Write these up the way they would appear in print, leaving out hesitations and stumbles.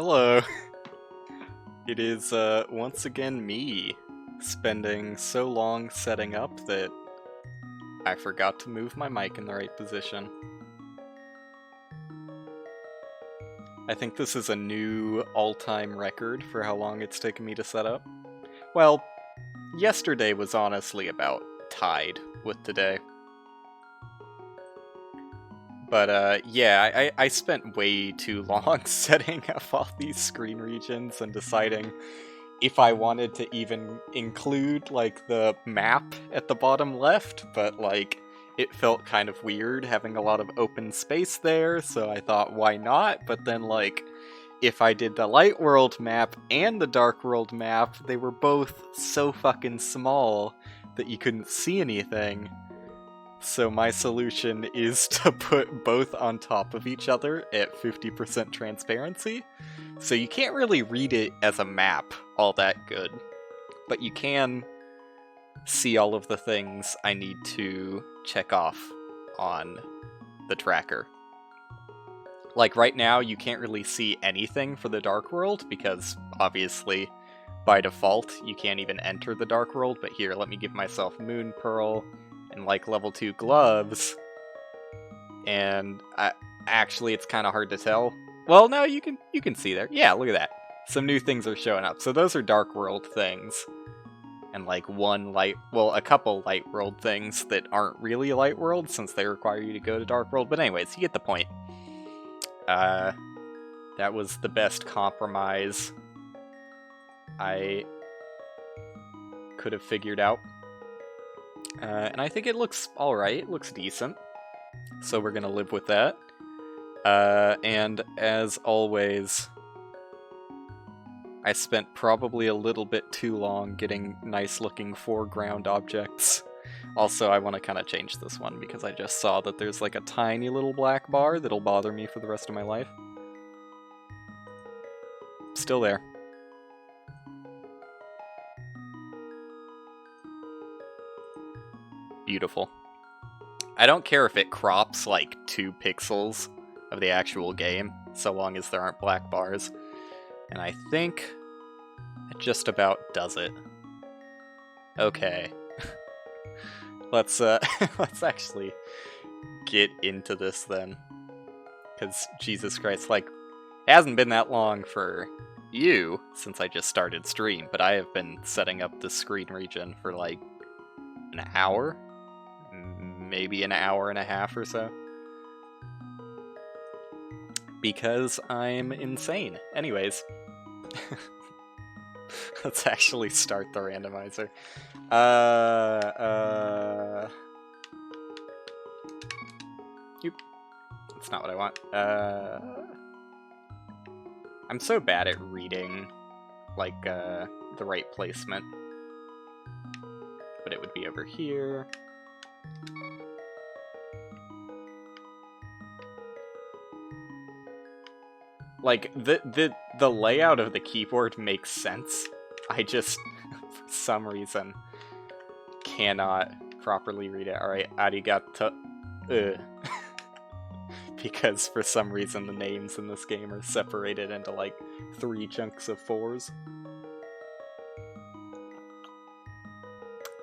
Hello. It is once again me, spending so long setting up that I forgot to move my mic in the right position. I think this is a new all-time record for how long it's taken me to set up. Well, yesterday was honestly about tied with today. But yeah, I spent way too long setting up all these screen regions and deciding if I wanted to even include, like, the map at the bottom left, but, like, it felt kind of weird having a lot of open space there, so I thought, why not? But then, like, if I did the Light World map and the Dark World map, they were both so fucking small that you couldn't see anything. So my solution is to put both on top of each other at 50% transparency. So you can't really read it as a map all that good, but you can see all of the things I need to check off on the tracker. Like right now, you can't really see anything for the Dark World because obviously by default you can't even enter the Dark World, but here, let me give myself Moon Pearl and like level 2 gloves, and actually it's kind of hard to tell. Well, no, you can see there. Yeah, look at that. Some new things are showing up. So those are Dark World things, and like a couple Light World things that aren't really Light World since they require you to go to Dark World. But anyways, you get the point. That was the best compromise I could have figured out. And I think it looks alright, it looks decent. So we're gonna live with that. And as always, I spent probably a little bit too long getting nice looking foreground objects. Also, I want to kind of change this one because I just saw that there's like a tiny little black bar that'll bother me for the rest of my life. Still there. Beautiful. I don't care if it crops like 2 pixels of the actual game, so long as there aren't black bars. And I think it just about does it. Okay. Let's actually get into this then. Because Jesus Christ, like, it hasn't been that long for you since I just started stream, but I have been setting up the screen region for like an hour? Maybe an hour and a half or so. Because I'm insane. Anyways. Let's actually start the randomizer. Yep. That's not what I want. I'm so bad at reading, like, the right placement. But it would be over here. Like, the layout of the keyboard makes sense. I just, for some reason, cannot properly read it. Alright, arigato. Because for some reason the names in this game are separated into like 3 chunks of 4s.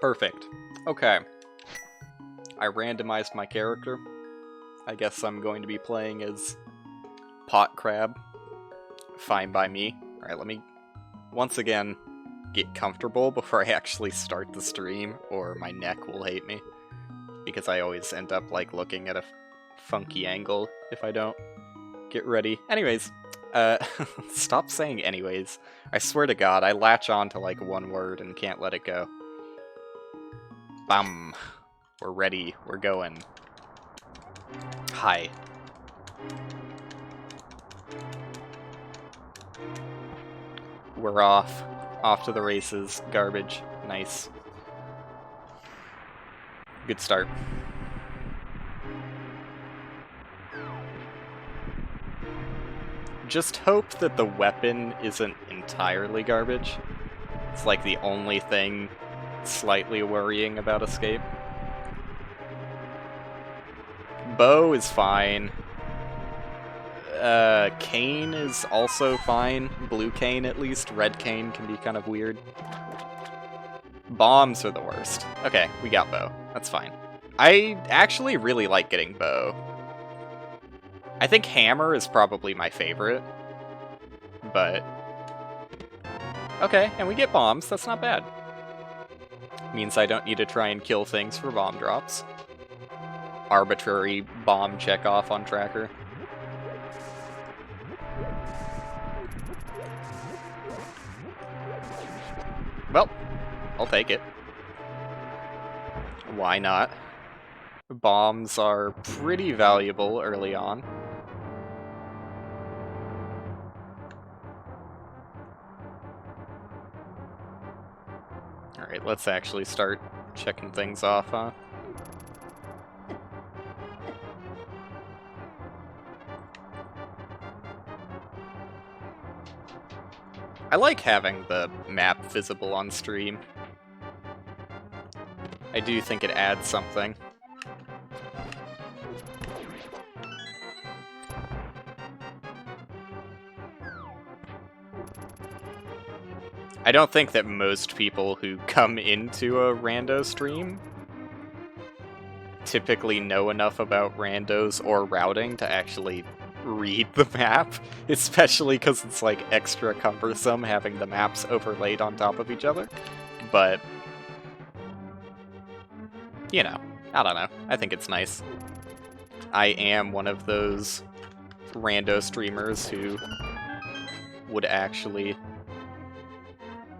Perfect. Okay. I randomized my character. I guess I'm going to be playing as Pot Crab. Fine by me. Alright, let me once again get comfortable before I actually start the stream, or my neck will hate me. Because I always end up like looking at a funky angle if I don't get ready. Anyways, stop saying anyways. I swear to God, I latch on to like one word and can't let it go. Bam. We're ready. We're going. Hi. We're off. Off to the races. Garbage. Nice. Good start. Just hope that the weapon isn't entirely garbage. It's like the only thing slightly worrying about escape. Bow is fine. Cane is also fine. Blue cane, at least. Red cane can be kind of weird. Bombs are the worst. Okay, we got bow. That's fine. I actually really like getting bow. I think hammer is probably my favorite. But... okay, and we get bombs. That's not bad. Means I don't need to try and kill things for bomb drops. Arbitrary bomb checkoff on tracker. Well, I'll take it. Why not? Bombs are pretty valuable early on. Alright, let's actually start checking things off, huh? I like having the map visible on stream. I do think it adds something. I don't think that most people who come into a rando stream typically know enough about randos or routing to actually read the map, especially because it's like extra cumbersome having the maps overlaid on top of each other. But, you know, I don't know. I think it's nice. I am one of those rando streamers who would actually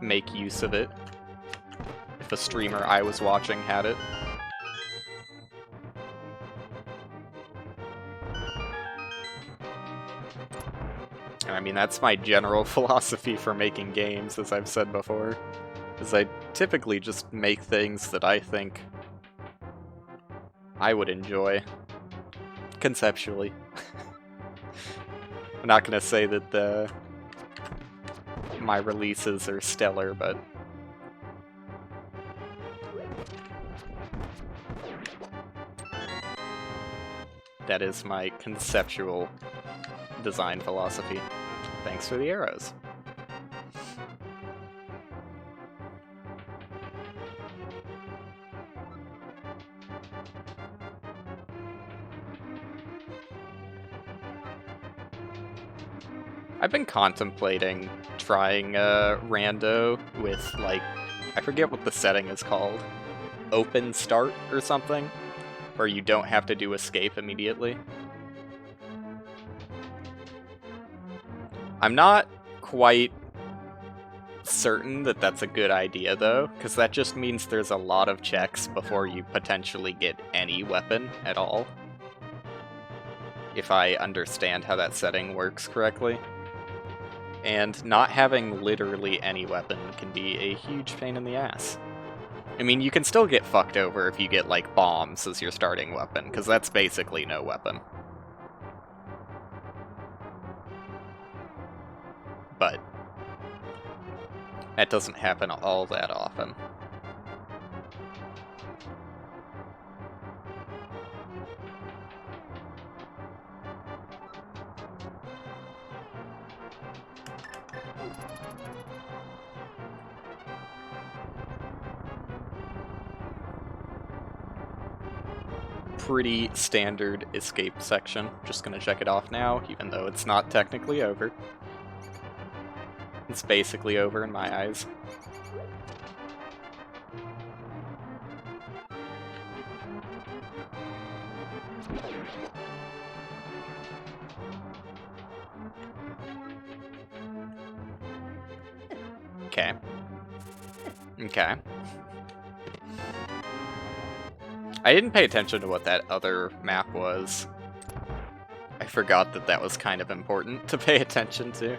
make use of it if a streamer I was watching had it. I mean, that's my general philosophy for making games, as I've said before, is I typically just make things that I think I would enjoy, conceptually. I'm not gonna say that my releases are stellar, but that is my conceptual design philosophy. Thanks for the arrows. I've been contemplating trying rando with, like, I forget what the setting is called. Open start or something? Where you don't have to do escape immediately. I'm not quite certain that that's a good idea, though, because that just means there's a lot of checks before you potentially get any weapon at all. If I understand how that setting works correctly. And not having literally any weapon can be a huge pain in the ass. I mean, you can still get fucked over if you get, like, bombs as your starting weapon, because that's basically no weapon. But that doesn't happen all that often. Pretty standard escape section. Just gonna check it off now, even though it's not technically over. It's basically over in my eyes. Okay. Okay. I didn't pay attention to what that other map was. I forgot that that was kind of important to pay attention to.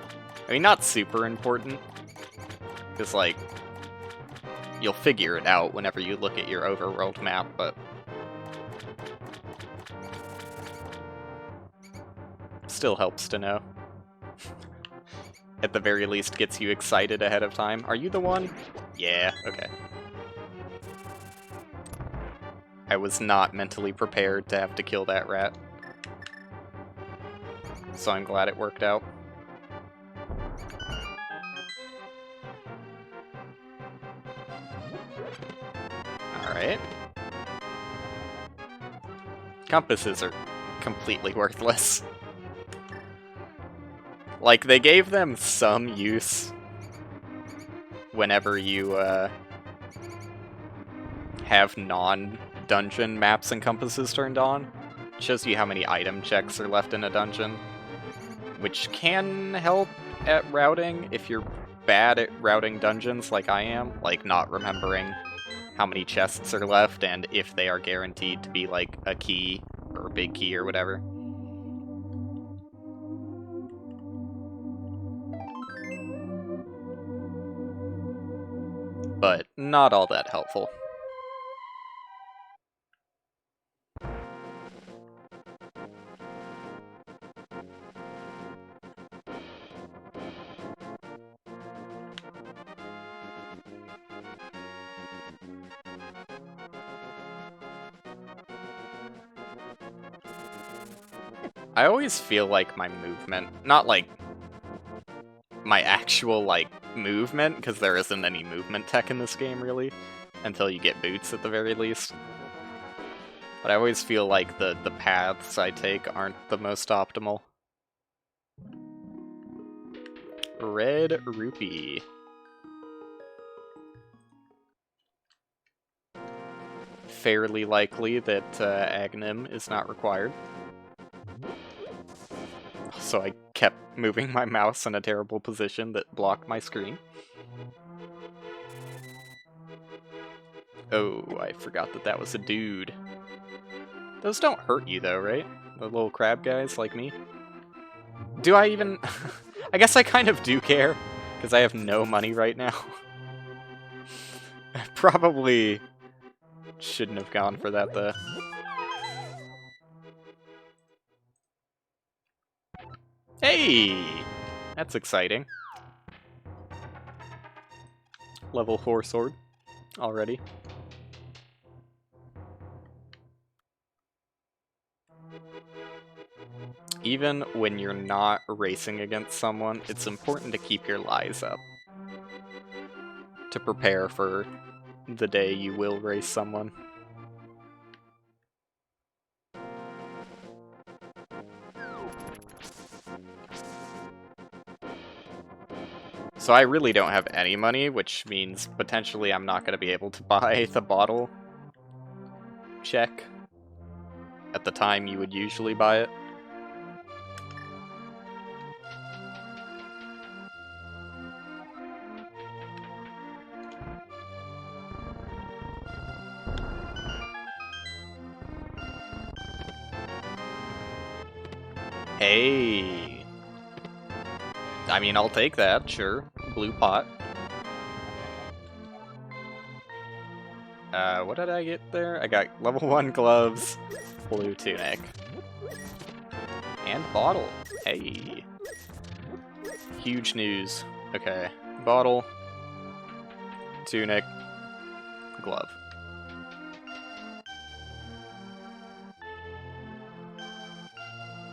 I mean, not super important, because, like, you'll figure it out whenever you look at your overworld map, but still helps to know. At the very least, gets you excited ahead of time. Are you the one? Yeah, okay. I was not mentally prepared to have to kill that rat. so I'm glad it worked out. Alright. Compasses are completely worthless. Like, they gave them some use whenever you have non-dungeon maps and compasses turned on. It shows you how many item checks are left in a dungeon, which can help at routing if you're bad at routing dungeons like I am, like not remembering how many chests are left and if they are guaranteed to be like a key or a big key or whatever. But not all that helpful. I always feel like my movement, not like my actual like movement, because there isn't any movement tech in this game really, until you get boots at the very least. But I always feel like the paths I take aren't the most optimal. Red rupee. Fairly likely that Aghanim is not required. So I kept moving my mouse in a terrible position that blocked my screen. Oh, I forgot that that was a dude. Those don't hurt you though, right? The little crab guys like me? Do I even... I guess I kind of do care, because I have no money right now. I probably shouldn't have gone for that though. Hey! That's exciting. Level 4 sword already. Even when you're not racing against someone, it's important to keep your lies up. To prepare for the day you will race someone. So I really don't have any money, which means potentially I'm not going to be able to buy the bottle check at the time you would usually buy it. Hey! I mean, I'll take that, sure. Blue pot. What did I get there? I got level 1 gloves, blue tunic. And bottle. Hey! Huge news. Okay. Bottle, tunic, glove.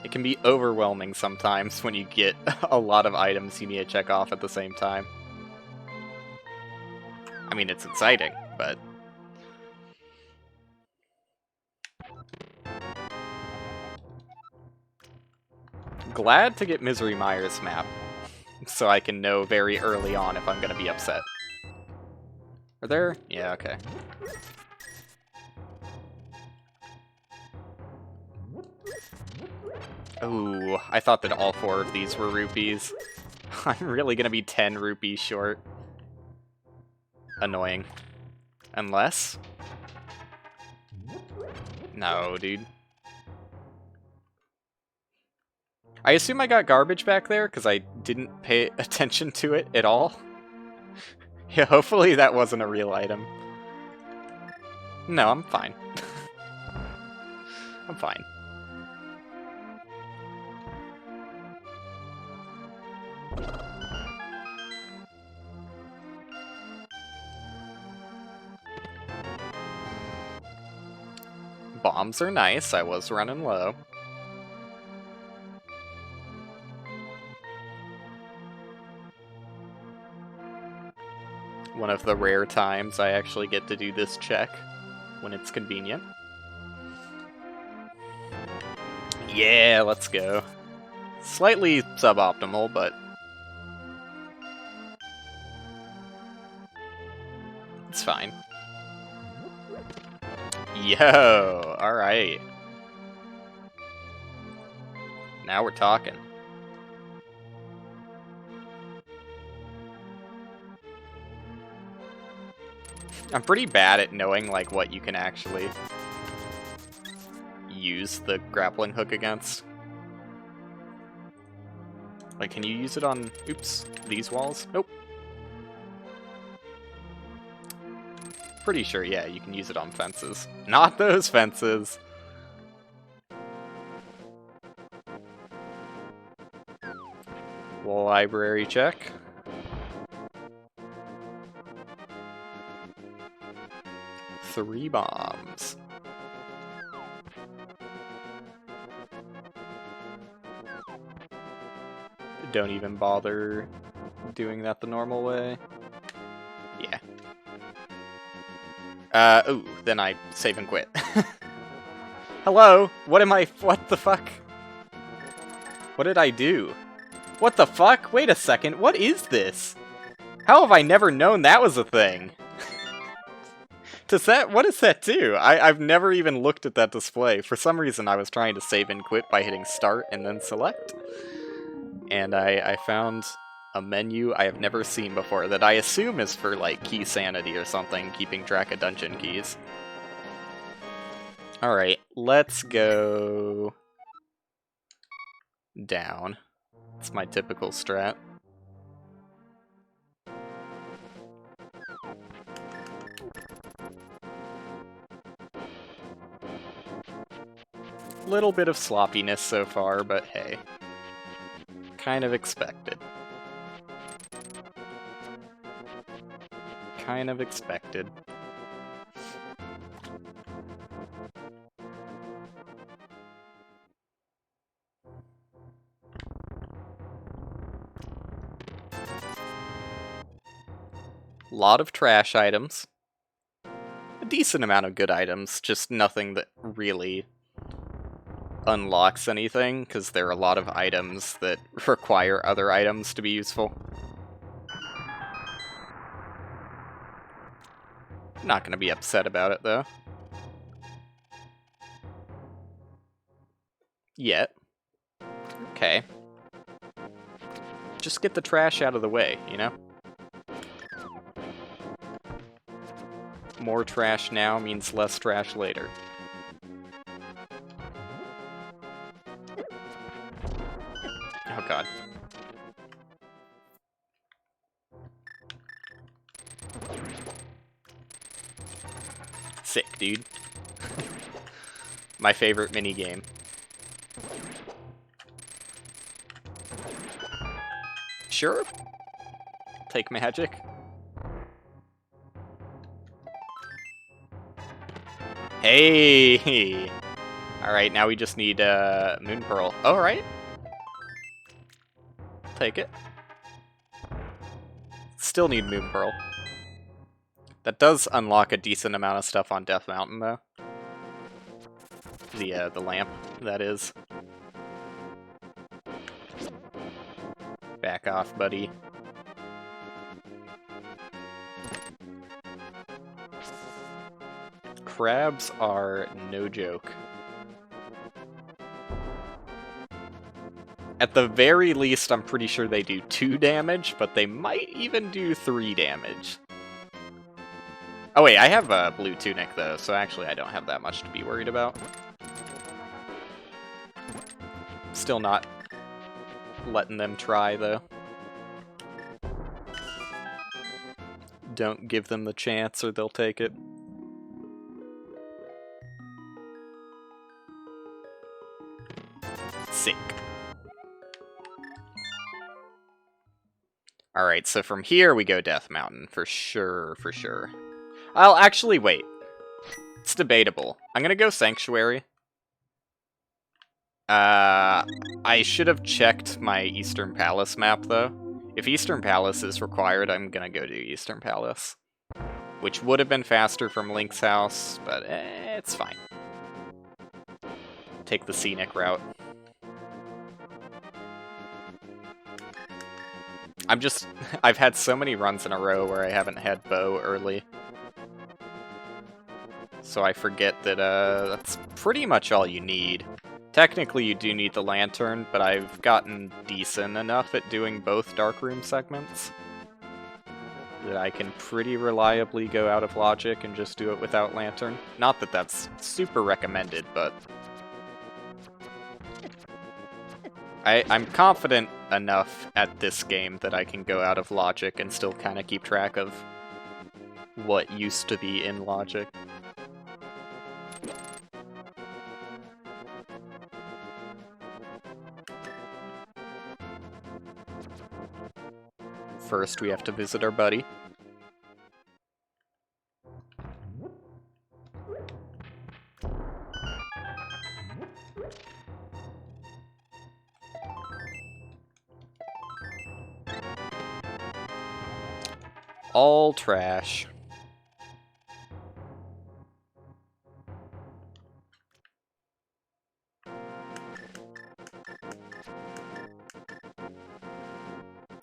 It can be overwhelming sometimes when you get a lot of items you need to check off at the same time. I mean, it's exciting, but... Glad to get Misery Myers map, so I can know very early on if I'm gonna be upset. Are there? Yeah, okay. Ooh, I thought that all 4 of these were rupees. I'm really gonna be 10 rupees short. Annoying. Unless? No, dude. I assume I got garbage back there, because I didn't pay attention to it at all. Yeah, hopefully that wasn't a real item. No, I'm fine. I'm fine. Bombs are nice, I was running low. One of the rare times I actually get to do this check when it's convenient. Yeah, let's go. Slightly suboptimal, but it's fine. Yo, alright. Now we're talking. I'm pretty bad at knowing, like, what you can actually use the grappling hook against. Like, can you use it on, oops, these walls? Nope. Pretty sure, yeah, you can use it on fences. Not those fences! Library check. Three bombs. Don't even bother doing that the normal way. Yeah. Ooh, then I save and quit. Hello? What the fuck? What did I do? What the fuck? Wait a second, what is this? How have I never known that was a thing? What does that do? I've never even looked at that display. For some reason I was trying to save and quit by hitting start and then select. And I found a menu I have never seen before that I assume is for, like, key sanity or something, keeping track of dungeon keys. Alright, let's go down. It's my typical strat. Little bit of sloppiness so far, but hey. Kind of expected. Kind of expected. Lot of trash items. A decent amount of good items, just nothing that really unlocks anything, because there are a lot of items that require other items to be useful. Not gonna be upset about it, though. Yet. Okay. Just get the trash out of the way, you know? More trash now means less trash later. Oh god. Sick, dude. My favorite minigame. Sure. Take magic. Hey! Alright, now we just need Moon Pearl. Alright. Take it. Still need Moon Pearl. That does unlock a decent amount of stuff on Death Mountain, though. The lamp, that is. Back off, buddy. Crabs are no joke. At the very least, I'm pretty sure they do 2 damage, but they might even do 3 damage. Oh wait, I have a blue tunic though, so actually I don't have that much to be worried about. Still not letting them try though. Don't give them the chance or they'll take it. Sick. Alright, so from here we go Death Mountain, for sure, for sure. I'll actually wait. It's debatable. I'm gonna go Sanctuary. I should have checked my Eastern Palace map, though. If Eastern Palace is required, I'm gonna go to Eastern Palace. Which would have been faster from Link's house, but it's fine. Take the scenic route. I've had so many runs in a row where I haven't had bow early. So I forget that that's pretty much all you need. Technically you do need the lantern, but I've gotten decent enough at doing both darkroom segments that I can pretty reliably go out of logic and just do it without lantern. Not that that's super recommended, but I'm confident enough at this game that I can go out of logic and still kind of keep track of what used to be in logic. First, we have to visit our buddy. All trash.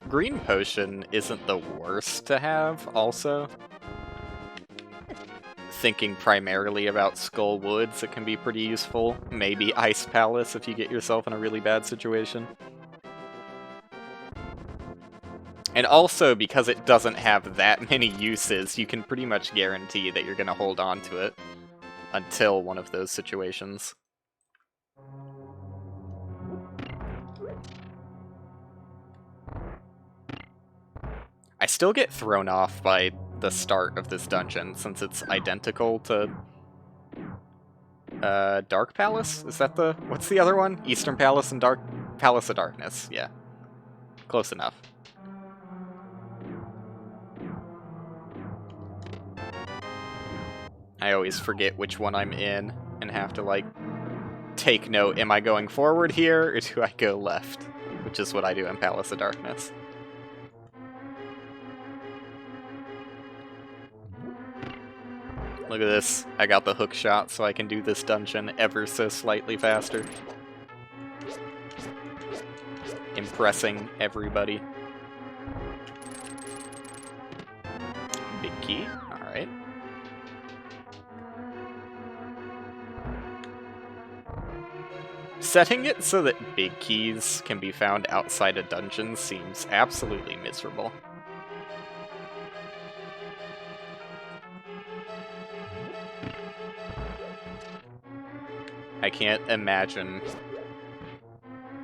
Green potion isn't the worst to have, also. Thinking primarily about Skull Woods, it can be pretty useful. Maybe Ice Palace if you get yourself in a really bad situation. And also, because it doesn't have that many uses, you can pretty much guarantee that you're going to hold on to it until one of those situations. I still get thrown off by the start of this dungeon, since it's identical to Dark Palace? Is that the... what's the other one? Eastern Palace and Palace of Darkness, yeah. Close enough. I always forget which one I'm in, and have to, like, take note, am I going forward here, or do I go left? Which is what I do in Palace of Darkness. Look at this, I got the hook shot so I can do this dungeon ever so slightly faster. Impressing everybody. Big key, alright. Setting it so that big keys can be found outside a dungeon seems absolutely miserable. I can't imagine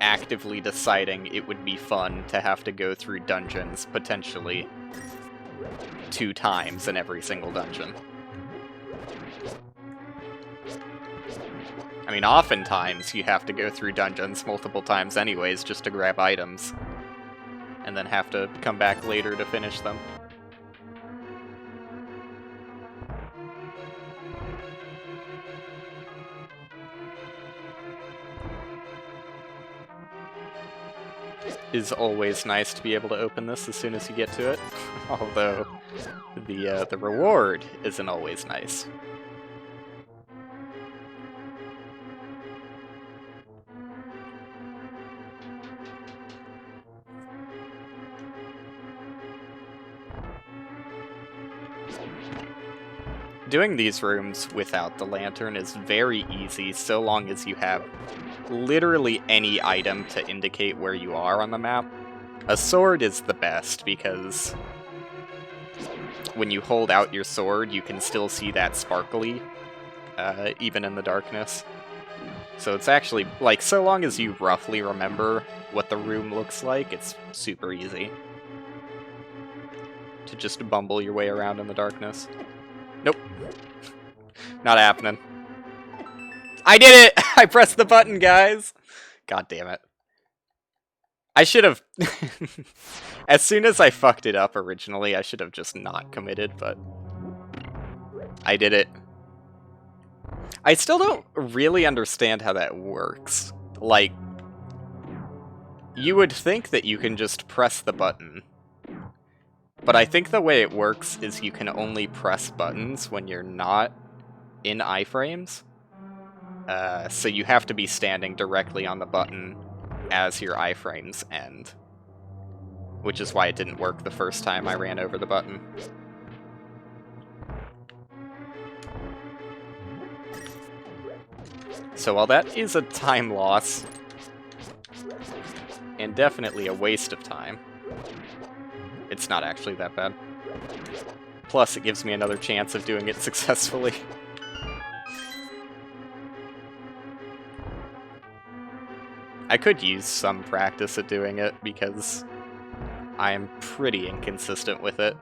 actively deciding it would be fun to have to go through dungeons, potentially 2 times in every single dungeon. I mean, oftentimes you have to go through dungeons multiple times anyways just to grab items, and then have to come back later to finish them. Is always nice to be able to open this as soon as you get to it, although the reward isn't always nice. Doing these rooms without the lantern is very easy, so long as you have literally any item to indicate where you are on the map. A sword is the best, because when you hold out your sword, you can still see that sparkly, even in the darkness. So it's actually, like, so long as you roughly remember what the room looks like, it's super easy to just bumble your way around in the darkness. Nope. Not happening. I did it! I pressed the button, guys! God damn it. I should have... As soon as I fucked it up originally, I should have just not committed, but... I did it. I still don't really understand how that works. Like... You would think that you can just press the button, but I think the way it works is you can only press buttons when you're not in iframes. So you have to be standing directly on the button as your iframes end, which is why it didn't work the first time I ran over the button. So while that is a time loss, and definitely a waste of time, it's not actually that bad. Plus, it gives me another chance of doing it successfully. I could use some practice at doing it, because I am pretty inconsistent with it.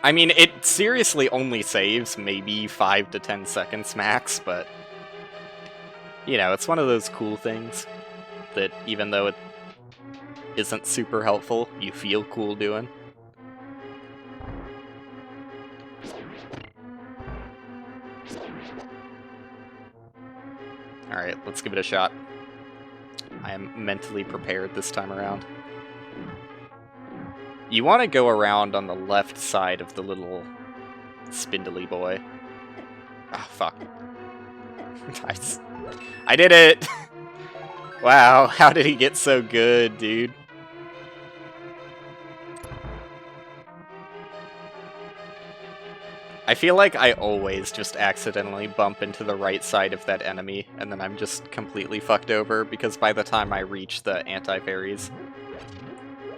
I mean, it seriously only saves maybe 5 to 10 seconds max, but, you know, it's one of those cool things that even though it isn't super helpful, you feel cool doing. Alright, let's give it a shot. I am mentally prepared this time around. You want to go around on the left side of the little spindly boy. Ah, fuck. Nice. I did it! Wow, how did he get so good, dude? I feel like I always just accidentally bump into the right side of that enemy, and then I'm just completely fucked over, because by the time I reach the anti-fairies,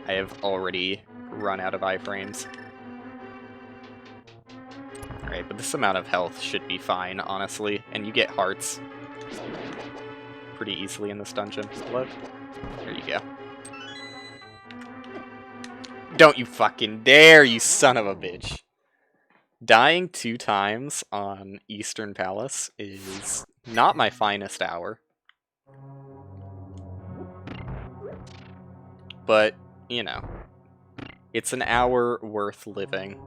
I have already run out of iframes. Alright, but this amount of health should be fine, honestly, and you get hearts pretty easily in this dungeon. Look. There you go. Don't you fucking dare, you son of a bitch! Dying 2 times on Eastern Palace is not my finest hour. But, you know, it's an hour worth living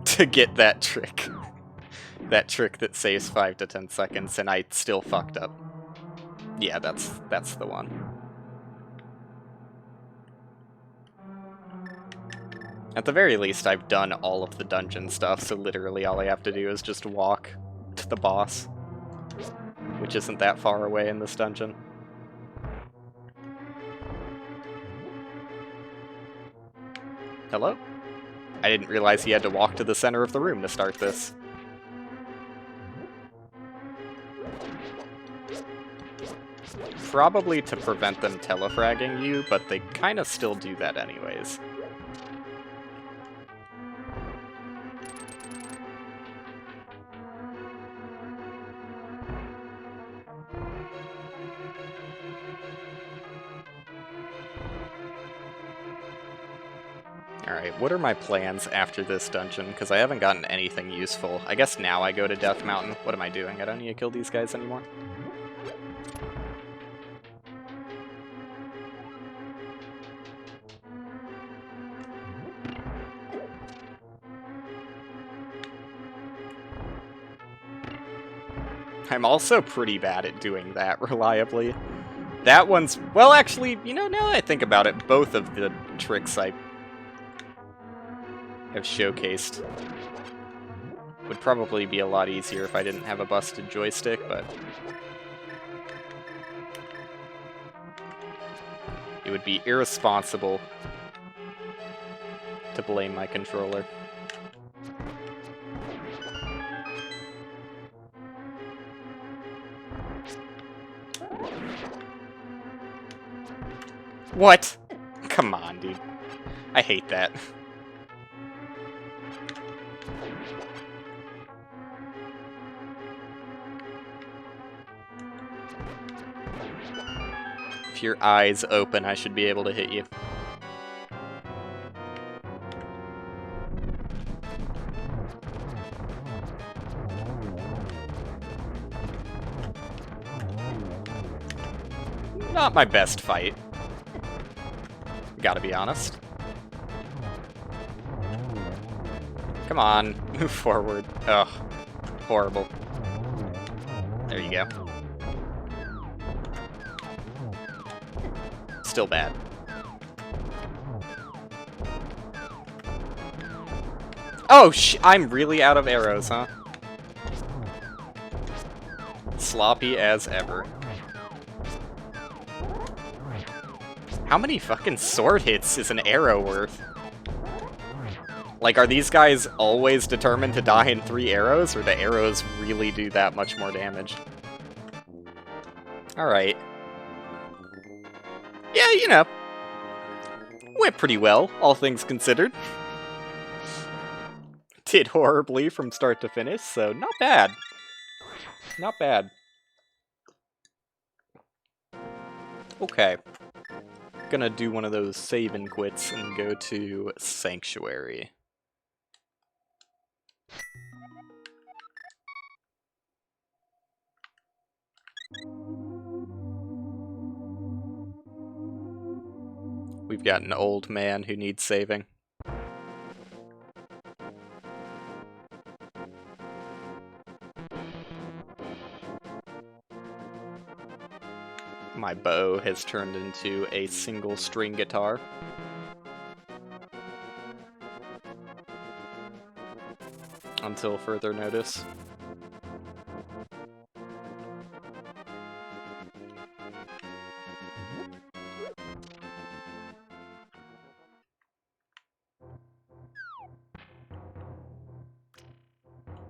to get that trick. That trick that saves 5 to 10 seconds, and I still fucked up. Yeah, that's the one. At the very least, I've done all of the dungeon stuff, so literally all I have to do is just walk to the boss, which isn't that far away in this dungeon. Hello? I didn't realize he had to walk to the center of the room to start this. Probably to prevent them telefragging you, but they kind of still do that anyways. Alright, what are my plans after this dungeon? Because I haven't gotten anything useful. I guess now I go to Death Mountain. What am I doing? I don't need to kill these guys anymore. I'm also pretty bad at doing that reliably. That one's... Well, actually, you know, now that I think about it, both of the tricks I have showcased would probably be a lot easier if I didn't have a busted joystick, but it would be irresponsible to blame my controller. What? Come on, dude. I hate that. If your eyes open, I should be able to hit you. Not my best fight. Gotta be honest. Come on, move forward. Ugh, horrible. There you go. still bad. Oh, I'm really out of arrows, huh? Sloppy as ever. How many fucking sword hits is an arrow worth? Like, are these guys always determined to die in 3 arrows, or the arrows really do that much more damage? Alright. Yeah, you know. Went pretty well, all things considered. Did horribly from start to finish, so not bad. Not bad. Okay. Gonna do one of those save and quits and go to Sanctuary. We've got an old man who needs saving. My bow has turned into a single string guitar. Until further notice.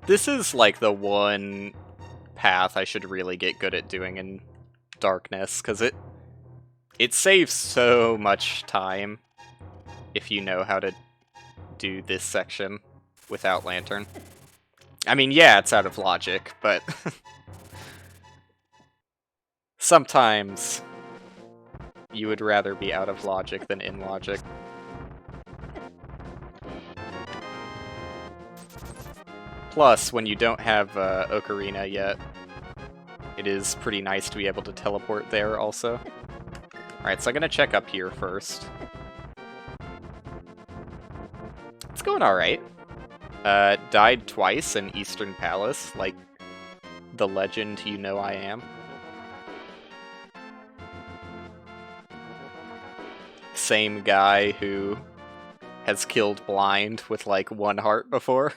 This is like the one path I should really get good at doing in Darkness, because it saves so much time if you know how to do this section without Lantern. I mean, yeah, it's out of logic, but sometimes you would rather be out of logic than in logic. Plus, when you don't have Ocarina yet, it is pretty nice to be able to teleport there also. Alright, so I'm gonna check up here first. It's going alright. Died twice in Eastern Palace, like the legend you know I am. Same guy who has killed blind with like 1 heart before.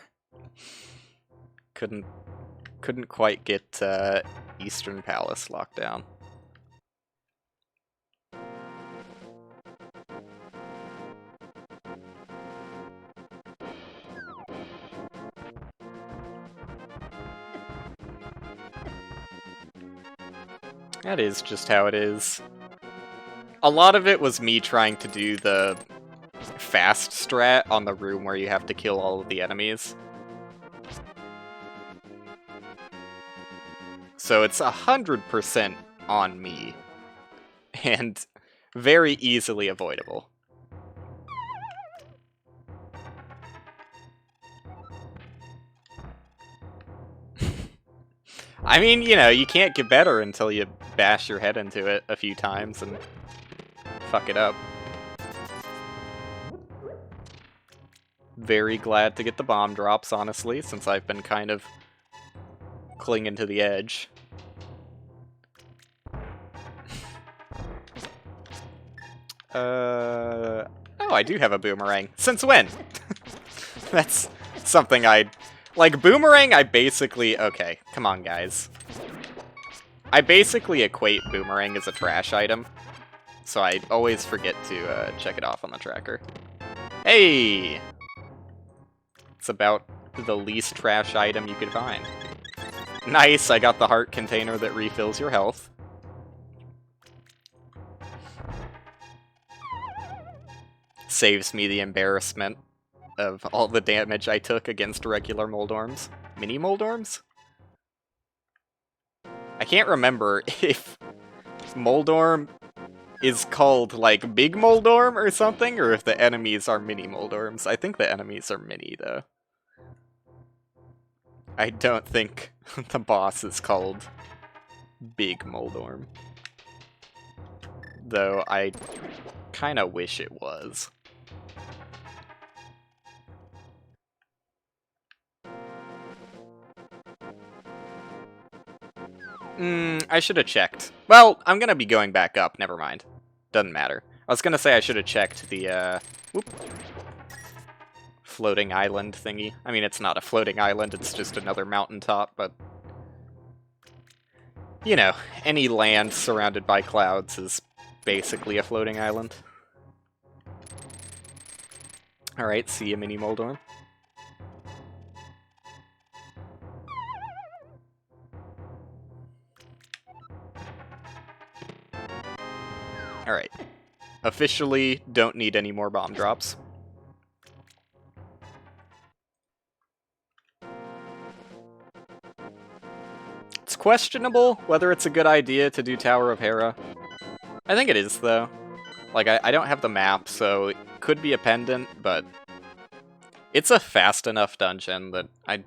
Couldn't quite get Eastern Palace locked down. That is just how it is. A lot of it was me trying to do the fast strat on the room where you have to kill all of the enemies. So it's 100% on me, and very easily avoidable. I mean, you know, you can't get better until you bash your head into it a few times and fuck it up. Very glad to get the bomb drops, honestly, since I've been kind of clinging to the edge. Oh, I do have a boomerang. Since when? That's something like, boomerang, I basically... Okay, come on, guys. I basically equate boomerang as a trash item, so I always forget to check it off on the tracker. Hey! It's about the least trash item you could find. Nice, I got the heart container that refills your health. Saves me the embarrassment of all the damage I took against regular Moldorms. Mini Moldorms? I can't remember if Moldorm is called, like, Big Moldorm or something, or if the enemies are Mini Moldorms. I think the enemies are Mini, though. I don't think the boss is called Big Moldorm. Though I kinda wish it was. I should have checked. Well, I'm gonna be going back up, never mind. Doesn't matter. I was gonna say I should have checked the, whoop, floating island thingy. I mean, it's not a floating island, it's just another mountaintop, but... You know, any land surrounded by clouds is basically a floating island. Alright, see you, Mini Moldorm. Alright. Officially, don't need any more bomb drops. It's questionable whether it's a good idea to do Tower of Hera. I think it is, though. Like, I don't have the map, so it could be a pendant, but... It's a fast enough dungeon that I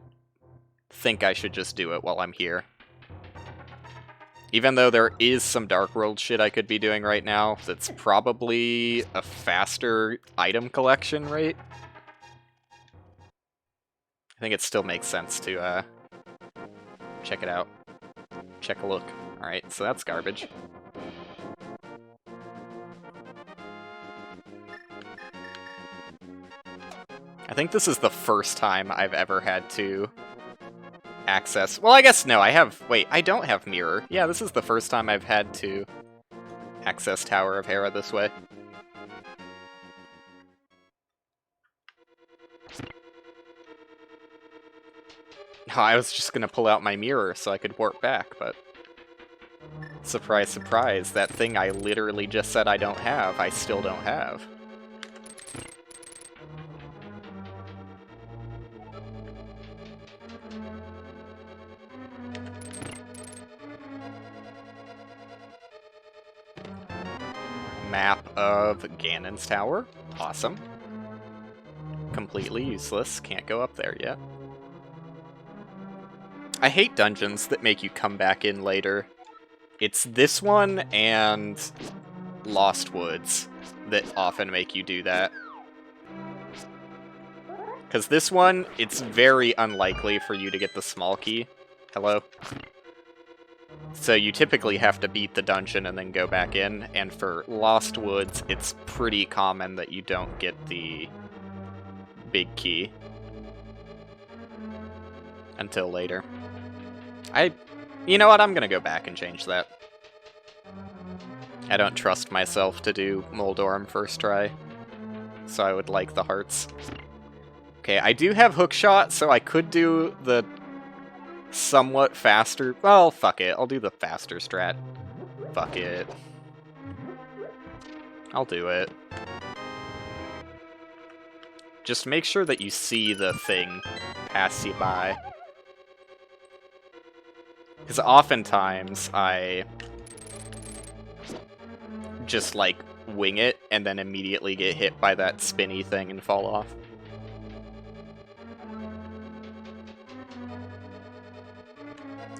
think I should just do it while I'm here. Even though there is some Dark World shit I could be doing right now, that's probably a faster item collection rate. I think it still makes sense to check it out. Check a look. Alright, so that's garbage. I think this is the first time I've ever had to access... Well, I guess no, I have... Wait, I don't have Mirror. Yeah, this is the first time I've had to access Tower of Hera this way. No, I was just gonna pull out my Mirror so I could warp back, but... Surprise, surprise, that thing I literally just said I don't have, I still don't have. Map of Ganon's Tower. Awesome. Completely useless. Can't go up there yet. I hate dungeons that make you come back in later. It's this one and Lost Woods that often make you do that. Because this one, it's very unlikely for you to get the small key. Hello? So you typically have to beat the dungeon and then go back in, and for Lost Woods, it's pretty common that you don't get the big key until later. You know what, I'm gonna go back and change that. I don't trust myself to do Moldorm first try, so I would like the hearts. Okay, I do have Hookshot, so I could do the somewhat faster... Well, fuck it. I'll do the faster strat. Fuck it. I'll do it. Just make sure that you see the thing pass you by. Because oftentimes I just, like, wing it and then immediately get hit by that spinny thing and fall off.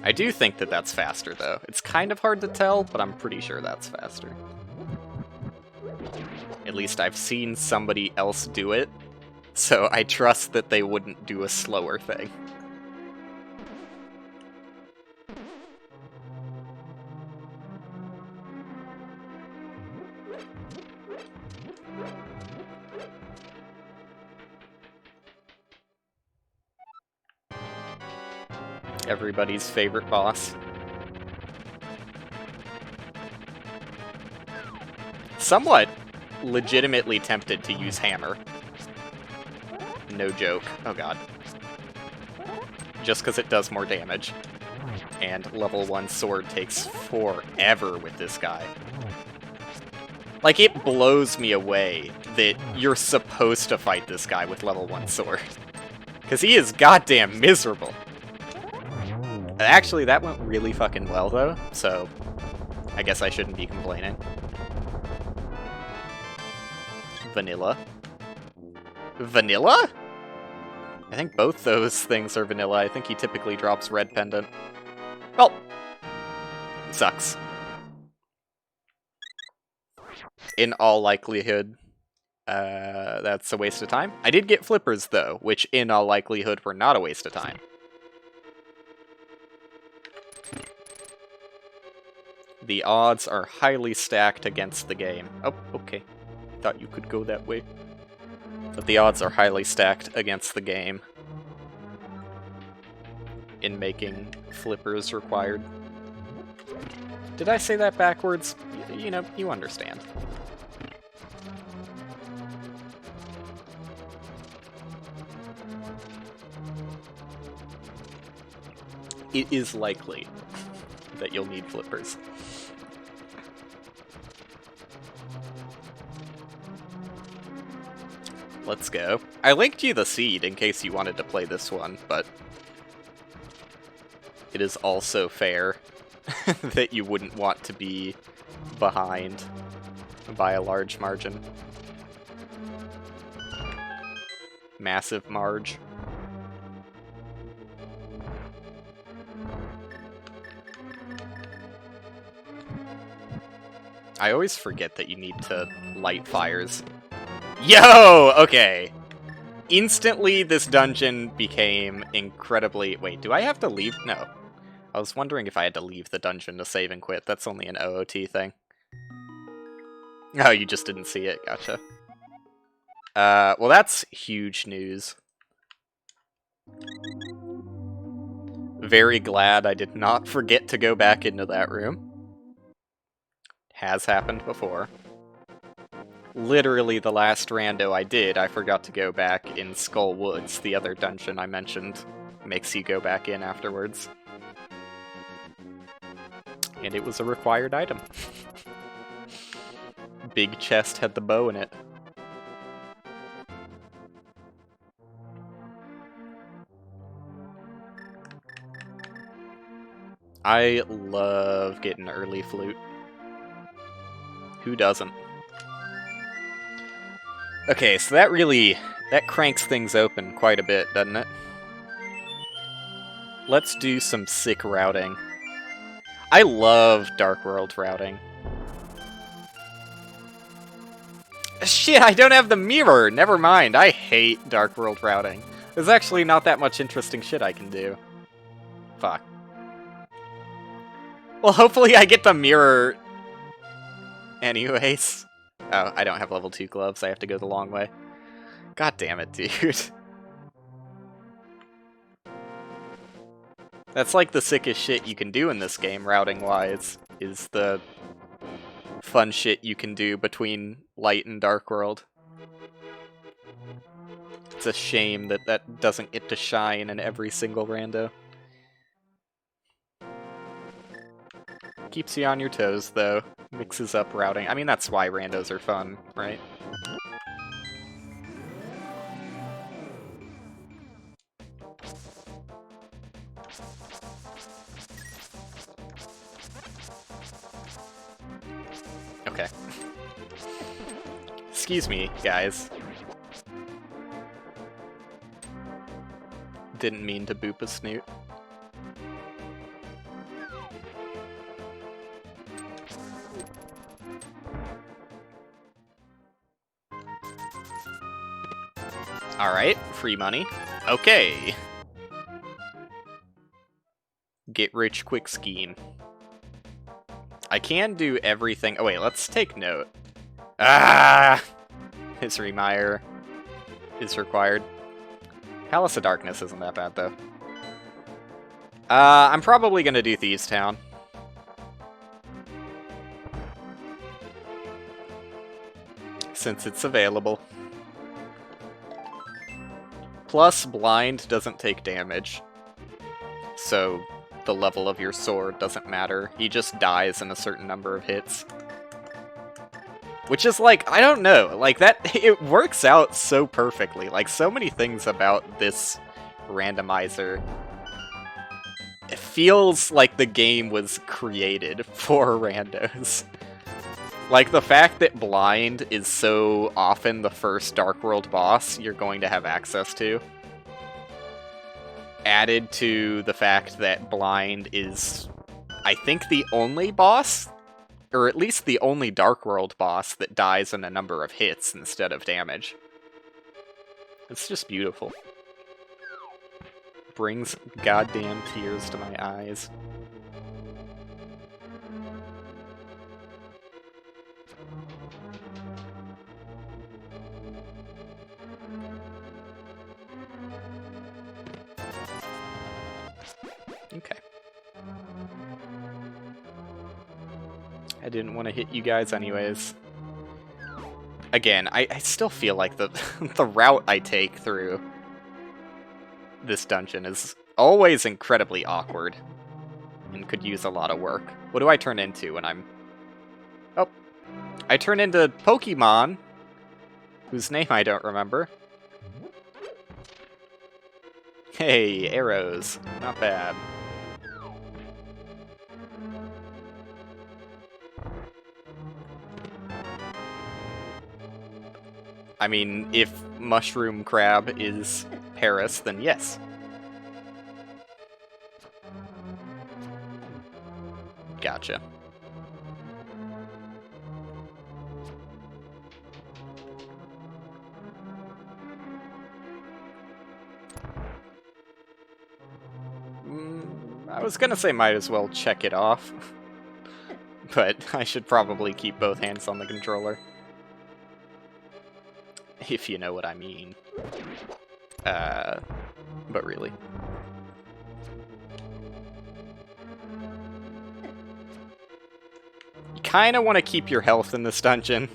I do think that that's faster, though. It's kind of hard to tell, but I'm pretty sure that's faster. At least I've seen somebody else do it, so I trust that they wouldn't do a slower thing. Everybody's favorite boss. Somewhat legitimately tempted to use hammer. No joke. Oh god. Just because it does more damage. And level 1 sword takes forever with this guy. Like, it blows me away that you're supposed to fight this guy with level 1 sword. Because he is goddamn miserable. Actually, that went really fucking well, though, so I guess I shouldn't be complaining. Vanilla. Vanilla? I think both those things are vanilla. I think he typically drops red pendant. Well, sucks. In all likelihood, that's a waste of time. I did get flippers, though, which in all likelihood were not a waste of time. The odds are highly stacked against the game. Oh, okay. Thought you could go that way. But the odds are highly stacked against the game in making flippers required. Did I say that backwards? You know, you understand. It is likely that you'll need flippers. Let's go. I linked you the seed in case you wanted to play this one, but it is also fair that you wouldn't want to be behind by a large margin. Massive marge. I always forget that you need to light fires. Yo! Okay. Instantly, this dungeon became incredibly... Wait, do I have to leave? No. I was wondering if I had to leave the dungeon to save and quit. That's only an OOT thing. Oh, you just didn't see it. Gotcha. Well, that's huge news. Very glad I did not forget to go back into that room. Has happened before. Literally the last rando I did, I forgot to go back in Skull Woods, the other dungeon I mentioned. Makes you go back in afterwards. And it was a required item. Big chest had the bow in it. I love getting early flute. Who doesn't? Okay, so that cranks things open quite a bit, doesn't it? Let's do some sick routing. I love Dark World routing. Shit, I don't have the mirror! Never mind, I hate Dark World routing. There's actually not that much interesting shit I can do. Fuck. Well, hopefully I get the mirror anyways. Oh, I don't have level 2 gloves. I have to go the long way. God damn it, dude. That's like the sickest shit you can do in this game, routing-wise, is the fun shit you can do between Light and Dark World. It's a shame that that doesn't get to shine in every single rando. Keeps you on your toes, though. Mixes up routing. I mean, that's why randos are fun, right? Okay. Excuse me, guys. Didn't mean to boop a snoot. Alright, free money. Okay. Get rich quick scheme. I can do everything. Oh wait, let's take note. Ah! History Mire is required. Palace of Darkness isn't that bad though. I'm probably gonna do Thieves Town. Since it's available. Plus, blind doesn't take damage. So, the level of your sword doesn't matter. He just dies in a certain number of hits. Which is like, I don't know, like that, it works out so perfectly. Like, so many things about this randomizer. It feels like the game was created for randos. Like, the fact that blind is so often the first Dark World boss you're going to have access to. Added to the fact that blind is, I think, the only boss, or at least the only Dark World boss that dies in a number of hits instead of damage. It's just beautiful. Brings goddamn tears to my eyes. I didn't want to hit you guys anyways. Again, I still feel like the the route I take through this dungeon is always incredibly awkward and could use a lot of work. What do I turn into when I'm... Oh, I turn into Pokemon, whose name I don't remember. Hey, arrows. Not bad. I mean, if Mushroom Crab is Paris, then yes. Gotcha. I was gonna say might as well check it off, but I should probably keep both hands on the controller. If you know what I mean. But really. You kinda want to keep your health in this dungeon,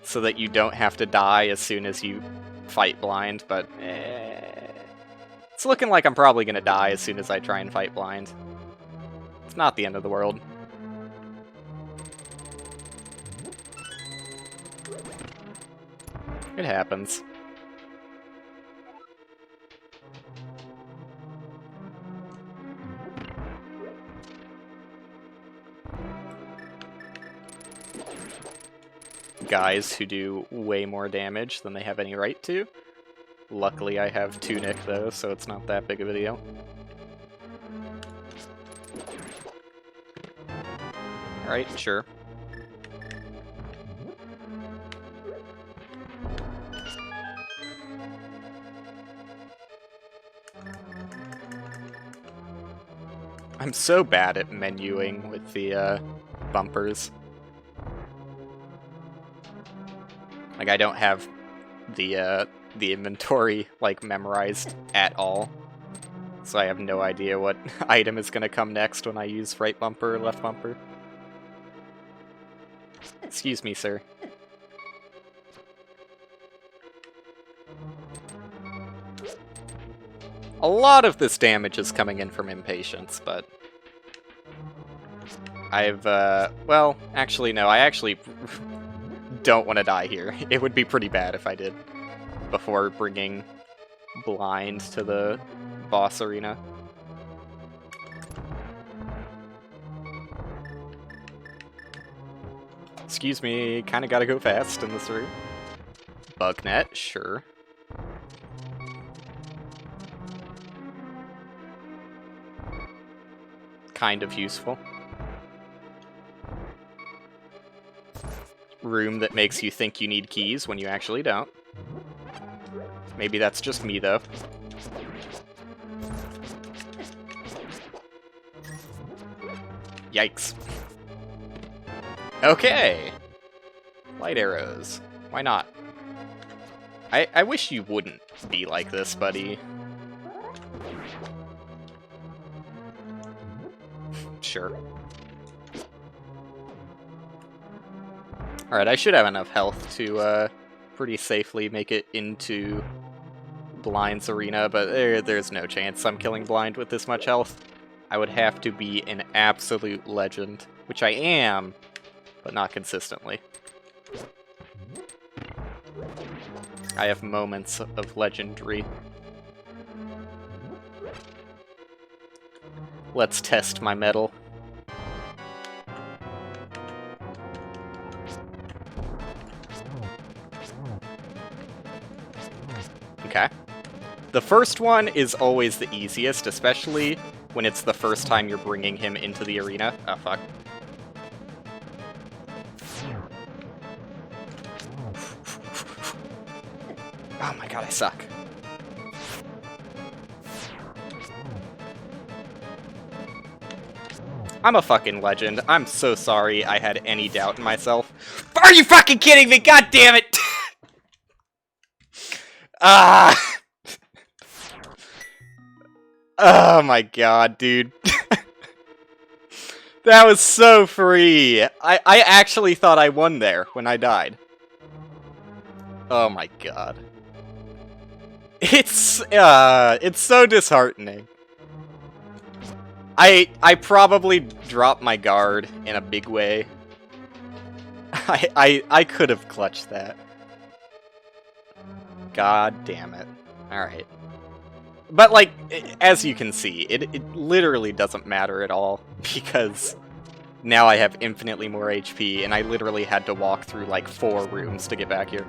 so that you don't have to die as soon as you fight blind, but it's looking like I'm probably gonna die as soon as I try and fight blind. It's not the end of the world. It happens. Guys who do way more damage than they have any right to. Luckily I have Tunic though, so it's not that big of a deal. Alright, sure. I'm so bad at menuing with the bumpers. Like, I don't have the inventory, like, memorized at all. So I have no idea what item is gonna come next when I use right bumper or left bumper. Excuse me, sir. A lot of this damage is coming in from impatience, but... well, actually, no, I actually don't want to die here. It would be pretty bad if I did, before bringing blind to the boss arena. Excuse me, kinda gotta go fast in this room. Bug net, sure. Kind of useful. Room that makes you think you need keys when you actually don't. Maybe that's just me, though. Yikes. Okay! Light arrows. Why not? I wish you wouldn't be like this, buddy. Sure. Alright, I should have enough health to pretty safely make it into Blind's arena, but there's no chance I'm killing Blind with this much health. I would have to be an absolute legend, which I am, but not consistently. I have moments of legendary. Let's test my mettle. Okay. The first one is always the easiest, especially when it's the first time you're bringing him into the arena. Oh, fuck. Oh my god, I suck. I'm a fucking legend. I'm so sorry I had any doubt in myself. Are you fucking kidding me? God damn it! Ah! Oh my god, dude. That was so free! I actually thought I won there when I died. Oh my god. It's so disheartening. I probably dropped my guard in a big way. I could have clutched that. God damn it. Alright. But, like, as you can see, it literally doesn't matter at all, because now I have infinitely more HP, and I literally had to walk through, like, 4 rooms to get back here.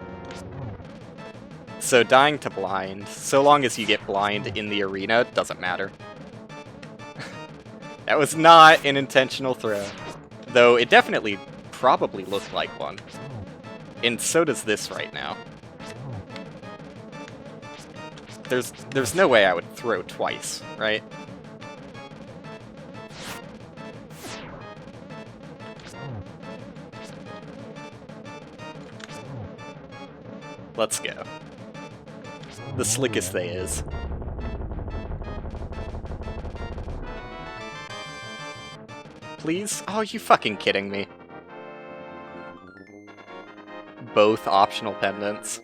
So dying to blind, so long as you get blind in the arena, doesn't matter. That was not an intentional throw. Though it definitely probably looked like one. And so does this right now. There's no way I would throw twice, right? Let's go. The slickest they is. Please? Oh, you fucking kidding me. Both optional pendants.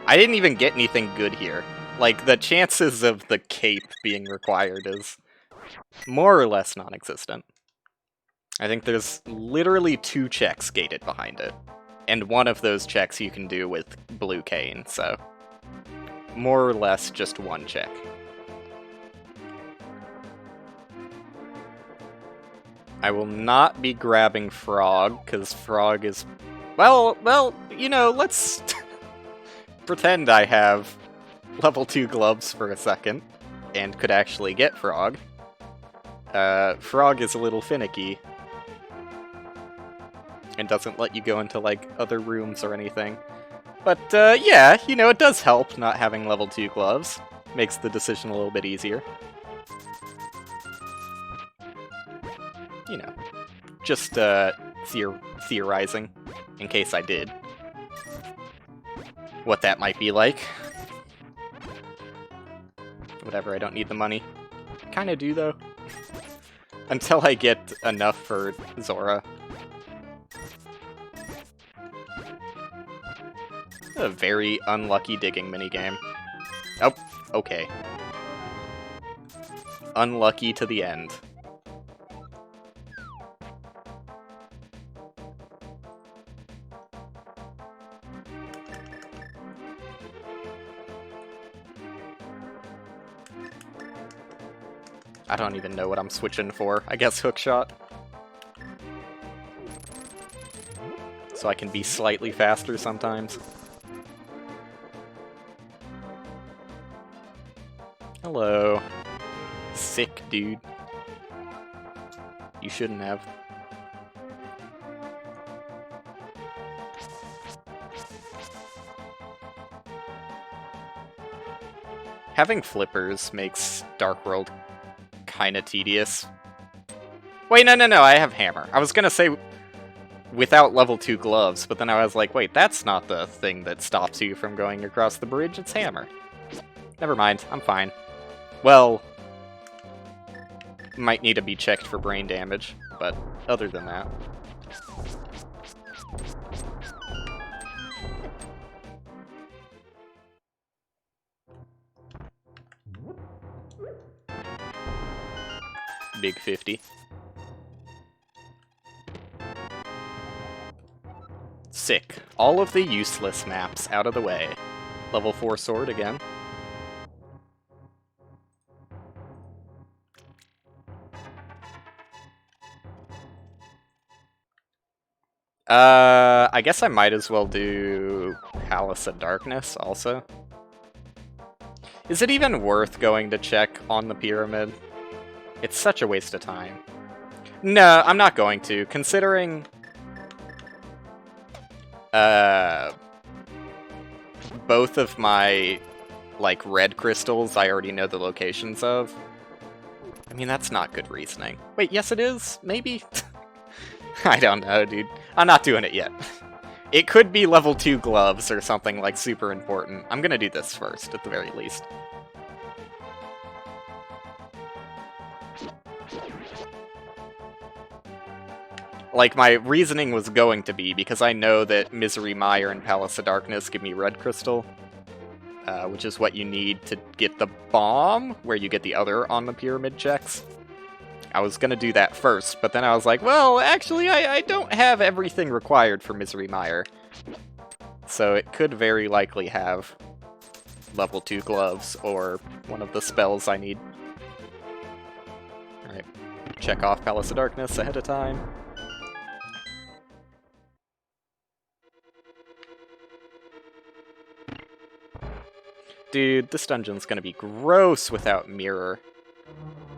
I didn't even get anything good here. Like, the chances of the cape being required is more or less non-existent. I think there's literally 2 checks gated behind it. And one of those checks you can do with blue cane, so more or less just 1 check. I will not be grabbing Frog, because Frog is... Well, you know, let's pretend I have level 2 gloves for a second, and could actually get Frog. Frog is a little finicky, and doesn't let you go into, like, other rooms or anything. But, yeah, you know, it does help not having level 2 gloves. Makes the decision a little bit easier. You know, just, theorizing, in case I did. What that might be like. Whatever, I don't need the money. Kinda do, though. Until I get enough for Zora. A very unlucky digging minigame. Oh, okay. Unlucky to the end. I don't even know what I'm switching for. I guess hookshot. So I can be slightly faster sometimes. Hello. Sick, dude. You shouldn't have. Having flippers makes Dark World kinda tedious. Wait, no, I have hammer. I was gonna say without level 2 gloves, but then I was like, wait, that's not the thing that stops you from going across the bridge, it's hammer. Never mind, I'm fine. Well, might need to be checked for brain damage, but other than that. Big 50. Sick. All of the useless maps out of the way. Level 4 sword again. I guess I might as well do Palace of Darkness also. Is it even worth going to check on the pyramid? It's such a waste of time. No, I'm not going to, considering... both of my, like, red crystals I already know the locations of. I mean, that's not good reasoning. Wait, yes it is? Maybe? I don't know, dude. I'm not doing it yet. It could be level 2 gloves or something, like, super important. I'm gonna do this first, at the very least. Like, my reasoning was going to be, because I know that Misery Mire and Palace of Darkness give me red crystal, which is what you need to get the bomb, where you get the other on the pyramid checks. I was gonna do that first, but then I was like, well, actually, I don't have everything required for Misery Mire. So it could very likely have level 2 gloves, or one of the spells I need. Alright, check off Palace of Darkness ahead of time. Dude, this dungeon's gonna be gross without mirror.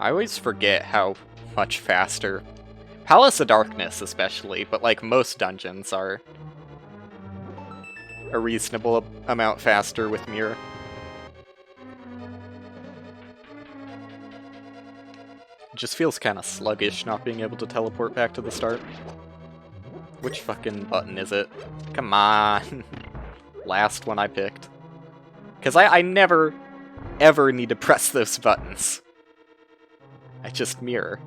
I always forget how much faster. Palace of Darkness especially, but like most dungeons are a reasonable amount faster with mirror. It just feels kind of sluggish not being able to teleport back to the start. Which fucking button is it? Come on. Last one I picked. Because I never, ever need to press those buttons. I just mirror.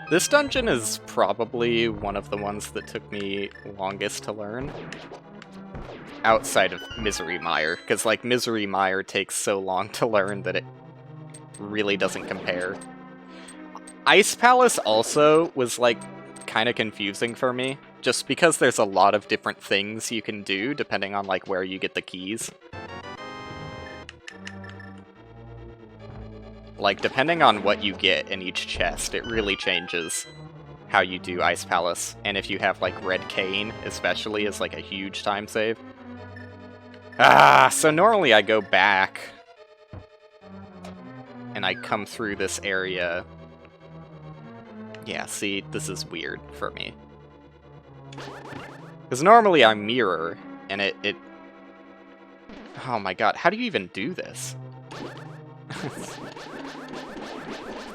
This dungeon is probably one of the ones that took me longest to learn. Outside of Misery Mire, because like Misery Mire takes so long to learn that it really doesn't compare. Ice Palace also was like kind of confusing for me, just because there's a lot of different things you can do depending on like where you get the keys. Like, depending on what you get in each chest, it really changes how you do Ice Palace. And if you have, like, Red Cane, especially, is, like, a huge time save. So normally I go back, and I come through this area. Yeah, see, this is weird for me. Because normally I mirror, and it... Oh my god, how do you even do this?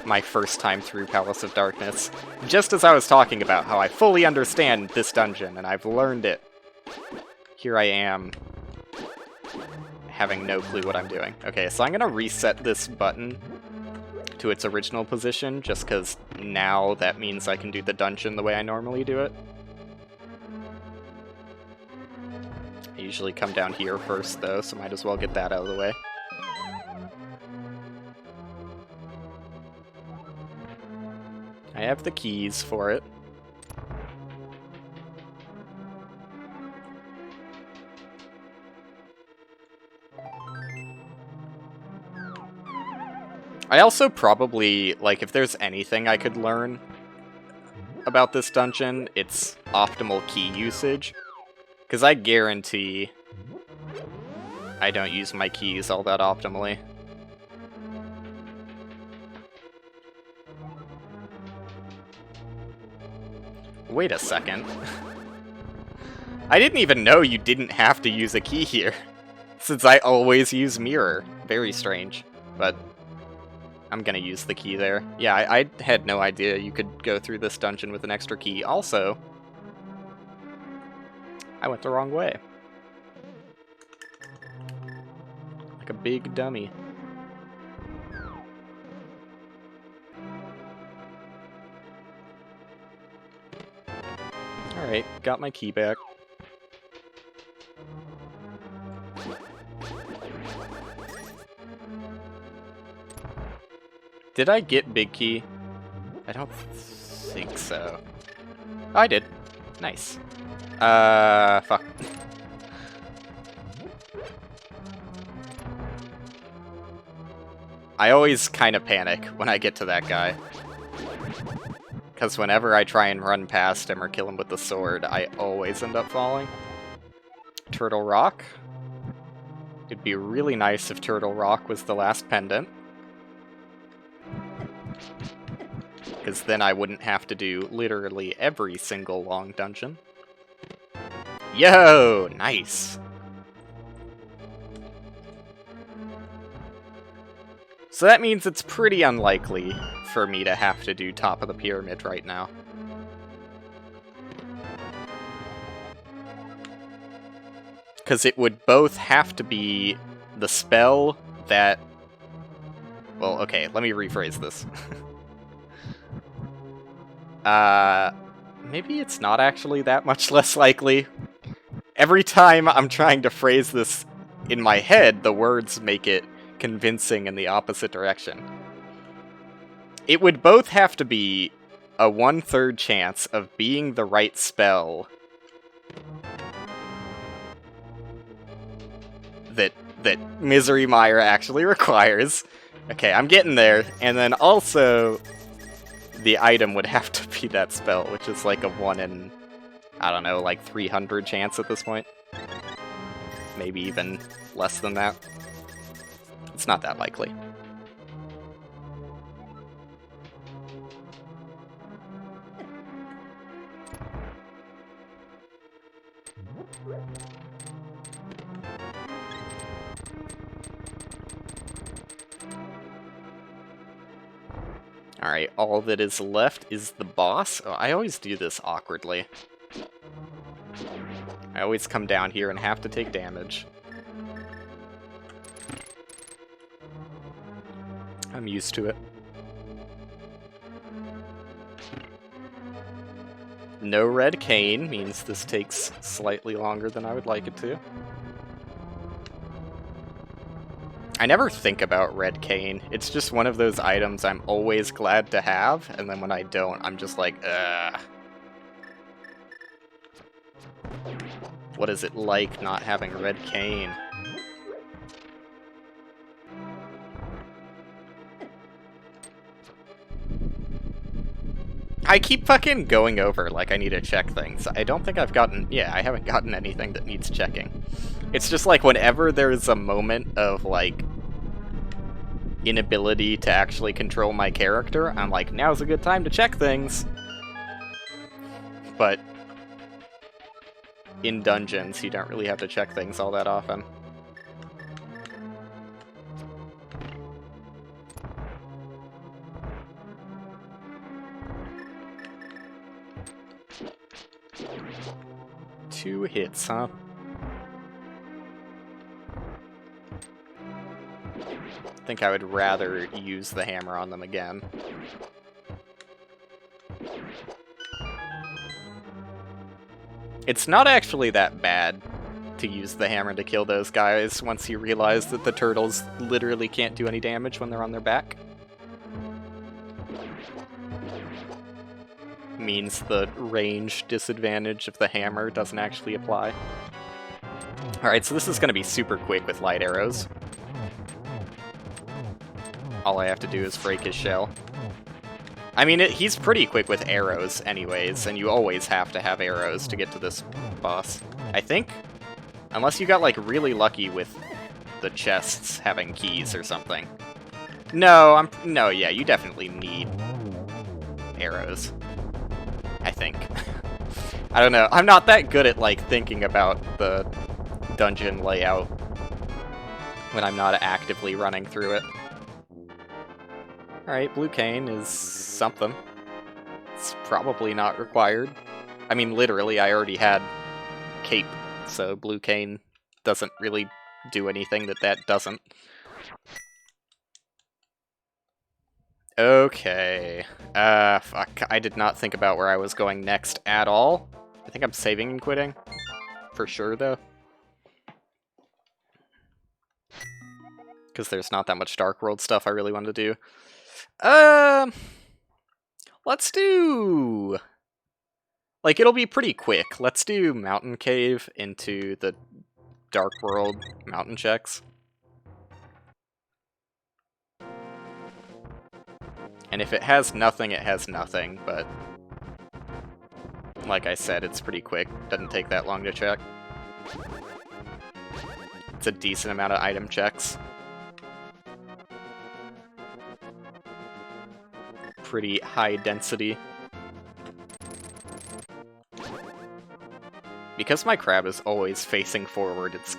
My first time through Palace of Darkness. Just as I was talking about how I fully understand this dungeon, and I've learned it. Here I am, having no clue what I'm doing. Okay, so I'm gonna reset this button to its original position, just because now that means I can do the dungeon the way I normally do it. I usually come down here first, though, so might as well get that out of the way. I have the keys for it. I also probably, like, if there's anything I could learn about this dungeon, it's optimal key usage. Because I guarantee I don't use my keys all that optimally. Wait a second. I didn't even know you didn't have to use a key here, since I always use mirror. Very strange, but I'm gonna use the key there. Yeah, I had no idea you could go through this dungeon with an extra key. Also, I went the wrong way. Like a big dummy. Alright, got my key back. Did I get big key? I don't think so. Oh, I did. Nice. Fuck. I always kind of panic when I get to that guy. Because whenever I try and run past him or kill him with the sword, I always end up falling. Turtle Rock. It'd be really nice if Turtle Rock was the last pendant. because then I wouldn't have to do literally every single long dungeon. Yo! Nice! So that means it's pretty unlikely for me to have to do top of the pyramid right now. Because it would both have to be the spell that... Well, okay, let me rephrase this. Maybe it's not actually that much less likely. Every time I'm trying to phrase this in my head, the words make it convincing in the opposite direction. It would both have to be a 1/3 chance of being the right spell that Misery Mire actually requires. Okay, I'm getting there. And then also, the item would have to be that spell, which is like a 1 in, I don't know, like 300 chance at this point. Maybe even less than that. It's not that likely. Alright, all that is left is the boss. Oh, I always do this awkwardly. I always come down here and have to take damage. I'm used to it. No red cane means this takes slightly longer than I would like it to. I never think about red cane. It's just one of those items I'm always glad to have, and then when I don't, I'm just like, ugh. What is it like not having red cane? I keep fucking going over like I need to check things. I don't think I've gotten... Yeah, I haven't gotten anything that needs checking. It's just like whenever there's a moment of like inability to actually control my character, I'm like, now's a good time to check things. But in dungeons, you don't really have to check things all that often. Two hits, huh? I think I would rather use the hammer on them again. It's not actually that bad to use the hammer to kill those guys once you realize that the turtles literally can't do any damage when they're on their back. Means the range disadvantage of the hammer doesn't actually apply. Alright, so this is going to be super quick with light arrows. All I have to do is break his shell. I mean, he's pretty quick with arrows anyways, and you always have to have arrows to get to this boss, I think. Unless you got, like, really lucky with the chests having keys or something. No, yeah, you definitely need arrows. I think. I don't know. I'm not that good at, like, thinking about the dungeon layout when I'm not actively running through it. Alright, blue cane is something. It's probably not required. I mean, literally, I already had cape, so blue cane doesn't really do anything that doesn't. Okay. Fuck. I did not think about where I was going next at all. I think I'm saving and quitting. For sure, though. Because there's not that much Dark World stuff I really want to do. Let's do... Like, it'll be pretty quick. Let's do Mountain Cave into the Dark World mountain checks. And if it has nothing, it has nothing, but... Like I said, it's pretty quick. Doesn't take that long to check. It's a decent amount of item checks. pretty high density. Because my crab is always facing forward, it's...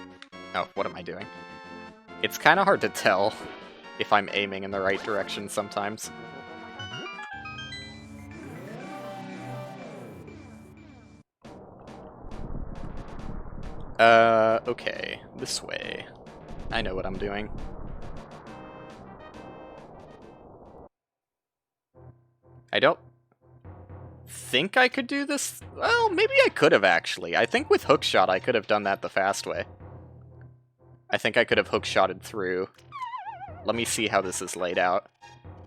Oh, what am I doing? It's kind of hard to tell if I'm aiming in the right direction sometimes. Okay. This way. I know what I'm doing. I don't think I could do this. Well, maybe I could have, actually. I think with hookshot I could have done that the fast way. I think I could have hookshotted through. Let me see how this is laid out.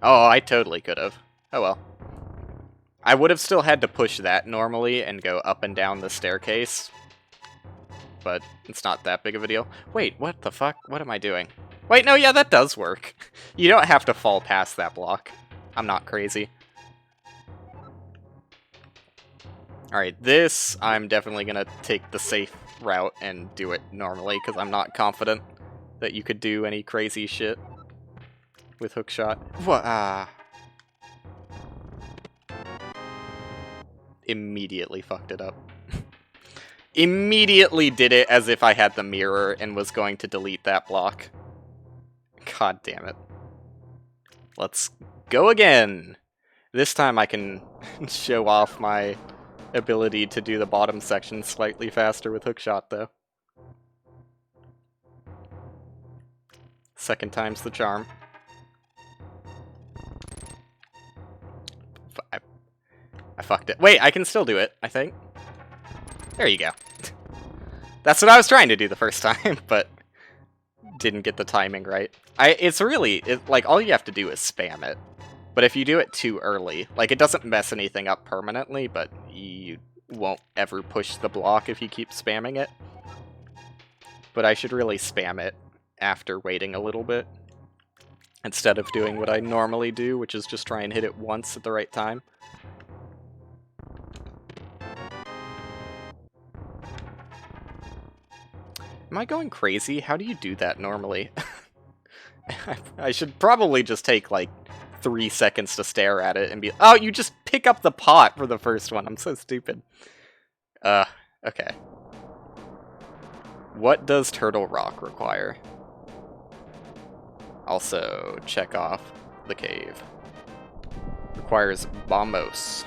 Oh, I totally could have. Oh well. I would have still had to push that normally and go up and down the staircase. But it's not that big of a deal. Wait, what the fuck? What am I doing? Wait, no, yeah, that does work. You don't have to fall past that block. I'm not crazy. Alright, this, I'm definitely gonna take the safe route and do it normally, because I'm not confident that you could do any crazy shit with hookshot. What? Immediately fucked it up. Immediately did it as if I had the mirror and was going to delete that block. God damn it. Let's go again! This time I can show off my ability to do the bottom section slightly faster with hookshot, though. Second time's the charm. I fucked it. Wait, I can still do it, I think. There you go. That's what I was trying to do the first time, but didn't get the timing right. It's really, like, all you have to do is spam it. But if you do it too early, like, it doesn't mess anything up permanently, but you won't ever push the block if you keep spamming it. But I should really spam it after waiting a little bit, instead of doing what I normally do, which is just try and hit it once at the right time. Am I going crazy? How do you do that normally? I should probably just take, like, 3 seconds to stare at it and be... Oh, you just pick up the pot for the first one. I'm so stupid. Okay. What does Turtle Rock require? Also, check off the cave. Requires Bombos.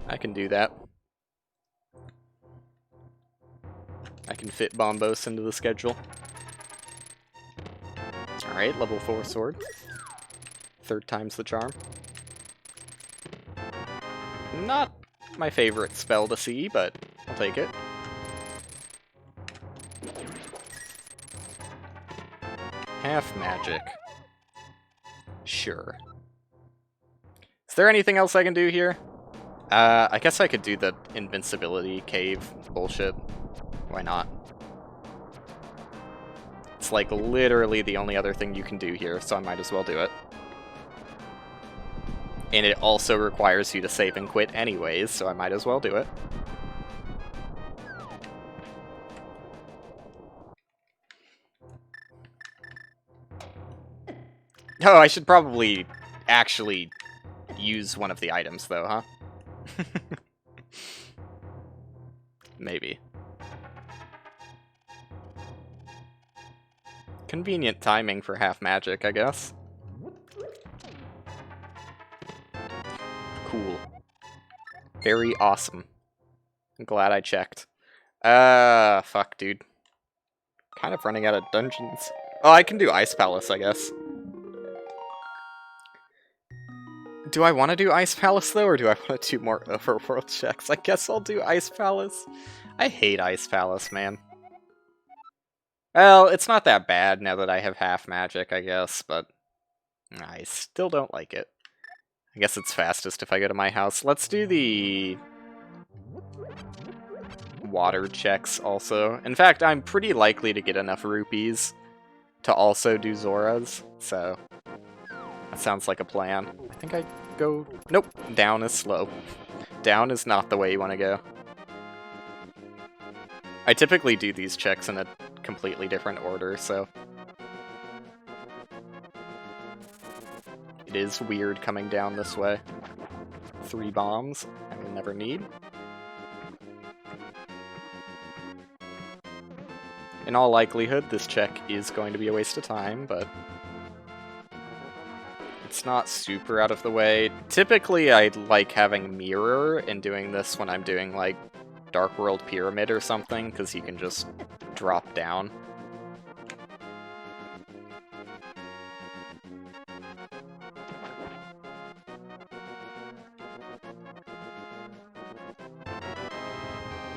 I can do that. I can fit Bombos into the schedule. Alright, level 4 sword. Third time's the charm. Not my favorite spell to see, but I'll take it. Half magic. Sure. Is there anything else I can do here? I guess I could do the invincibility cave bullshit. Why not? It's like literally the only other thing you can do here, so I might as well do it. And it also requires you to save and quit anyways, so I might as well do it. Oh, I should probably actually use one of the items, though, huh? Maybe. Convenient timing for half magic, I guess. Cool. Very awesome. I'm glad I checked. Fuck, dude. Kind of running out of dungeons. Oh, I can do Ice Palace, I guess. Do I want to do Ice Palace, though, or do I want to do more overworld checks? I guess I'll do Ice Palace. I hate Ice Palace, man. Well, it's not that bad now that I have half magic, I guess, but I still don't like it. I guess it's fastest if I go to my house. Let's do the water checks also. In fact, I'm pretty likely to get enough rupees to also do Zora's, so that sounds like a plan. I think I go... Nope, down is slow. Down is not the way you want to go. I typically do these checks in a completely different order, so... It is weird coming down this way. 3 bombs I will never need. In all likelihood, this check is going to be a waste of time, but it's not super out of the way. Typically, I like having Mirror and doing this when I'm doing, like, Dark World Pyramid or something, because you can just drop down.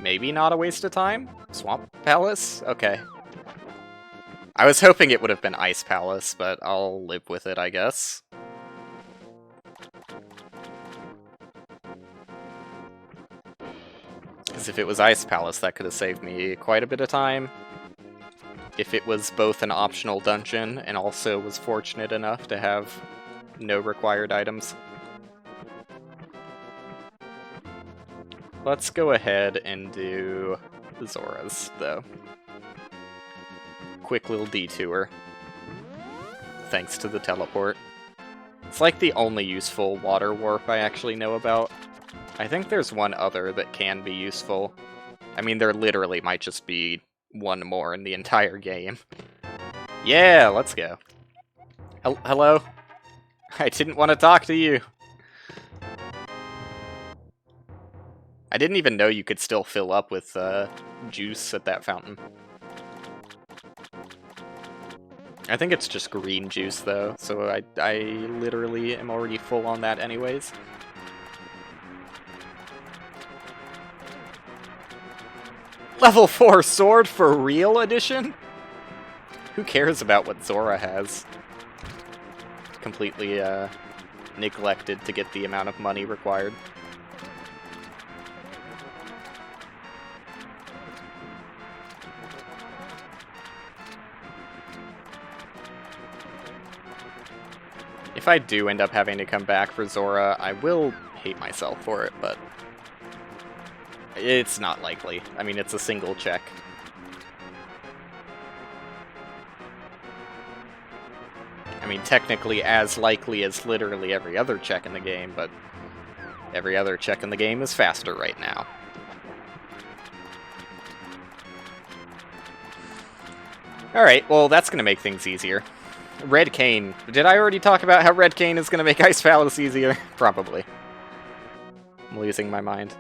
Maybe not a waste of time? Swamp Palace? Okay. I was hoping it would have been Ice Palace, but I'll live with it, I guess. Because if it was Ice Palace, that could have saved me quite a bit of time. If it was both an optional dungeon and also was fortunate enough to have no required items. Let's go ahead and do Zora's, though. Quick little detour. Thanks to the teleport. It's like the only useful water warp I actually know about. I think there's one other that can be useful. I mean, there literally might just be one more in the entire game. Yeah, let's go. Hello? I didn't want to talk to you. I didn't even know you could still fill up with juice at that fountain. I think it's just green juice, though, so I literally am already full on that anyways. Level 4 sword for real edition? Who cares about what Zora has? Completely neglected to get the amount of money required. If I do end up having to come back for Zora, I will hate myself for it, but it's not likely. I mean, it's a single check. I mean, technically as likely as literally every other check in the game, but every other check in the game is faster right now. Alright, well, that's gonna make things easier. Red Cane. Did I already talk about how Red Cane is going to make Ice Palace easier? Probably. I'm losing my mind.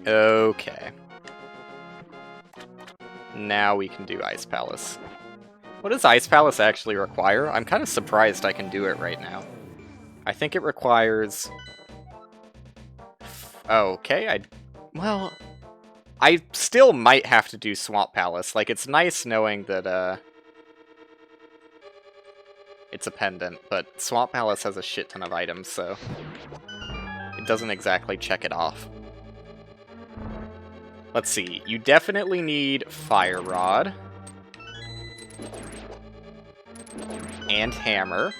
Okay. Now we can do Ice Palace. What does Ice Palace actually require? I'm kind of surprised I can do it right now. I think it requires... Okay, well, I still might have to do Swamp Palace. Like, it's nice knowing that, it's a pendant, but Swamp Palace has a shit ton of items, so it doesn't exactly check it off. Let's see, you definitely need Fire Rod. And Hammer.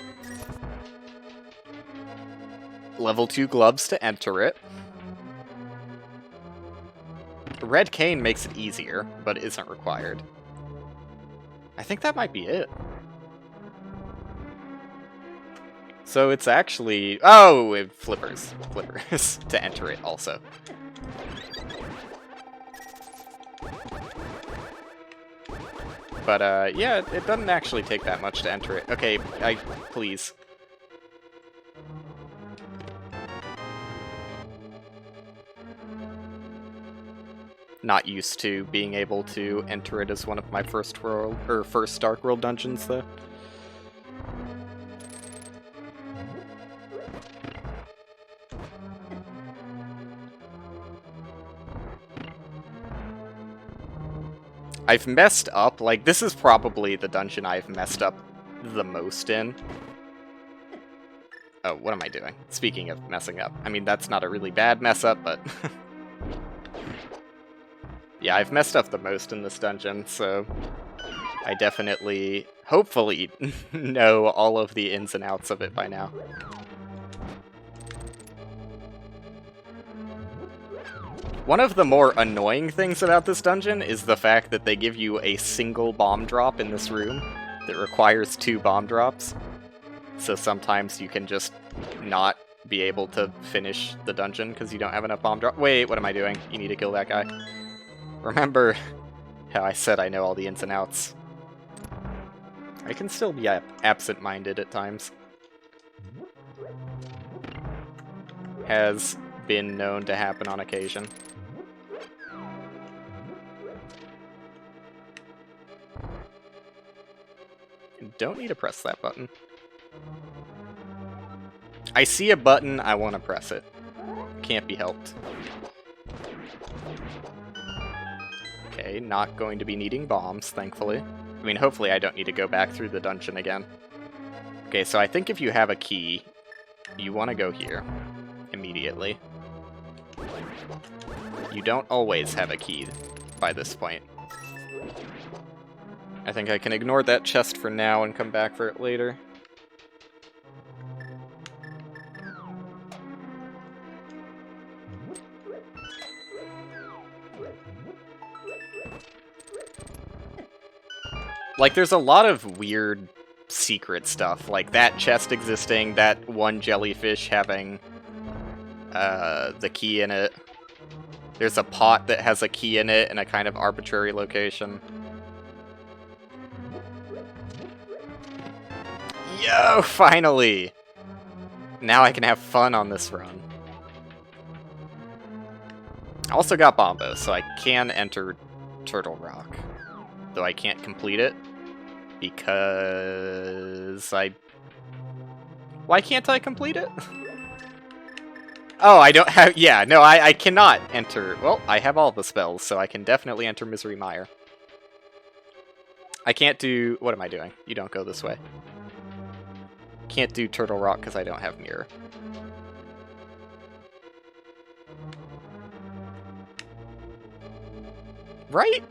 Level 2 gloves to enter it. Red Cane makes it easier, but isn't required. I think that might be it. So it's actually... Oh, flippers. Flippers to enter it also. But, yeah, it doesn't actually take that much to enter it. Okay, please. Not used to being able to enter it as one of my first Dark World dungeons, though. I've messed up, like, this is probably the dungeon I've messed up the most in. Oh, what am I doing? Speaking of messing up. I mean, that's not a really bad mess up, but... Yeah, I've messed up the most in this dungeon, so I definitely hopefully know all of the ins and outs of it by now. One of the more annoying things about this dungeon is the fact that they give you a single bomb drop in this room that requires 2 bomb drops. So sometimes you can just not be able to finish the dungeon because you don't have enough bomb drop. Wait, what am I doing? You need to kill that guy. Remember how I said I know all the ins and outs. I can still be absent-minded at times. Has been known to happen on occasion. Don't need to press that button. I see a button, I want to press it. Can't be helped. Okay, not going to be needing bombs, thankfully. I mean, hopefully I don't need to go back through the dungeon again. Okay, so I think if you have a key, you want to go here immediately. You don't always have a key by this point. I think I can ignore that chest for now and come back for it later. Like, there's a lot of weird secret stuff, like that chest existing, that one jellyfish having the key in it. There's a pot that has a key in it in a kind of arbitrary location. Yo, finally! Now I can have fun on this run. I also got Bombo, so I can enter Turtle Rock. Though I can't complete it, because Why can't I complete it? Oh, I don't have... Yeah, no, I cannot enter... Well, I have all the spells, so I can definitely enter Misery Mire. I can't do... What am I doing? You don't go this way. Can't do Turtle Rock because I don't have Mirror. Right?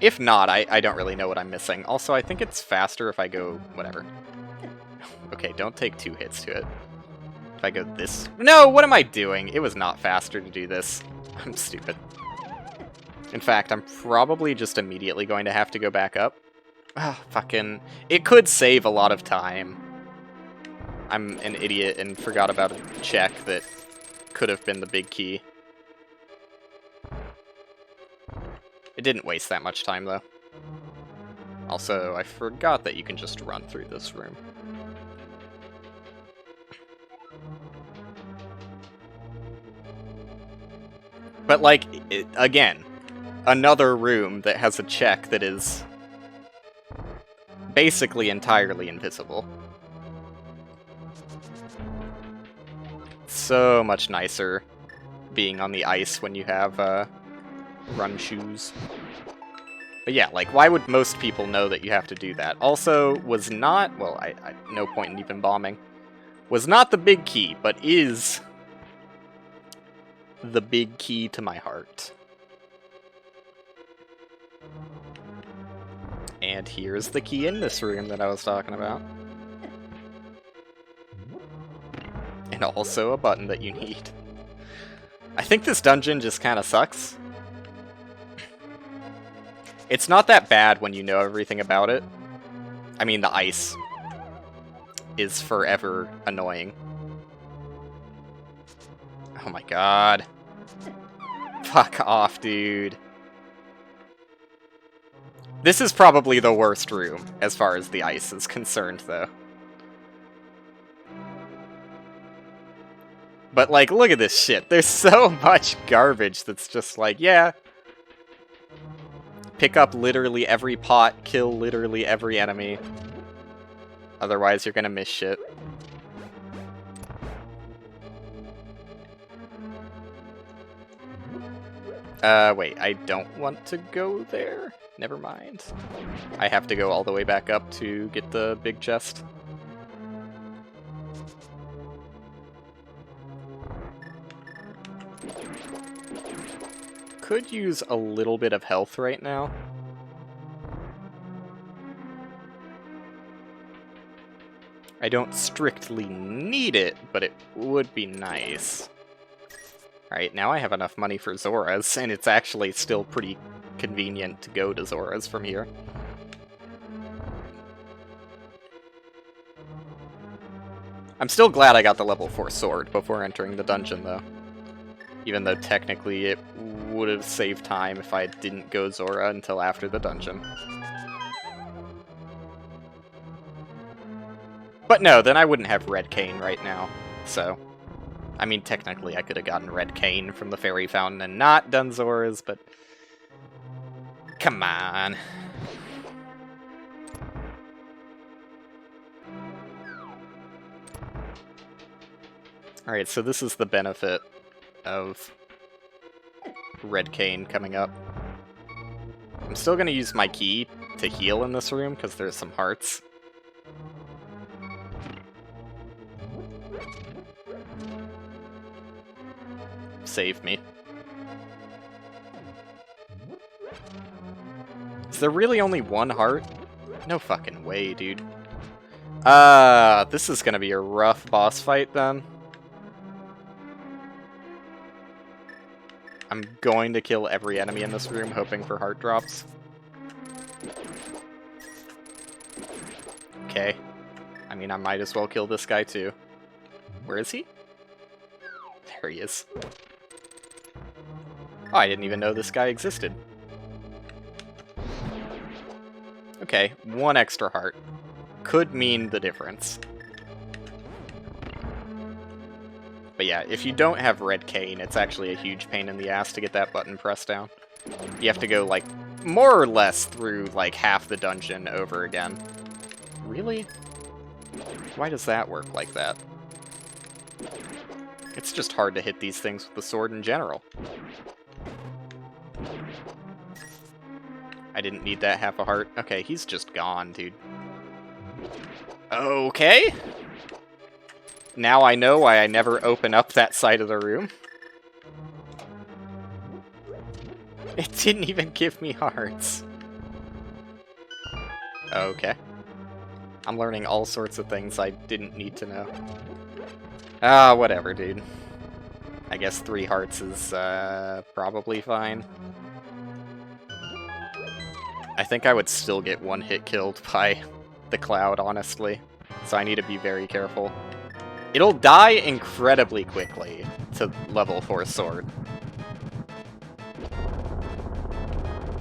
If not, I don't really know what I'm missing. Also, I think it's faster if I go... whatever. Okay, don't take 2 hits to it. If I go this... No, what am I doing? It was not faster to do this. I'm stupid. In fact, I'm probably just immediately going to have to go back up. Ah, fucking... It could save a lot of time. I'm an idiot and forgot about a check that could have been the big key. It didn't waste that much time, though. Also, I forgot that you can just run through this room. But, like, again, another room that has a check that is basically entirely invisible. So much nicer being on the ice when you have, run shoes. But yeah, like, why would most people know that you have to do that? Also, was not... Well, no point in even bombing. Was not the big key, but is... the big key to my heart. And here's the key in this room that I was talking about. And also a button that you need. I think this dungeon just kind of sucks. It's not that bad when you know everything about it. I mean, the ice is forever annoying. Oh my god. Fuck off, dude. This is probably the worst room, as far as the ice is concerned, though. But, like, look at this shit. There's so much garbage that's just like, yeah. Pick up literally every pot, kill literally every enemy. Otherwise, you're gonna miss shit. Wait, I don't want to go there? Never mind. I have to go all the way back up to get the big chest. Could use a little bit of health right now. I don't strictly need it, but it would be nice. Alright, now I have enough money for Zora's, and it's actually still pretty convenient to go to Zora's from here. I'm still glad I got the level 4 sword before entering the dungeon, though. Even though technically it would have saved time if I didn't go Zora until after the dungeon. But no, then I wouldn't have Red Cane right now, so... I mean, technically I could have gotten Red Cane from the Fairy Fountain and not done Zora's, but... Come on. Alright, so this is the benefit of Red Cane coming up. I'm still going to use my key to heal in this room, because there's some hearts. Save me. Is there really only one heart? No fucking way, dude. This is going to be a rough boss fight, then. I'm going to kill every enemy in this room, hoping for heart drops. Okay. I mean, I might as well kill this guy, too. Where is he? There he is. Oh, I didn't even know this guy existed. Okay, one extra heart. Could mean the difference. But yeah, if you don't have Red Cane, it's actually a huge pain in the ass to get that button pressed down. You have to go, like, more or less through, like, half the dungeon over again. Really? Why does that work like that? It's just hard to hit these things with the sword in general. I didn't need that half a heart. Okay, he's just gone, dude. Okay. Now I know why I never open up that side of the room. It didn't even give me hearts. Okay. I'm learning all sorts of things I didn't need to know. Ah, whatever, dude. I guess 3 hearts is, probably fine. I think I would still get one hit killed by the cloud, honestly. So I need to be very careful. It'll die incredibly quickly to level 4 sword.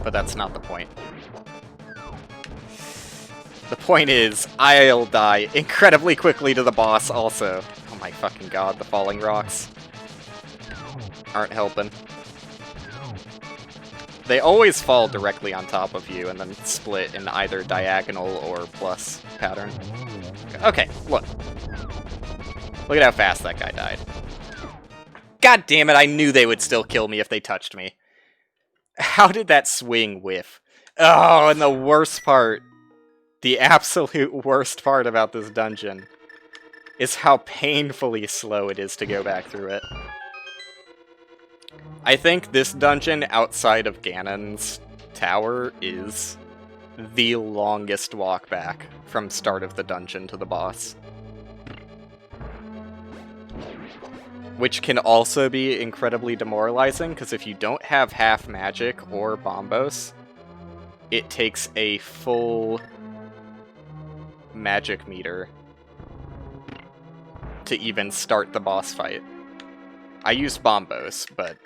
But that's not the point. The point is, I'll die incredibly quickly to the boss also. Oh my fucking god, the falling rocks aren't helping. They always fall directly on top of you and then split in either diagonal or plus pattern. Okay, look. Look at how fast that guy died. God damn it, I knew they would still kill me if they touched me. How did that swing whiff? Oh, and the worst part, the absolute worst part about this dungeon is how painfully slow it is to go back through it. I think this dungeon outside of Ganon's tower is the longest walk back from start of the dungeon to the boss. Which can also be incredibly demoralizing, because if you don't have half magic or bombos, it takes a full magic meter to even start the boss fight. I use bombos, but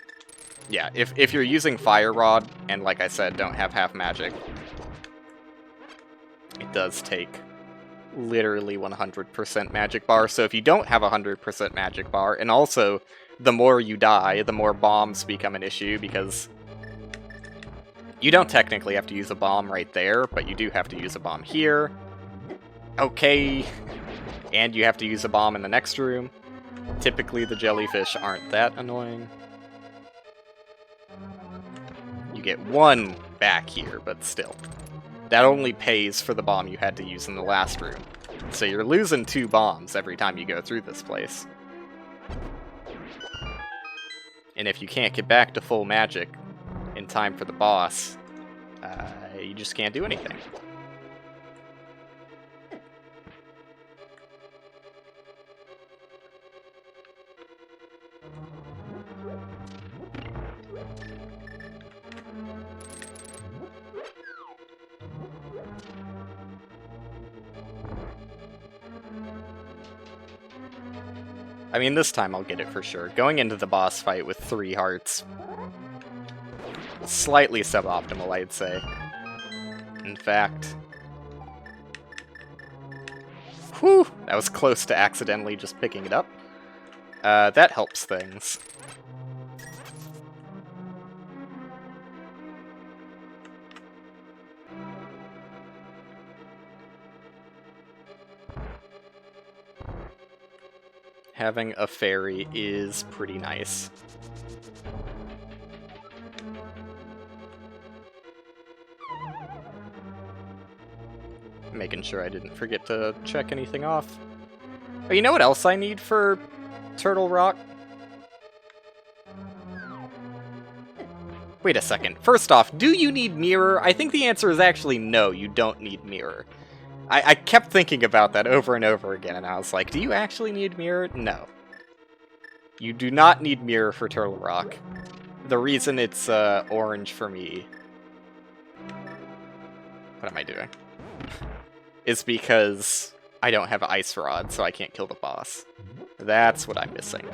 yeah, if you're using Fire Rod, and like I said, don't have half magic, it does take literally 100% magic bar. So if you don't have 100% magic bar, and also the more you die, the more bombs become an issue, because you don't technically have to use a bomb right there, but you do have to use a bomb here. Okay. And you have to use a bomb in the next room. Typically the jellyfish aren't that annoying. You get one back here, but still. That only pays for the bomb you had to use in the last room. So you're losing 2 bombs every time you go through this place. And if you can't get back to full magic in time for the boss, you just can't do anything. I mean, this time I'll get it for sure. Going into the boss fight with 3 hearts. Slightly suboptimal, I'd say. In fact... Whew! That was close to accidentally just picking it up. That helps things. Having a fairy is pretty nice. Making sure I didn't forget to check anything off. Oh, you know what else I need for Turtle Rock? Wait a second. First off, do you need Mirror? I think the answer is actually no, you don't need Mirror. I kept thinking about that over and over again, and I was like, do you actually need Mirror? No. You do not need Mirror for Turtle Rock. The reason it's orange for me... What am I doing? Is because I don't have Ice Rod, so I can't kill the boss. That's what I'm missing.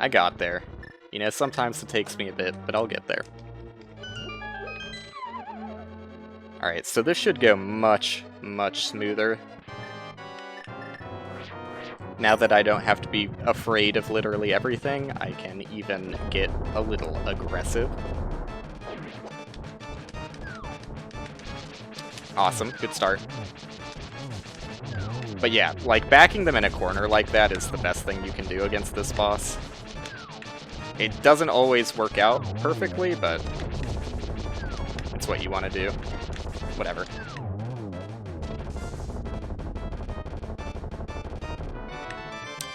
I got there. You know, sometimes it takes me a bit, but I'll get there. Alright, so this should go much, much smoother. Now that I don't have to be afraid of literally everything, I can even get a little aggressive. Awesome, good start. But yeah, like, backing them in a corner like that is the best thing you can do against this boss. It doesn't always work out perfectly, but it's what you want to do. Whatever.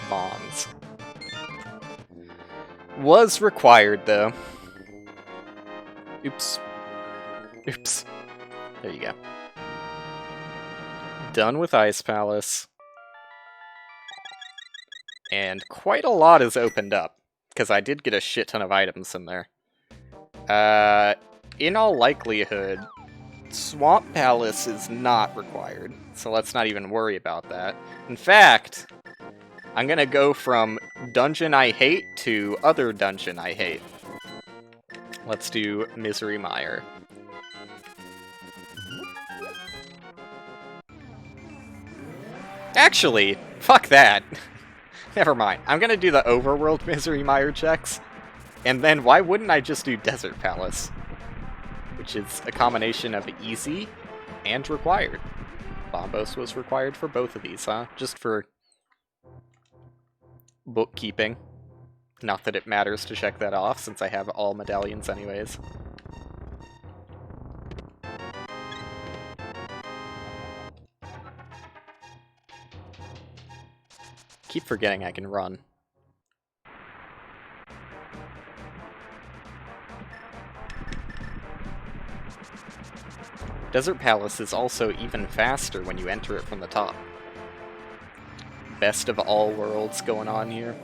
Bombs. Was required, though. Oops. Oops. There you go. Done with Ice Palace. And quite a lot is opened up, because I did get a shit ton of items in there. In all likelihood, Swamp Palace is not required, so let's not even worry about that. In fact, I'm gonna go from Dungeon I Hate to Other Dungeon I Hate. Let's do Misery Mire. Actually, fuck that. Never mind. I'm gonna do the Overworld Misery Mire checks, and then why wouldn't I just do Desert Palace? Which is a combination of easy and required. Bombos was required for both of these, huh? Just for bookkeeping. Not that it matters to check that off, since I have all medallions anyways. Keep forgetting I can run. Desert Palace is also even faster when you enter it from the top. Best of all worlds going on here.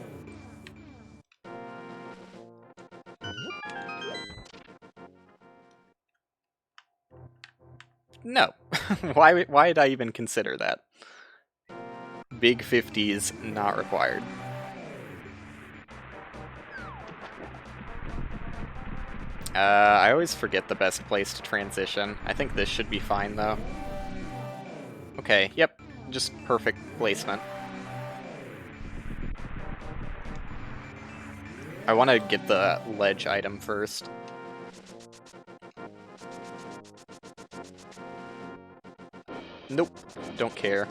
No. Why did I even consider that? Big 50s not required. I always forget the best place to transition. I think this should be fine, though. Okay, yep. Just perfect placement. I want to get the ledge item first. Nope. Don't care.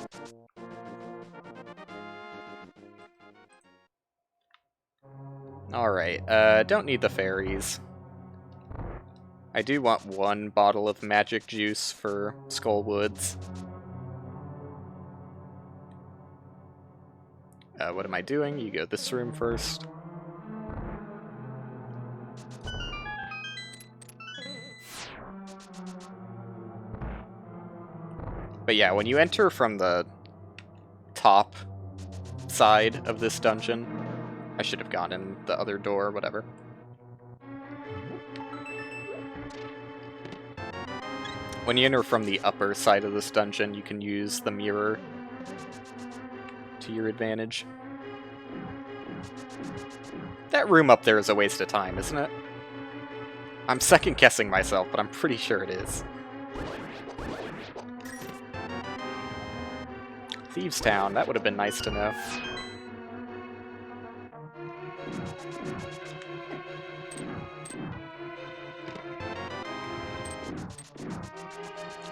Alright, don't need the fairies. I do want one bottle of magic juice for Skull Woods. What am I doing? You go this room first. But yeah, when you enter from the top side of this dungeon, I should have gone in the other door, whatever. When you enter from the upper side of this dungeon, you can use the mirror to your advantage. That room up there is a waste of time, isn't it? I'm second-guessing myself, but I'm pretty sure it is. Thieves' Town, that would have been nice to know.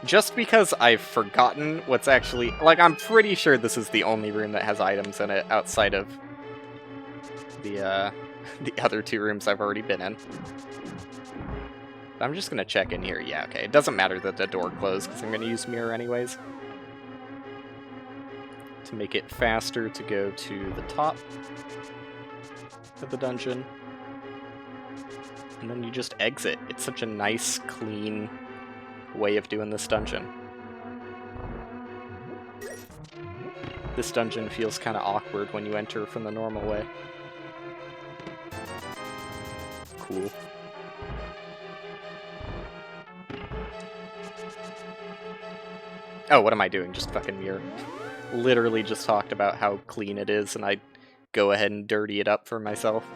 Just because I've forgotten what's actually... Like, I'm pretty sure this is the only room that has items in it outside of the other two rooms I've already been in. I'm just gonna check in here. Yeah, okay. It doesn't matter that the door closed, because I'm gonna use mirror anyways. To make it faster to go to the top of the dungeon. And then you just exit. It's such a nice, clean way of doing this dungeon. This dungeon feels kind of awkward when you enter from the normal way. Cool. Oh, what am I doing? Just fucking mirror. Literally just talked about how clean it is, and I go ahead and dirty it up for myself.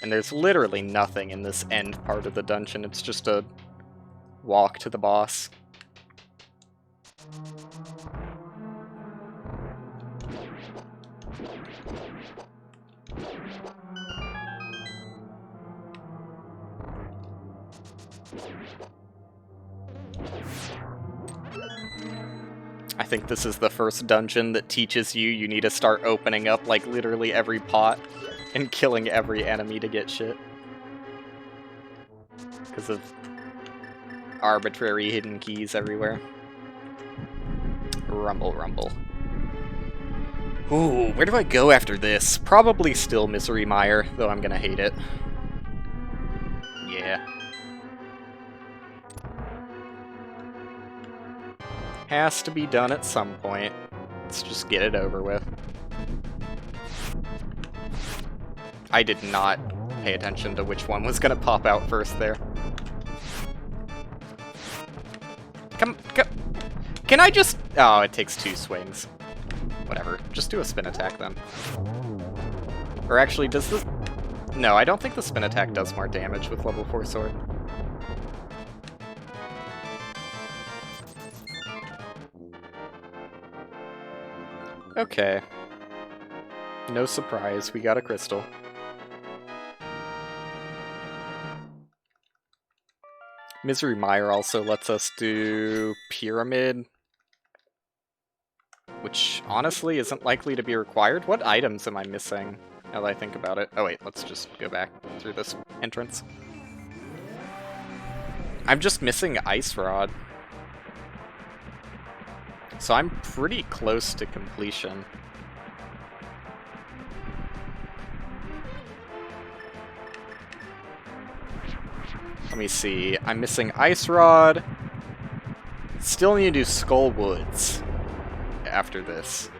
And there's literally nothing in this end part of the dungeon, it's just a walk to the boss. I think this is the first dungeon that teaches you need to start opening up like literally every pot and killing every enemy to get shit. Because of arbitrary hidden keys everywhere. Rumble, rumble. Ooh, where do I go after this? Probably still Misery Mire, though I'm gonna hate it. Yeah. Has to be done at some point. Let's just get it over with. I did not pay attention to which one was gonna pop out first there. Come, can I just... Oh, it takes 2 swings. Whatever, just do a spin attack then. Or actually, does this... No, I don't think the spin attack does more damage with level 4 sword. Okay. No surprise, we got a crystal. Misery Mire also lets us do Pyramid, which honestly isn't likely to be required. What items am I missing now that I think about it? Oh wait, let's just go back through this entrance. I'm just missing Ice Rod. So I'm pretty close to completion. Let me see. I'm missing Ice Rod. Still need to do Skull Woods after this.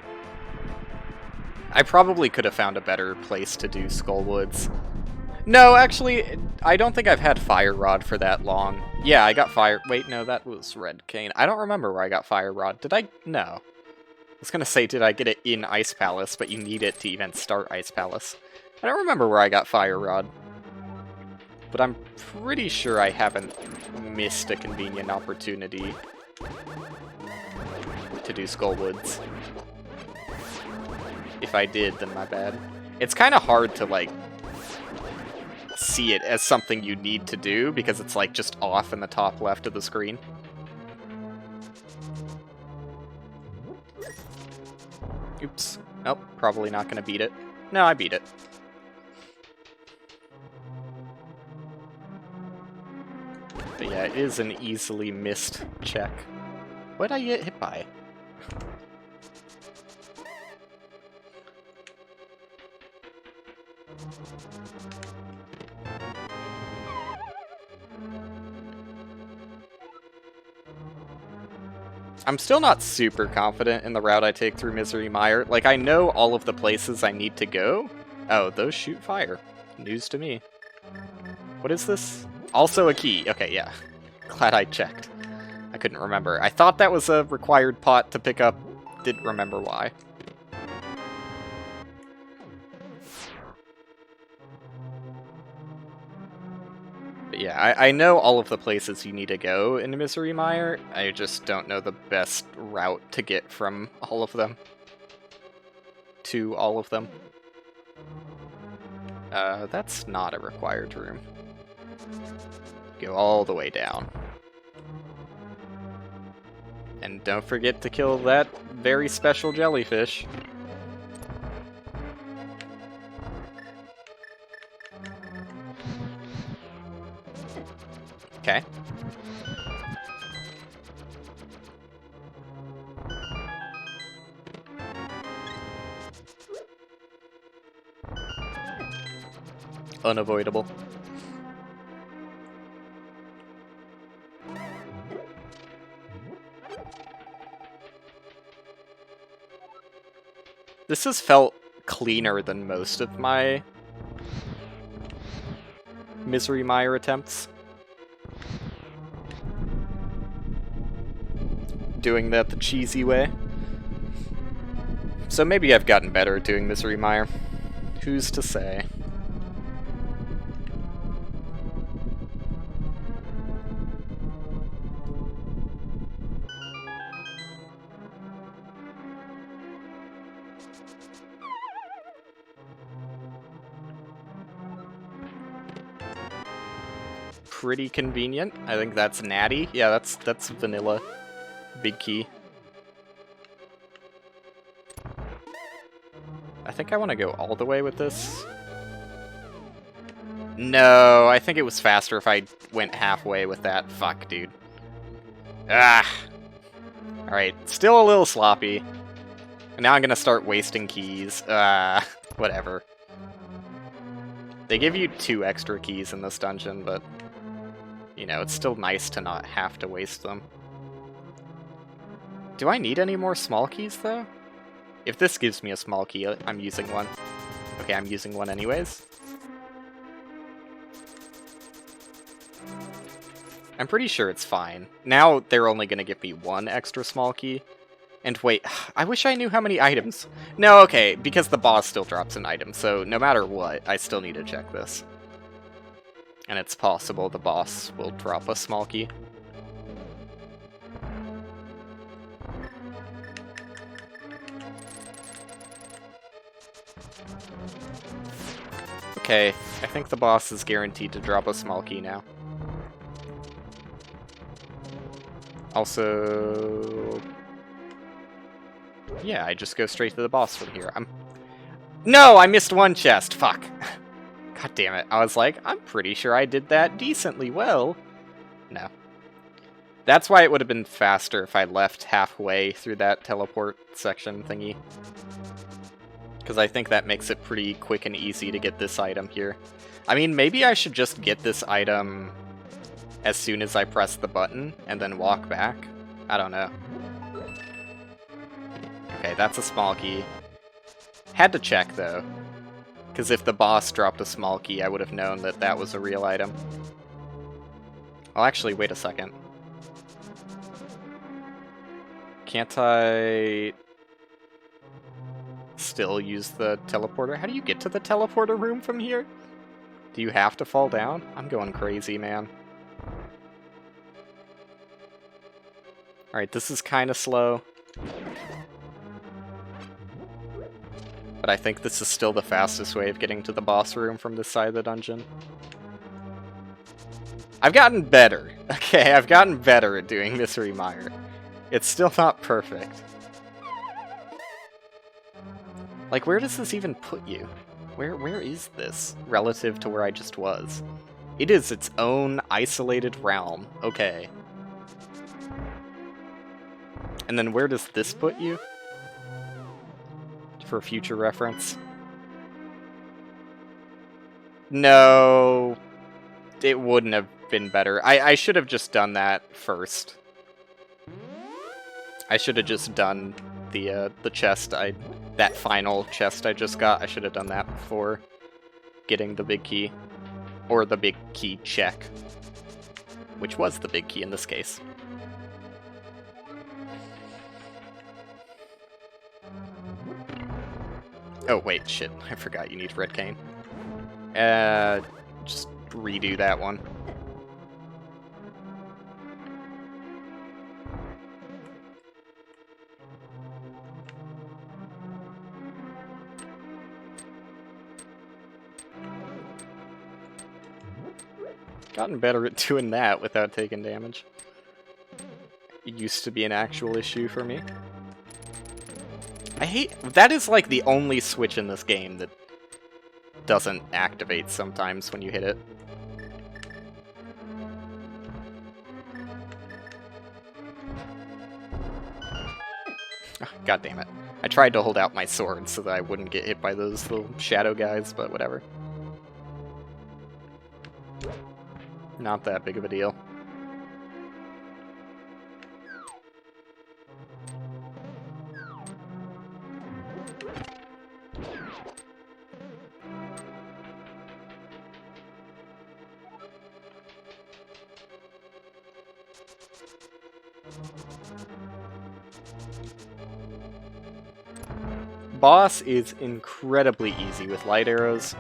I probably could have found a better place to do Skull Woods. No, actually, I don't think I've had Fire Rod for that long. Yeah, I got Fire... Wait, no, that was Red Cane. I don't remember where I got Fire Rod. Did I? No. I was gonna say, did I get it in Ice Palace, but you need it to even start Ice Palace. I don't remember where I got Fire Rod. But I'm pretty sure I haven't missed a convenient opportunity to do Skull Woods. If I did, then my bad. It's kind of hard to, like, see it as something you need to do, because it's, like, just off in the top left of the screen. Oops. Nope, probably not gonna beat it. No, I beat it. But yeah, it is an easily missed check. What did I get hit by? I'm still not super confident in the route I take through Misery Mire. Like, I know all of the places I need to go. Oh, those shoot fire. News to me. What is this? Also a key. Okay, yeah. Glad I checked. I couldn't remember. I thought that was a required pot to pick up. Didn't remember why. But yeah, I know all of the places you need to go in Misery Mire. I just don't know the best route to get from all of them to all of them. That's not a required room. Go all the way down. And don't forget to kill that very special jellyfish. Okay. Unavoidable. This has felt cleaner than most of my Misery Mire attempts. Doing that the cheesy way. So maybe I've gotten better at doing Misery Mire. Who's to say? Pretty convenient. I think that's natty. Yeah, that's vanilla. Big key. I think I want to go all the way with this. No, I think it was faster if I went halfway with that. Fuck, dude. Ah! Alright, still a little sloppy. And now I'm gonna start wasting keys. Whatever. They give you 2 extra keys in this dungeon, but... you know, it's still nice to not have to waste them. Do I need any more small keys, though? If this gives me a small key, I'm using one. Okay, I'm using one anyways. I'm pretty sure it's fine. Now they're only going to give me 1 extra small key. And wait, I wish I knew how many items. No, okay, because the boss still drops an item, so no matter what, I still need to check this. And it's possible the boss will drop a small key. Okay, I think the boss is guaranteed to drop a small key now. Also... yeah, I just go straight to the boss from here. No, I missed 1 chest! Fuck. God damn it. I was like, I'm pretty sure I did that decently well. No. That's why it would have been faster if I left halfway through that teleport section thingy. Because I think that makes it pretty quick and easy to get this item here. I mean, maybe I should just get this item as soon as I press the button and then walk back. I don't know. Okay, that's a small key. Had to check, though. Because if the boss dropped a small key, I would have known that that was a real item. Well, actually, wait a second. Can't I still use the teleporter? How do you get to the teleporter room from here? Do you have to fall down? I'm going crazy, man. Alright, this is kind of slow. But I think this is still the fastest way of getting to the boss room from this side of the dungeon. I've gotten better. Okay, I've gotten better at doing Misery Mire. It's still not perfect. Like, where does this even put you? Where is this relative to where I just was? It is its own isolated realm. Okay. And then where does this put you? For future reference. No. It wouldn't have been better. I should have just done that first. I should have just done the chest that final chest I just got. I should have done that before getting the big key. Or the big key check. Which was the big key in this case. Oh, wait, shit. I forgot you need red cane. Just redo that one. Gotten better at doing that without taking damage. It used to be an actual issue for me. I hate... That is like the only switch in this game that doesn't activate sometimes when you hit it. Oh, God damn it. I tried to hold out my sword so that I wouldn't get hit by those little shadow guys, but whatever. Not that big of a deal. Boss is incredibly easy with light arrows.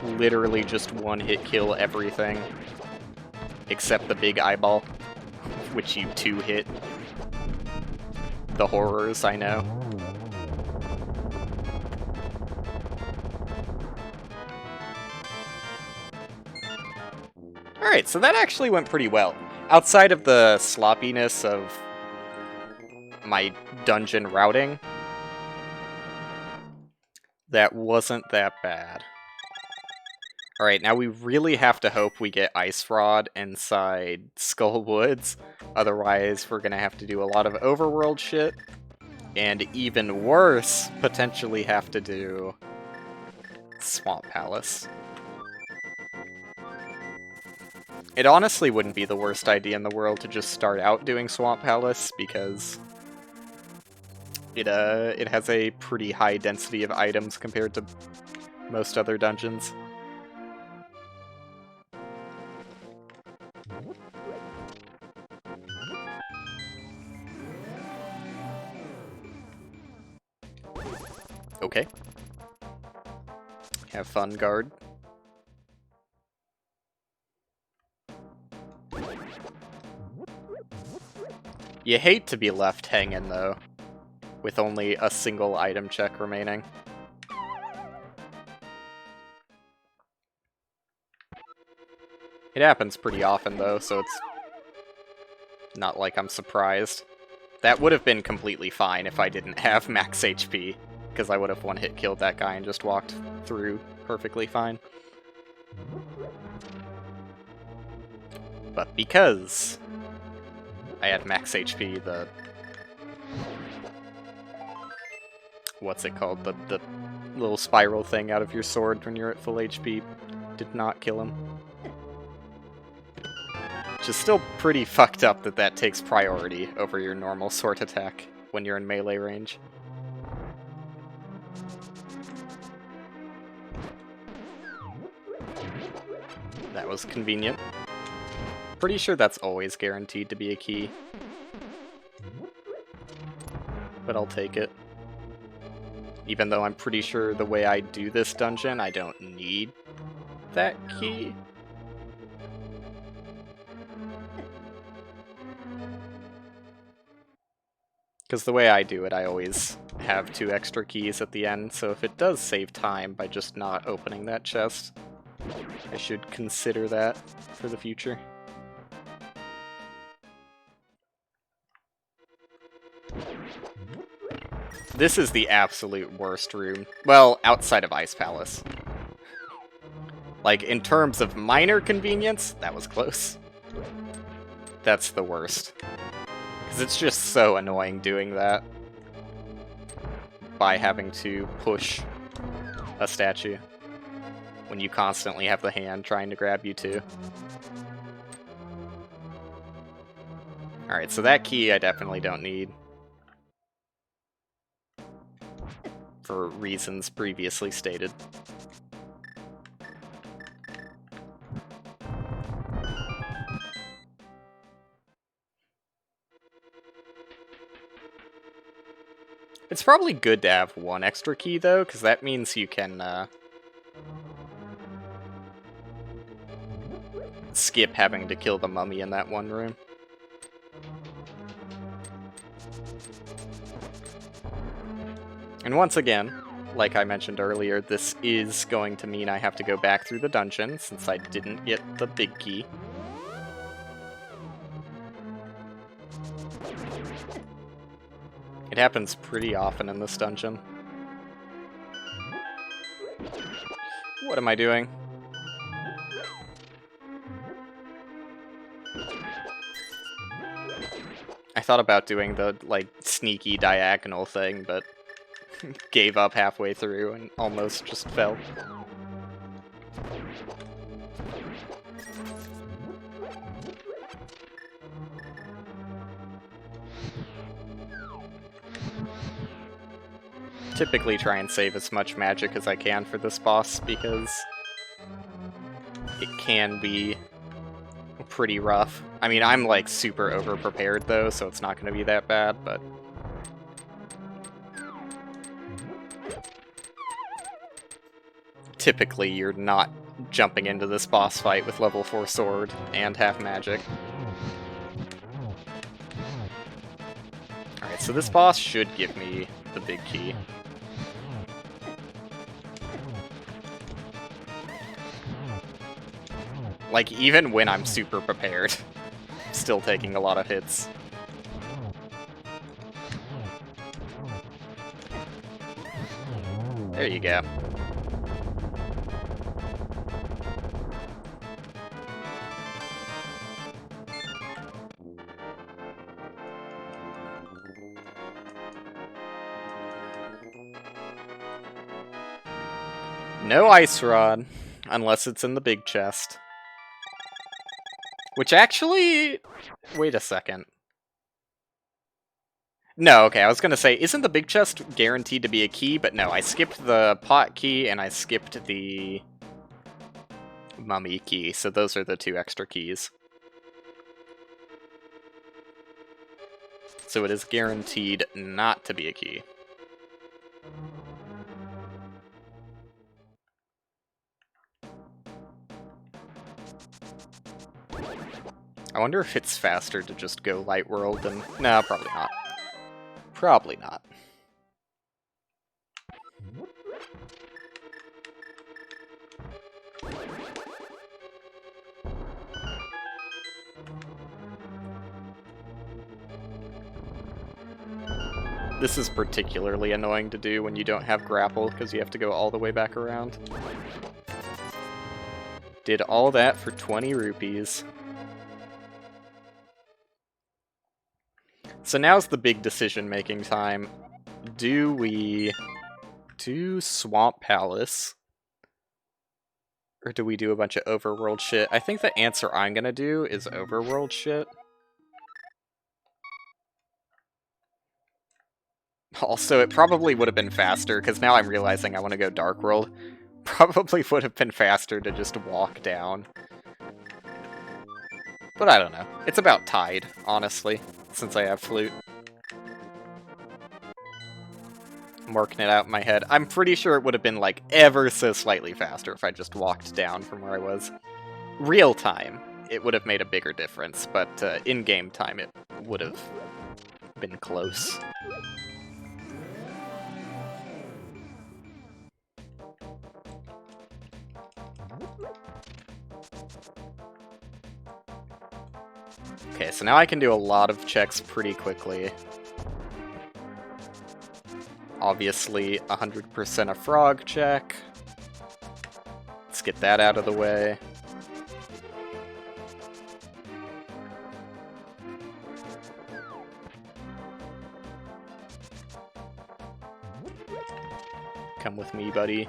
Literally just one-hit kill everything. Except the big eyeball, which you two-hit. The horrors, I know. Alright, so that actually went pretty well. Outside of the sloppiness of my dungeon routing, that wasn't that bad. Alright, now we really have to hope we get Ice Rod inside Skull Woods. Otherwise, we're gonna have to do a lot of overworld shit. And even worse, potentially have to do Swamp Palace. It honestly wouldn't be the worst idea in the world to just start out doing Swamp Palace, because it has a pretty high density of items compared to most other dungeons. Okay. Have fun, guard. You hate to be left hanging, though, with only a single item check remaining. It happens pretty often, though, so it's not like I'm surprised. That would have been completely fine if I didn't have max HP, because I would have one-hit killed that guy and just walked through perfectly fine. But because I had max HP, the... what's it called? The little spiral thing out of your sword when you're at full HP did not kill him. Which is still pretty fucked up that that takes priority over your normal sword attack when you're in melee range. That was convenient. Pretty sure that's always guaranteed to be a key. But I'll take it. Even though I'm pretty sure the way I do this dungeon, I don't need that key. Because the way I do it, I always have 2 extra keys at the end, so if it does save time by just not opening that chest, I should consider that for the future. This is the absolute worst room. Well, outside of Ice Palace. Like, in terms of minor convenience, that was close. That's the worst. Because it's just so annoying doing that. By having to push a statue. When you constantly have the hand trying to grab you too. Alright, so that key I definitely don't need. For reasons previously stated. It's probably good to have one extra key, though, because that means you can, skip having to kill the mummy in that one room. And once again, like I mentioned earlier, this is going to mean I have to go back through the dungeon, since I didn't get the big key. It happens pretty often in this dungeon. What am I doing? I thought about doing the, like, sneaky diagonal thing, but gave up halfway through and almost just fell. Typically try and save as much magic as I can for this boss, because it can be pretty rough. I mean, I'm like super over-prepared though, so it's not going to be that bad, but... typically you're not jumping into this boss fight with level 4 sword and half magic. Alright, so this boss should give me the big key. Like, even when I'm super prepared, I'm still taking a lot of hits. There you go. No ice rod, unless it's in the big chest. Which actually... wait a second. No, okay, I was gonna say, isn't the big chest guaranteed to be a key? But no, I skipped the pot key, and I skipped the mummy key, so those are the 2 extra keys. So it is guaranteed not to be a key. I wonder if it's faster to just go Light World than... no, probably not. Probably not. This is particularly annoying to do when you don't have grapple, because you have to go all the way back around. Did all that for 20 rupees. So now's the big decision-making time. Do we do Swamp Palace? Or do we do a bunch of overworld shit? I think the answer I'm gonna do is overworld shit. Also, it probably would have been faster, because now I'm realizing I want to go Dark World. Probably would have been faster to just walk down. But I don't know. It's about tied, honestly, since I have Flute. I'm working it out in my head. I'm pretty sure it would have been, like, ever so slightly faster if I just walked down from where I was. Real time, it would have made a bigger difference, but in-game time it would have been close. Okay, so now I can do a lot of checks pretty quickly. Obviously, 100% a frog check. Let's get that out of the way. Come with me, buddy.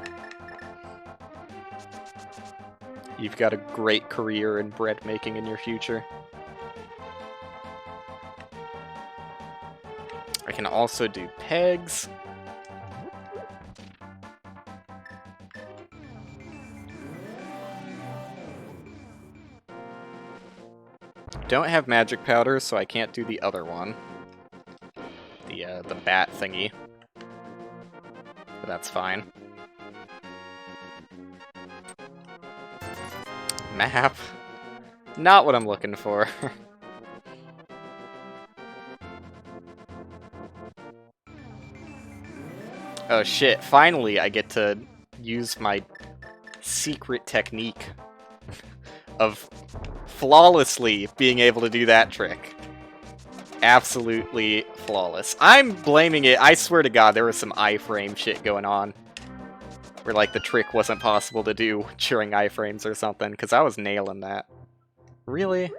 You've got a great career in bread making in your future. can also do pegs. Don't have magic powder, so I can't do the other one. The bat thingy. But that's fine. Map. Not what I'm looking for. Oh shit, finally I get to use my secret technique of flawlessly being able to do that trick. Absolutely flawless. I'm blaming it. I swear to God, there was some iframe shit going on. Where, like, the trick wasn't possible to do during iframes or something, because I was nailing that. Really?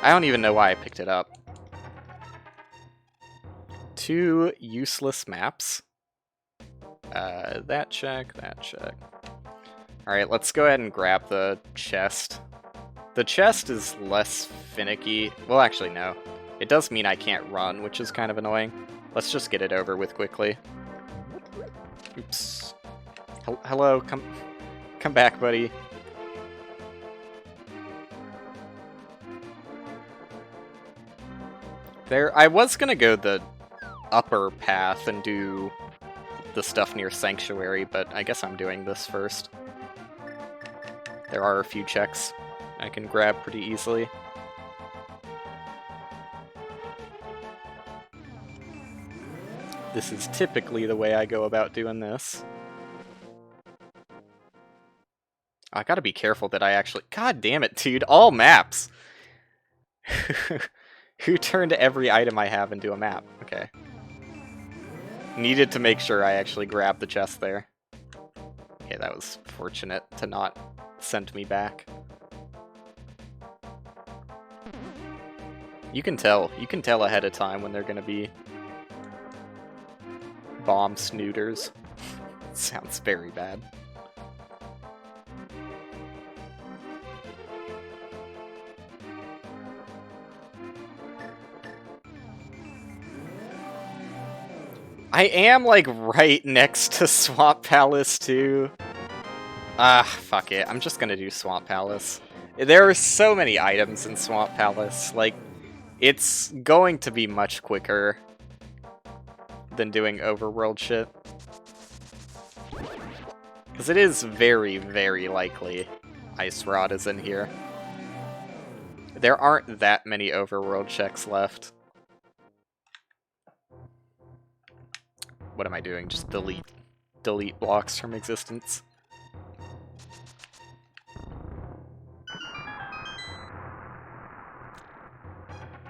I don't even know why I picked it up. 2 useless maps. That check, that check. Alright, let's go ahead and grab the chest. The chest is less finicky. Well, actually, no. It does mean I can't run, which is kind of annoying. Let's just get it over with quickly. Oops. Hello, come back, buddy. I was gonna go the upper path and do the stuff near Sanctuary, but I guess I'm doing this first. There are a few checks I can grab pretty easily. This is typically the way I go about doing this. I gotta be careful that I actually... God damn it, dude, all maps! Who turned every item I have into a map? Okay. Needed to make sure I actually grabbed the chest there. Okay, that was fortunate to not send me back. You can tell ahead of time when they're gonna be bomb snooters. Sounds very bad. I am, like, right next to Swamp Palace, too. Ah, fuck it. I'm just gonna do Swamp Palace. There are so many items in Swamp Palace. Like, it's going to be much quicker than doing overworld shit. Because it is very, very likely Ice Rod is in here. There aren't that many overworld checks left. What am I doing? Just delete blocks from existence.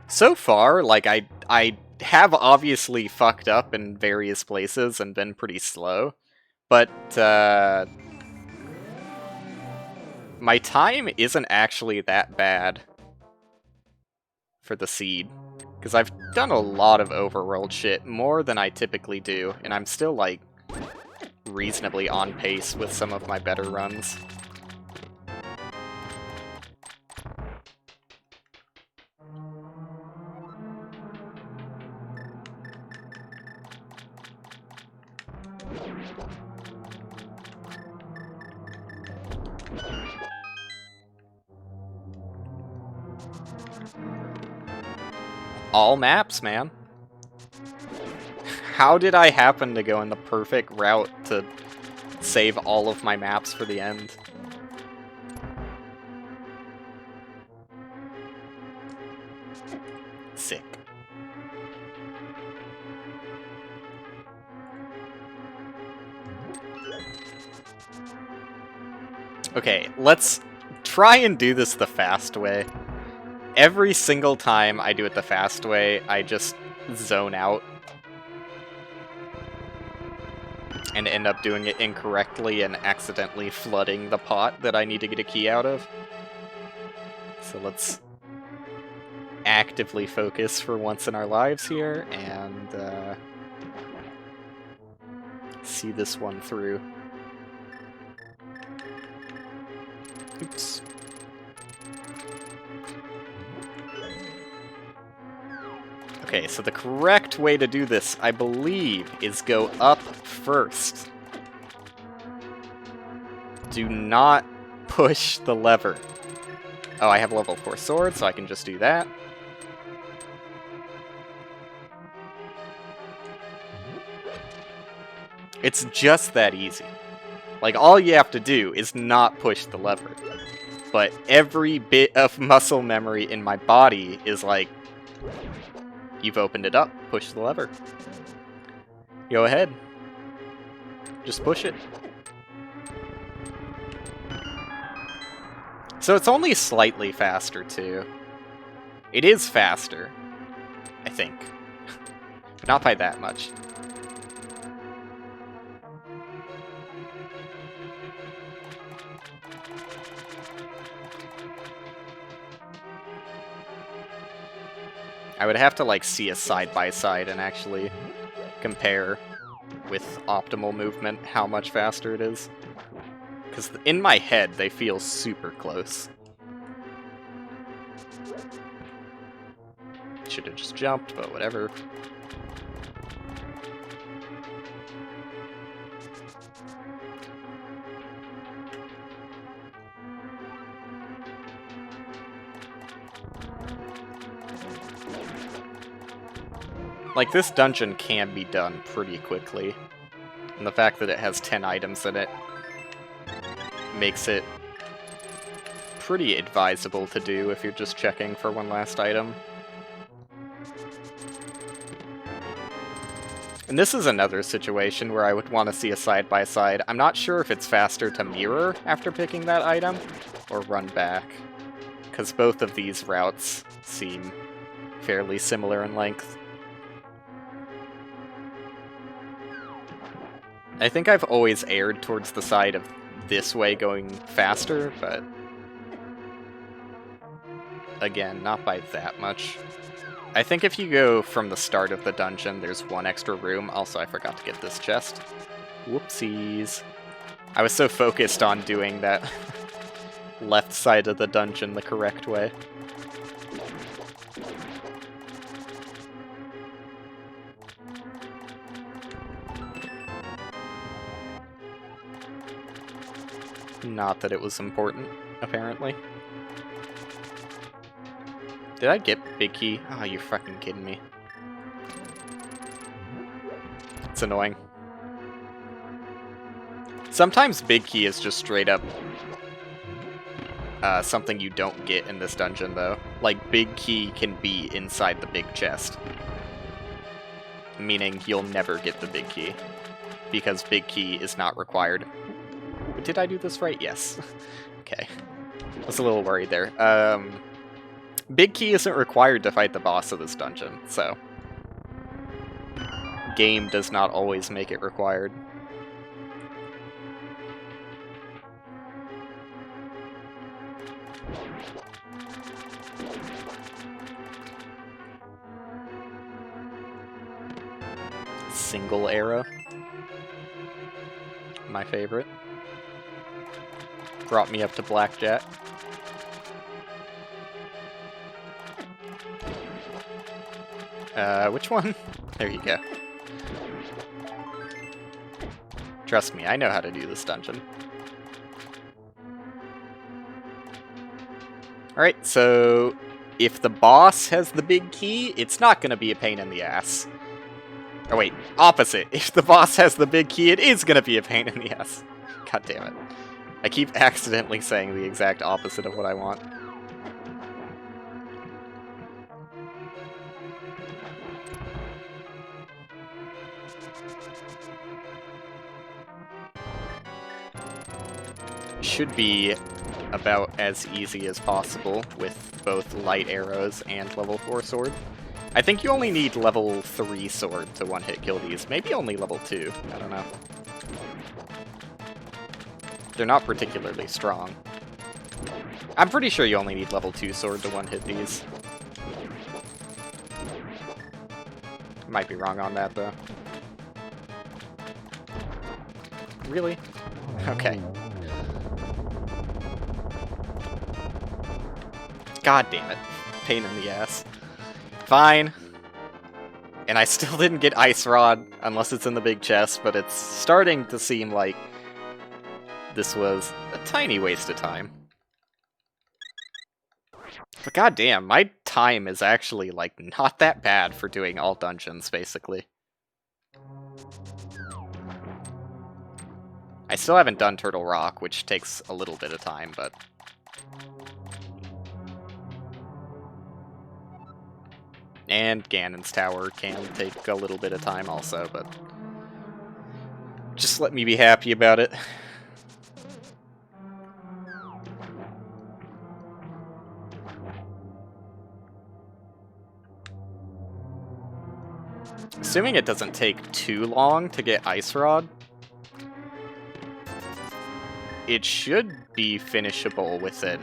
So far, like, I have obviously fucked up in various places and been pretty slow, but my time isn't actually that bad for the seed. Because I've done a lot of overworld shit, more than I typically do, and I'm still, like, reasonably on pace with some of my better runs. All maps, man. How did I happen to go in the perfect route to save all of my maps for the end? Sick. Okay, let's try and do this the fast way. Every single time I do it the fast way, I just zone out. And end up doing it incorrectly and accidentally flooding the pot that I need to get a key out of. So let's actively focus for once in our lives here, and see this one through. Oops. Okay, so the correct way to do this, I believe, is go up first. Do not push the lever. Oh, I have level 4 sword, so I can just do that. It's just that easy. Like, all you have to do is not push the lever. But every bit of muscle memory in my body is like, you've opened it up, push the lever. Go ahead. Just push it. So it's only slightly faster, too. It is faster, I think. Not by that much. I would have to, like, see a side-by-side and actually compare with optimal movement how much faster it is. Because in my head, they feel super close. Should have just jumped, but whatever. Like, this dungeon can be done pretty quickly. And the fact that it has 10 items in it makes it pretty advisable to do if you're just checking for one last item. And this is another situation where I would want to see a side-by-side. I'm not sure if it's faster to mirror after picking that item, or run back. Because both of these routes seem fairly similar in length. I think I've always erred towards the side of this way going faster, but again, not by that much. I think if you go from the start of the dungeon, there's one extra room. Also, I forgot to get this chest. Whoopsies. I was so focused on doing that left side of the dungeon the correct way. Not that it was important, apparently. Did I get Big Key? Oh, you're fucking kidding me. It's annoying. Sometimes Big Key is just straight up something you don't get in this dungeon, though. Like, Big Key can be inside the big chest. Meaning you'll never get the Big Key. Because Big Key is not required. Did I do this right? Yes. Okay. I was a little worried there. Big Key isn't required to fight the boss of this dungeon, so game does not always make it required. Single arrow. My favorite. Brought me up to blackjack. Which one? There you go. Trust me, I know how to do this dungeon. Alright, so if the boss has the big key, it's not gonna be a pain in the ass. Oh wait, opposite. If the boss has the big key, it is gonna be a pain in the ass. God damn it. I keep accidentally saying the exact opposite of what I want. Should be about as easy as possible with both light arrows and level 4 sword. I think you only need level 3 sword to one-hit kill these. Maybe only level 2. I don't know. They're not particularly strong. I'm pretty sure you only need level 2 sword to one-hit these. Might be wrong on that, though. Really? Okay. God damn it. Pain in the ass. Fine. And I still didn't get Ice Rod, unless it's in the big chest, but it's starting to seem like this was a tiny waste of time. But goddamn, my time is actually, like, not that bad for doing all dungeons, basically. I still haven't done Turtle Rock, which takes a little bit of time, but... And Ganon's Tower can take a little bit of time also, but... just let me be happy about it. Assuming it doesn't take too long to get Ice Rod, it should be finishable within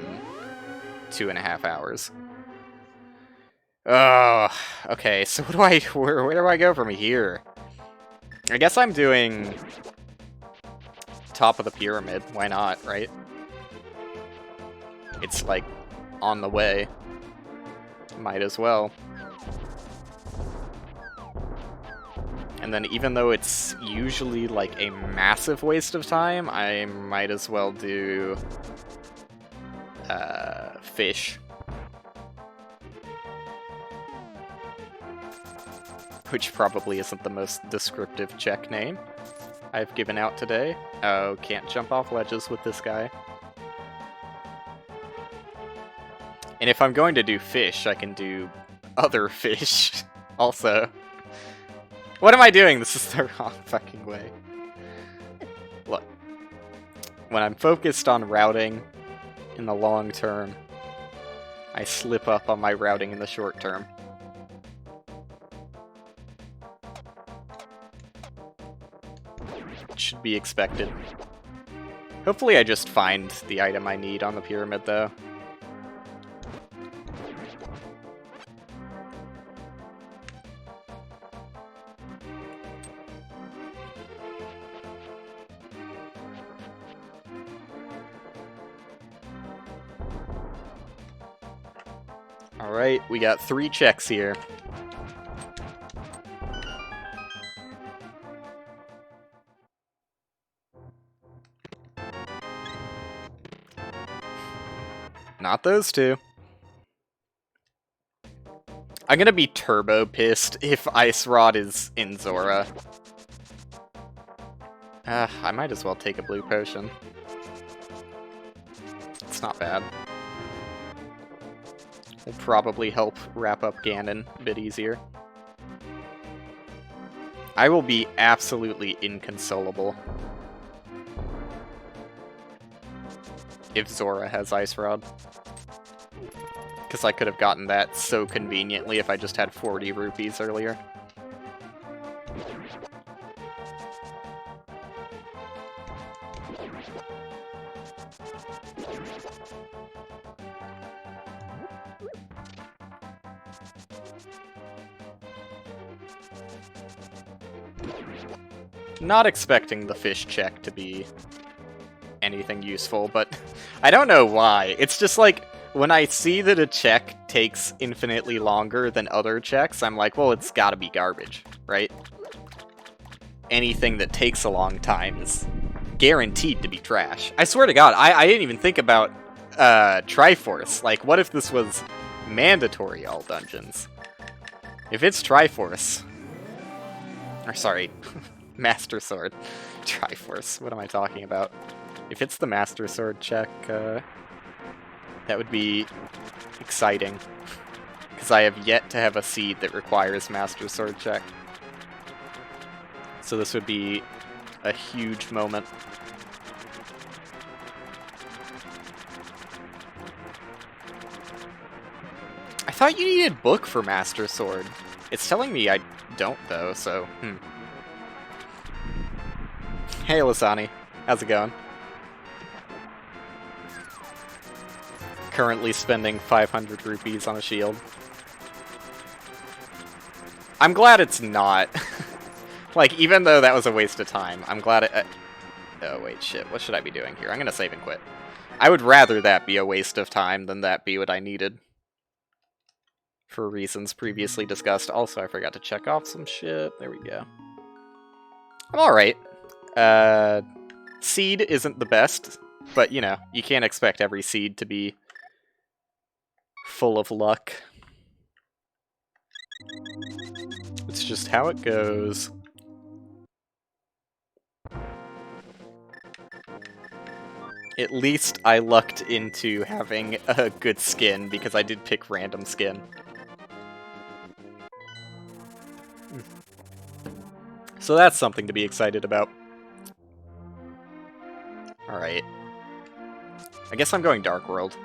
2.5 hours. Oh, okay, so where do I go from here? I guess I'm doing top of the pyramid. Why not, right? It's, like, on the way. Might as well. And then even though it's usually, like, a massive waste of time, I might as well do... fish. Which probably isn't the most descriptive check name I've given out today. Oh, can't jump off ledges with this guy. And if I'm going to do fish, I can do other fish also. What am I doing? This is the wrong fucking way. Look, when I'm focused on routing in the long term, I slip up on my routing in the short term. It should be expected. Hopefully I just find the item I need on the pyramid, though. Alright, we got 3 checks here. Not those two. I'm gonna be turbo pissed if Ice Rod is in Zora. I might as well take a blue potion. It's not bad. Will probably help wrap up Ganon a bit easier. I will be absolutely inconsolable if Zora has Ice Rod. Because I could have gotten that so conveniently if I just had 40 rupees earlier. Not expecting the fish check to be anything useful, but I don't know why. It's just like, when I see that a check takes infinitely longer than other checks, I'm like, well, it's gotta be garbage, right? Anything that takes a long time is guaranteed to be trash. I swear to God, I didn't even think about Triforce. Like, what if this was mandatory all dungeons? If it's Triforce... Or, sorry, Master Sword. Triforce, what am I talking about? If it's the Master Sword check, that would be exciting. Because I have yet to have a seed that requires Master Sword check. So this would be a huge moment. I thought you needed book for Master Sword. It's telling me I don't, though, so, Hey, Lasani. How's it going? Currently spending 500 rupees on a shield. I'm glad it's not. Like, even though that was a waste of time, I'm glad it... oh, wait, shit. What should I be doing here? I'm gonna save and quit. I would rather that be a waste of time than that be what I needed. for reasons previously discussed. Also, I forgot to check off some shit. There we go. I'm alright. Seed isn't the best, but, you know, you can't expect every seed to be full of luck. It's just how it goes. At least I lucked into having a good skin, because I did pick random skin. So that's something to be excited about. Alright. I guess I'm going Dark World.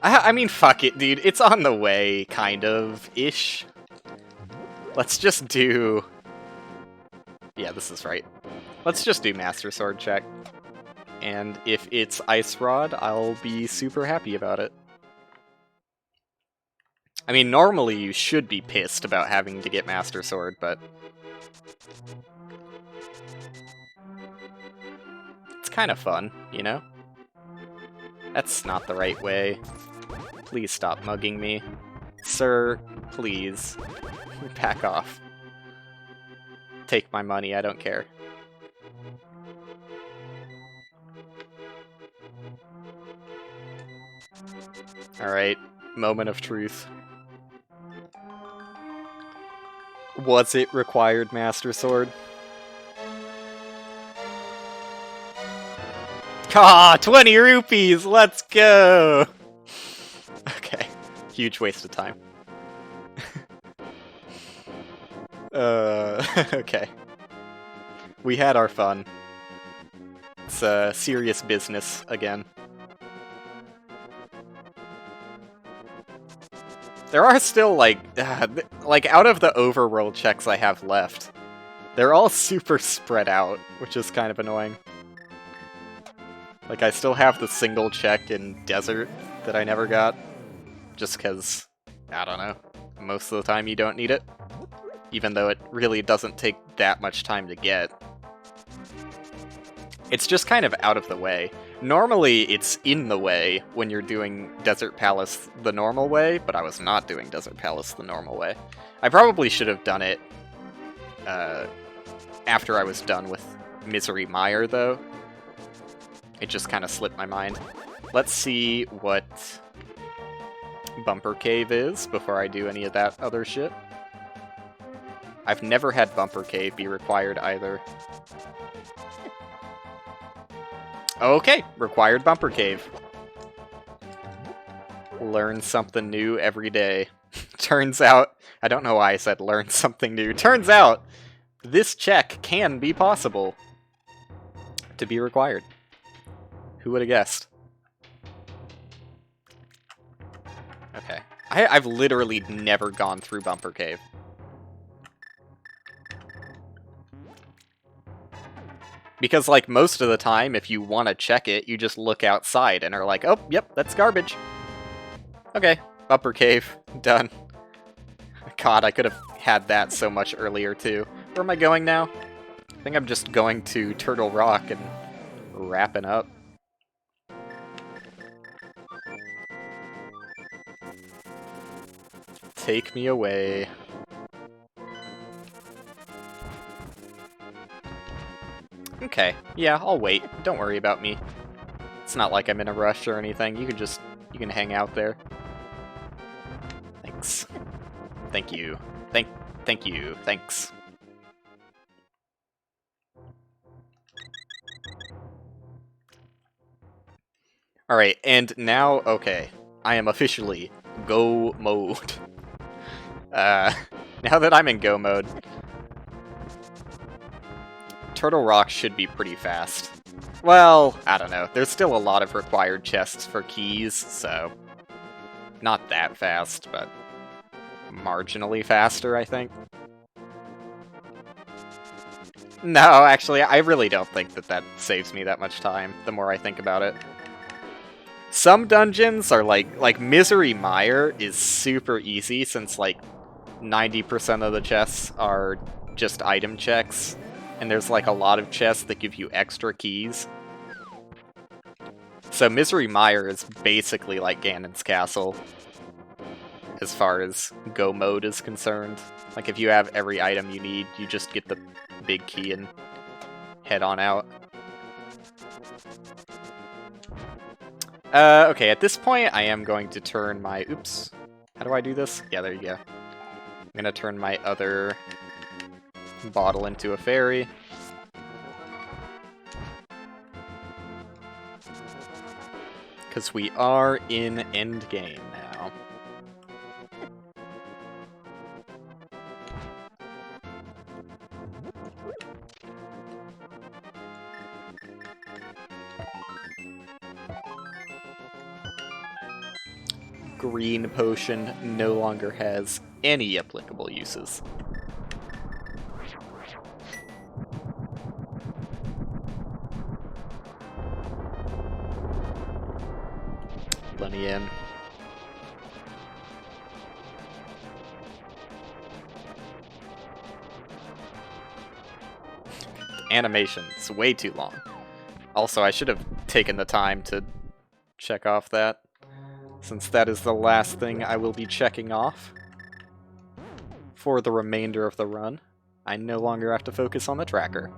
I mean, fuck it, dude. It's on the way, kind of-ish. Let's just do... Yeah, this is right. Let's just do Master Sword check. And if it's Ice Rod, I'll be super happy about it. I mean, normally you should be pissed about having to get Master Sword, but... it's kind of fun, you know? That's not the right way. Please stop mugging me. Sir, please. Back off. Take my money, I don't care. Alright, moment of truth. Was it required Master Sword? Ah, 20 rupees! Let's go! Okay, huge waste of time. Okay. We had our fun. It's serious business again. There are still, like, out of the overworld checks I have left, they're all super spread out, which is kind of annoying. Like, I still have the single check in Desert that I never got, just because, I don't know, most of the time you don't need it, even though it really doesn't take that much time to get. It's just kind of out of the way. Normally, it's in the way when you're doing Desert Palace the normal way, but I was not doing Desert Palace the normal way. I probably should have done it after I was done with Misery Mire, though. It just kind of slipped my mind. Let's see what Bumper Cave is before I do any of that other shit. I've never had Bumper Cave be required either. Okay, required Bumper Cave. Learn something new every day. Turns out, I don't know why I said learn something new. Turns out, this check can be possible to be required. Who would have guessed? Okay. I've literally never gone through Bumper Cave. Because, like, most of the time, if you want to check it, you just look outside and are like, oh, yep, that's garbage. Okay, Bumper Cave, done. God, I could have had that so much earlier, too. Where am I going now? I think I'm just going to Turtle Rock and wrapping up. Take me away. Okay, yeah, I'll wait. Don't worry about me. It's not like I'm in a rush or anything. You can hang out there. Thanks. Thank you. Thank you. Thanks. Alright, and now, okay. I am officially go mode. Now that I'm in go mode, Turtle Rock should be pretty fast. Well, I don't know. There's still a lot of required chests for keys, so not that fast, but marginally faster, I think. No, actually, I really don't think that saves me that much time, the more I think about it. Some dungeons are like Misery Mire is super easy, since like 90% of the chests are just item checks. And there's like a lot of chests that give you extra keys. So Misery Mire is basically like Ganon's Castle. as far as go mode is concerned. Like, if you have every item you need, you just get the big key and head on out. Okay, at this point, I am going to turn my... Oops. How do I do this? Yeah, there you go. I'm gonna turn my other bottle into a fairy. Because we are in endgame now. Green potion no longer has any applicable uses. Let me in. Animation, it's way too long. Also, I should have taken the time to check off that, since that is the last thing I will be checking off for the remainder of the run. I no longer have to focus on the tracker.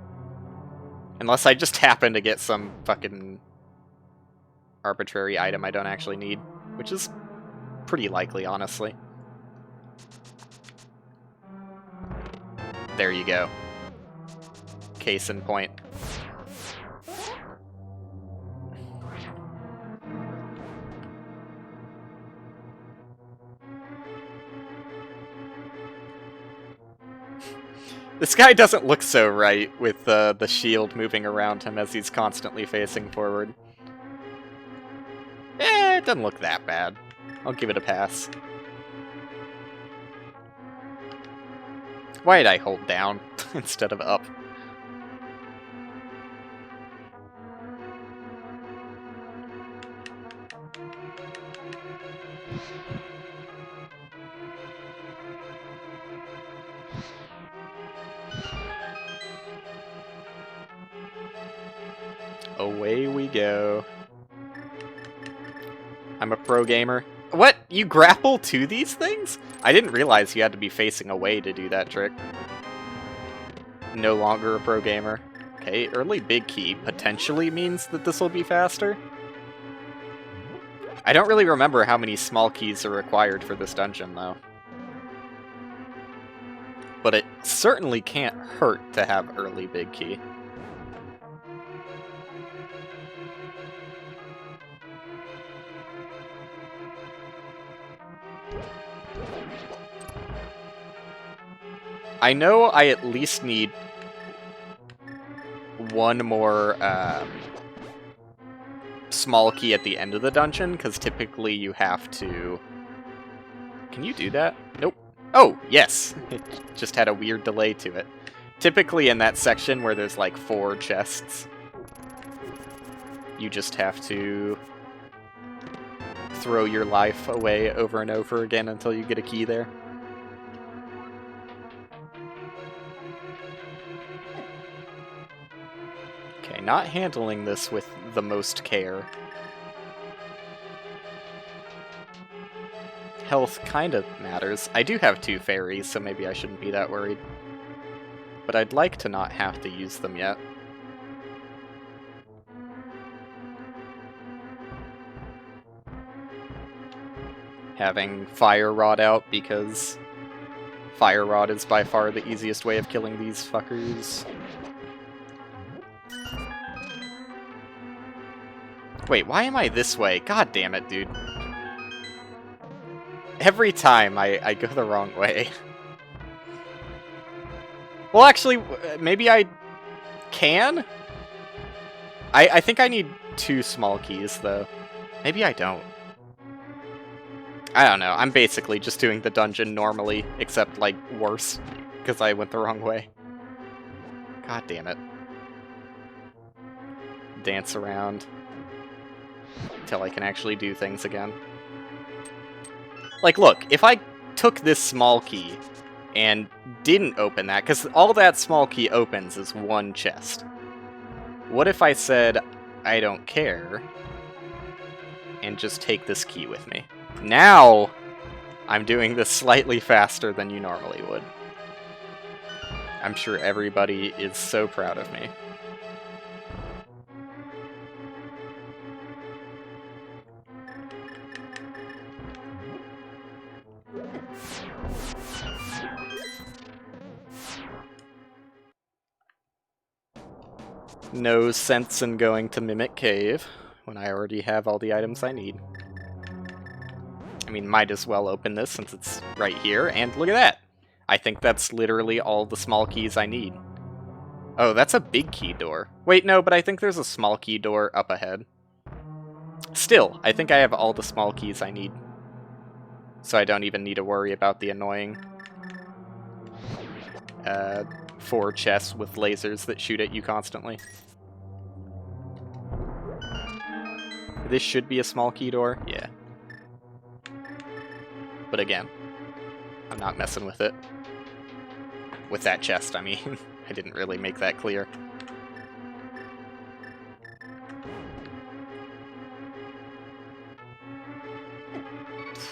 Unless I just happen to get some fucking arbitrary item I don't actually need, which is pretty likely, honestly. There you go. Case in point. This guy doesn't look so right with the shield moving around him as he's constantly facing forward. It doesn't look that bad. I'll give it a pass. Why did I hold down instead of up? Away we go. I'm a pro gamer. What? You grapple to these things? I didn't realize you had to be facing away to do that trick. No longer a pro gamer. Okay, early big key potentially means that this will be faster. I don't really remember how many small keys are required for this dungeon, though. But it certainly can't hurt to have early big key. I know I at least need one more small key at the end of the dungeon, because typically you have to... Can you do that? Nope. Oh, yes! It just had a weird delay to it. Typically in that section where there's like 4 chests, you just have to throw your life away over and over again until you get a key there. Okay, not handling this with the most care. Health kind of matters. I do have 2 fairies, so maybe I shouldn't be that worried. But I'd like to not have to use them yet. Having Fire Rod out, because Fire Rod is by far the easiest way of killing these fuckers. Wait, why am I this way? God damn it, dude. Every time I go the wrong way. Well, actually, maybe I can? I think I need 2 small keys, though. Maybe I don't. I don't know. I'm basically just doing the dungeon normally, except, like, worse, because I went the wrong way. God damn it. Dance around until I can actually do things again. Like, look, if I took this small key and didn't open that, because all that small key opens is 1 chest. What if I said, I don't care, and just take this key with me? Now, I'm doing this slightly faster than you normally would. I'm sure everybody is so proud of me. No sense in going to Mimic Cave when I already have all the items I need. I mean, might as well open this since it's right here, and look at that! I think that's literally all the small keys I need. Oh, that's a big key door. Wait, no, but I think there's a small key door up ahead. Still, I think I have all the small keys I need. So I don't even need to worry about the annoying 4 chests with lasers that shoot at you constantly. This should be a small key door, yeah. But again, I'm not messing with it. With that chest, I mean. I didn't really make that clear.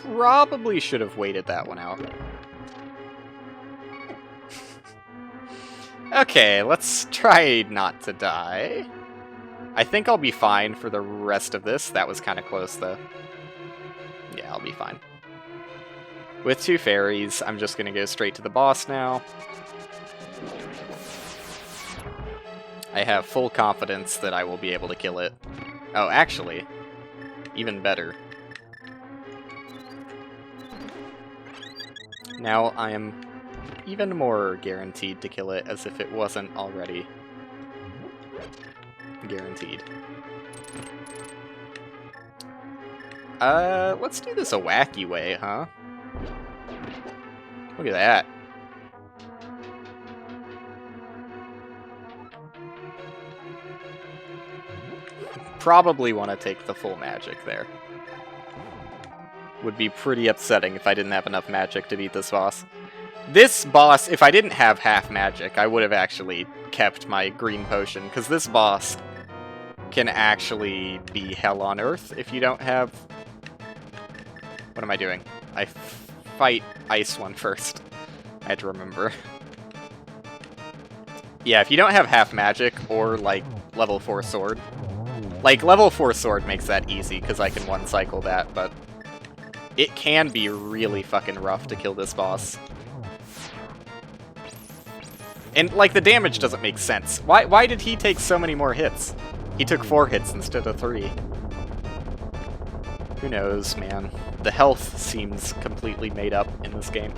Probably should have waited that one out. Okay, let's try not to die. I think I'll be fine for the rest of this. That was kind of close, though. Yeah, I'll be fine. With 2 fairies, I'm just going to go straight to the boss now. I have full confidence that I will be able to kill it. Oh, actually, even better. Now I am even more guaranteed to kill it, as if it wasn't already guaranteed. Let's do this a wacky way, huh? Look at that. Probably want to take the full magic there. Would be pretty upsetting if I didn't have enough magic to beat this boss. This boss, if I didn't have half magic, I would have actually kept my green potion, because this boss can actually be hell on earth if you don't have... What am I doing? I fight Ice one first. I had to remember. Yeah, if you don't have half magic or, like, level 4 sword. Like, level 4 sword makes that easy, because I can one-cycle that, but it can be really fucking rough to kill this boss. And, like, the damage doesn't make sense. Why did he take so many more hits? He took 4 hits instead of 3. Who knows, man. The health seems completely made up in this game.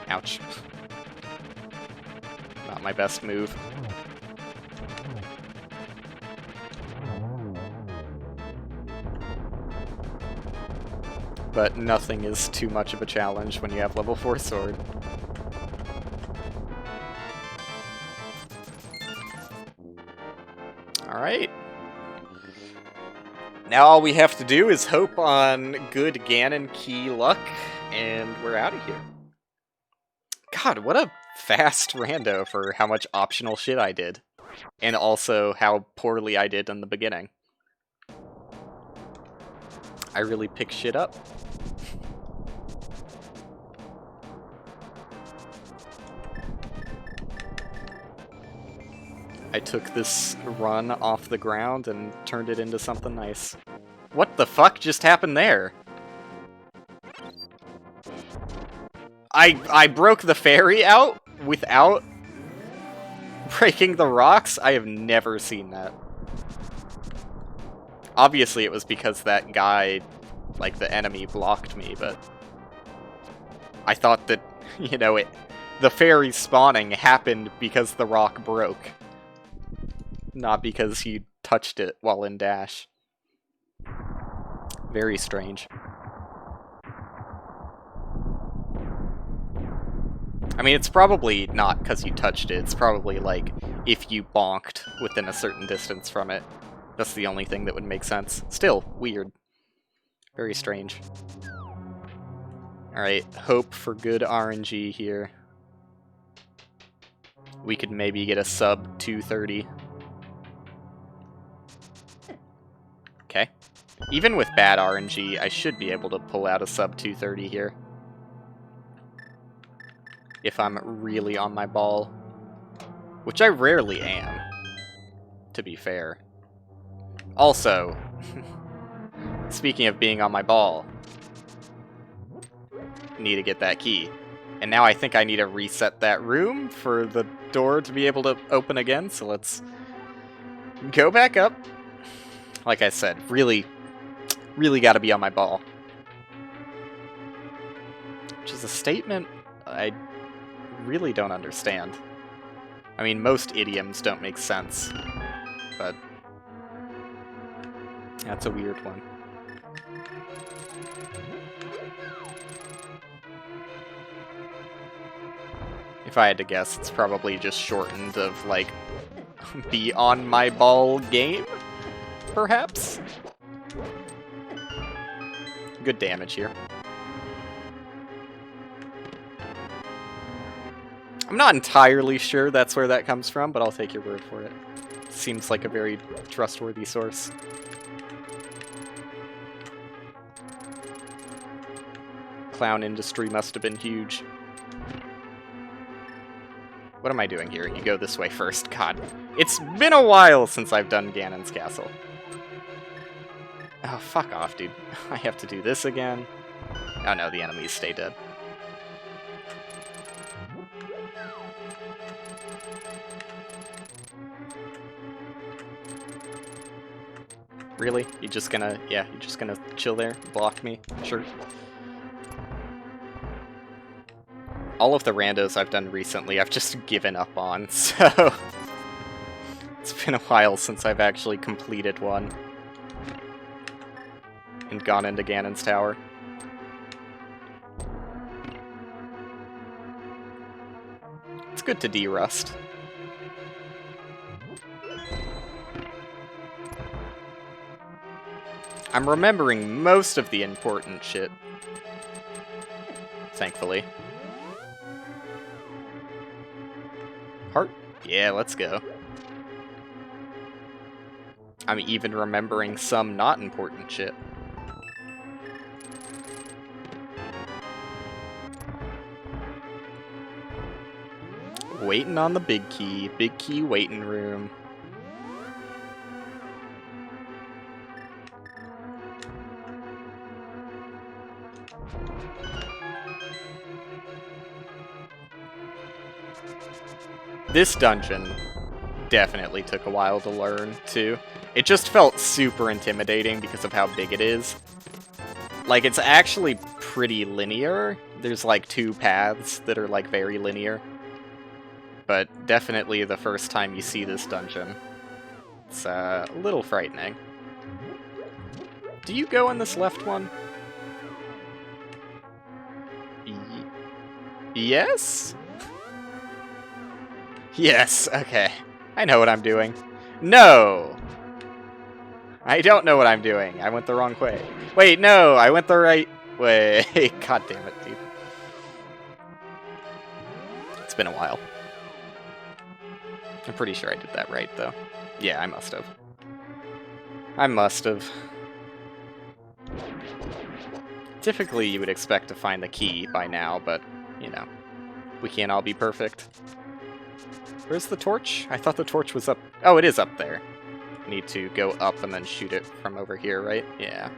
Ouch. Not my best move. But nothing is too much of a challenge when you have level 4 sword. Alright. Now all we have to do is hope on good Ganon key luck, and we're out of here. God, what a fast rando for how much optional shit I did. And also how poorly I did in the beginning. I really pick shit up. I took this run off the ground and turned it into something nice. What the fuck just happened there? I broke the fairy out without breaking the rocks? I have never seen that. Obviously it was because that guy, like the enemy, blocked me, but I thought that, you know, the fairy spawning happened because the rock broke. Not because he touched it while in dash. Very strange. I mean, it's probably not because you touched it. It's probably, like, if you bonked within a certain distance from it. That's the only thing that would make sense. Still, weird. Very strange. Alright, hope for good RNG here. We could maybe get a sub 230. Okay. Even with bad RNG, I should be able to pull out a sub 230 here. If I'm really on my ball. Which I rarely am, to be fair. Also, speaking of being on my ball, need to get that key. And now I think I need to reset that room for the door to be able to open again, so let's go back up. Like I said, really gotta be on my ball. Which is a statement I really don't understand. I mean, most idioms don't make sense, but that's a weird one. If I had to guess, it's probably just shortened of, like, be on my ball game, perhaps? Good damage here. I'm not entirely sure that's where that comes from, but I'll take your word for it. Seems like a very trustworthy source. Clown industry must have been huge. What am I doing here? You go this way first. God, it's been a while since I've done Ganon's Castle. Oh, fuck off, dude. I have to do this again. Oh no, the enemies stay dead. Really? You just gonna, yeah, you're just gonna chill there? Block me? Sure. All of the randos I've done recently, I've just given up on, so... It's been a while since I've actually completed one. And gone into Ganon's Tower. It's good to de-rust. I'm remembering most of the important shit. Thankfully. Heart? Yeah, let's go. I'm even remembering some not important shit. Waiting on the big key waiting room. This dungeon definitely took a while to learn, too. It just felt super intimidating because of how big it is. Like, it's actually pretty linear. There's, like, 2 paths that are, like, very linear. But definitely the first time you see this dungeon, it's a little frightening. Do you go in this left one? Yes? Yes, okay. I know what I'm doing. No! I don't know what I'm doing. I went the wrong way. Wait, no! I went the right way. God damn it, dude. It's been a while. I'm pretty sure I did that right, though. Yeah, I must have. I must have. Typically, you would expect to find the key by now, but, you know, we can't all be perfect. Where's the torch? I thought the torch was up. Oh, it is up there. Need to go up and then shoot it from over here, right? Yeah.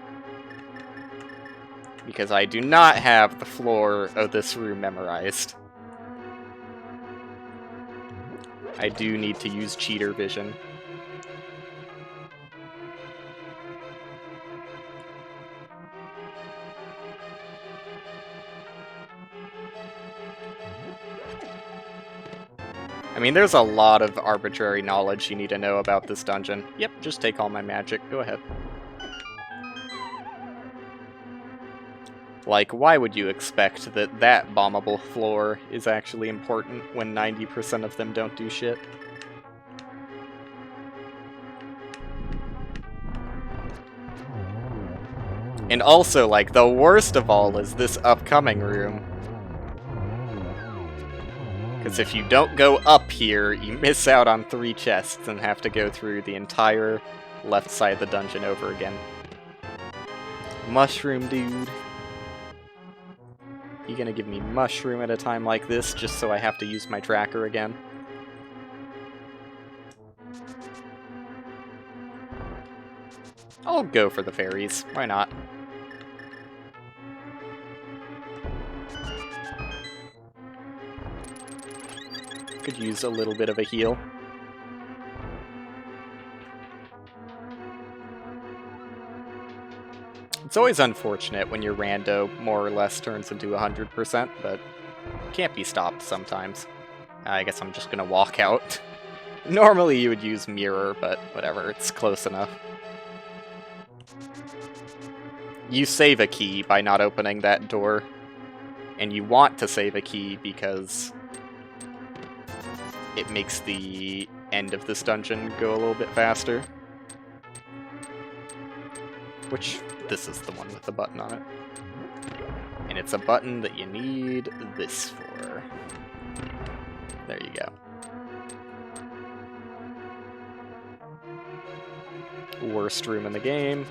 Because I do not have the floor of this room memorized. I do need to use cheater vision. I mean, there's a lot of arbitrary knowledge you need to know about this dungeon. Yep, just take all my magic. Go ahead. Like, why would you expect that that bombable floor is actually important when 90% of them don't do shit? And also, like, the worst of all is this upcoming room. Because if you don't go up here, you miss out on 3 chests and have to go through the entire left side of the dungeon over again. Mushroom dude. You gonna give me mushroom at a time like this just so I have to use my tracker again? I'll go for the fairies. Why not? Could use a little bit of a heal. It's always unfortunate when your rando more or less turns into 100%, but can't be stopped sometimes. I guess I'm just gonna walk out. Normally you would use mirror, but whatever, it's close enough. You save a key by not opening that door, and you want to save a key because it makes the end of this dungeon go a little bit faster. Which, this is the one with the button on it. And it's a button that you need this for. There you go. Worst room in the game.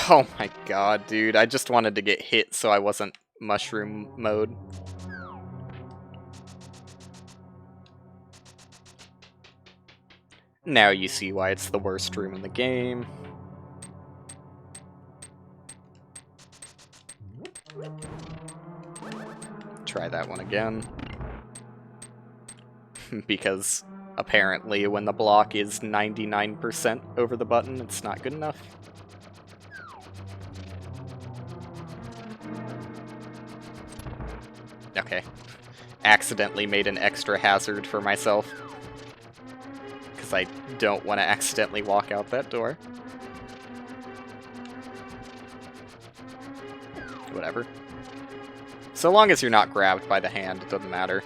Oh my god, dude. I just wanted to get hit so I wasn't mushroom mode. Now you see why it's the worst room in the game. Try that one again. Because apparently when the block is 99% over the button, it's not good enough. Okay. Accidentally made an extra hazard for myself. Because I don't want to accidentally walk out that door. Whatever. So long as you're not grabbed by the hand, it doesn't matter.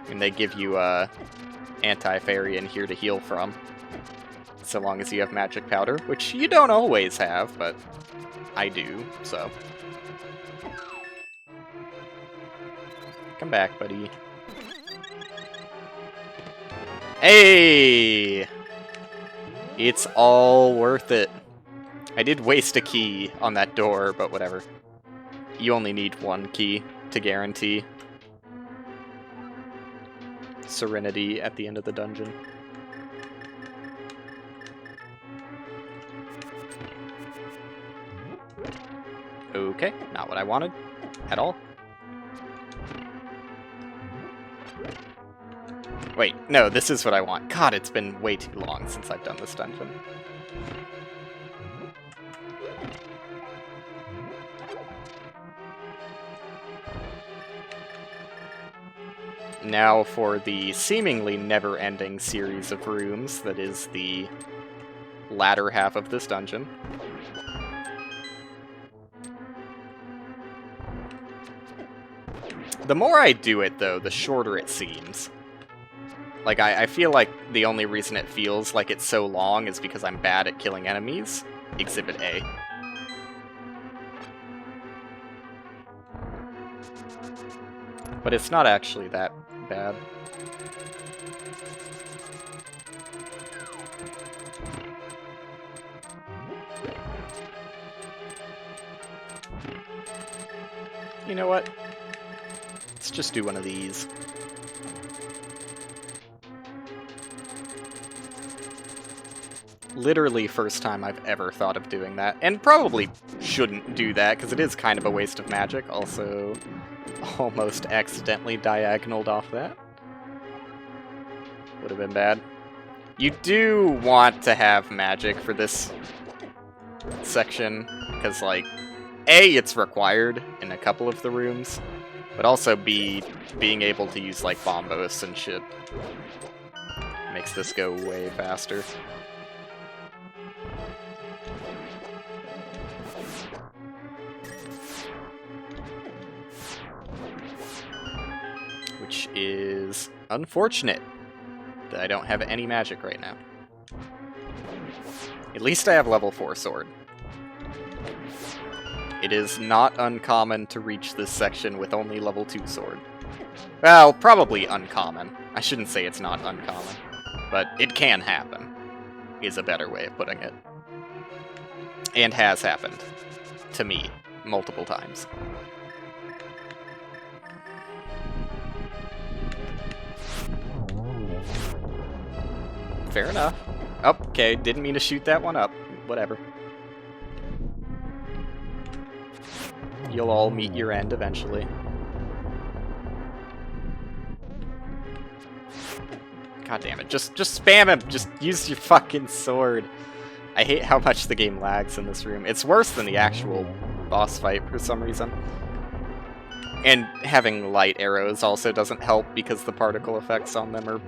And they give you anti-fairy in here to heal from. So long as you have magic powder, which you don't always have, but I do, so. Come back, buddy. Hey! It's all worth it. I did waste a key on that door, but whatever. You only need one key to guarantee serenity at the end of the dungeon. Okay, not what I wanted at all. Wait, no, this is what I want. God, it's been way too long since I've done this dungeon. Now for the seemingly never-ending series of rooms that is the latter half of this dungeon. The more I do it, though, the shorter it seems. Like, I feel like the only reason it feels like it's so long is because I'm bad at killing enemies. Exhibit A. But it's not actually that bad. You know what? Let's just do one of these. Literally first time I've ever thought of doing that. And probably shouldn't do that, because it is kind of a waste of magic. Also, almost accidentally diagonaled off that. Would have been bad. You do want to have magic for this section, because, like, A, it's required in a couple of the rooms, but also B, being able to use, like, bombos and shit makes this go way faster. Which is unfortunate that I don't have any magic right now. At least I have level 4 sword. It is not uncommon to reach this section with only level 2 sword. Well, probably uncommon. I shouldn't say it's not uncommon. but it can happen, is a better way of putting it. And has happened to me multiple times. Fair enough. Oh, okay, didn't mean to shoot that one up. Whatever. You'll all meet your end eventually. God damn it, just spam him! Just use your fucking sword. I hate how much the game lags in this room. It's worse than the actual boss fight for some reason. And having light arrows also doesn't help because the particle effects on them are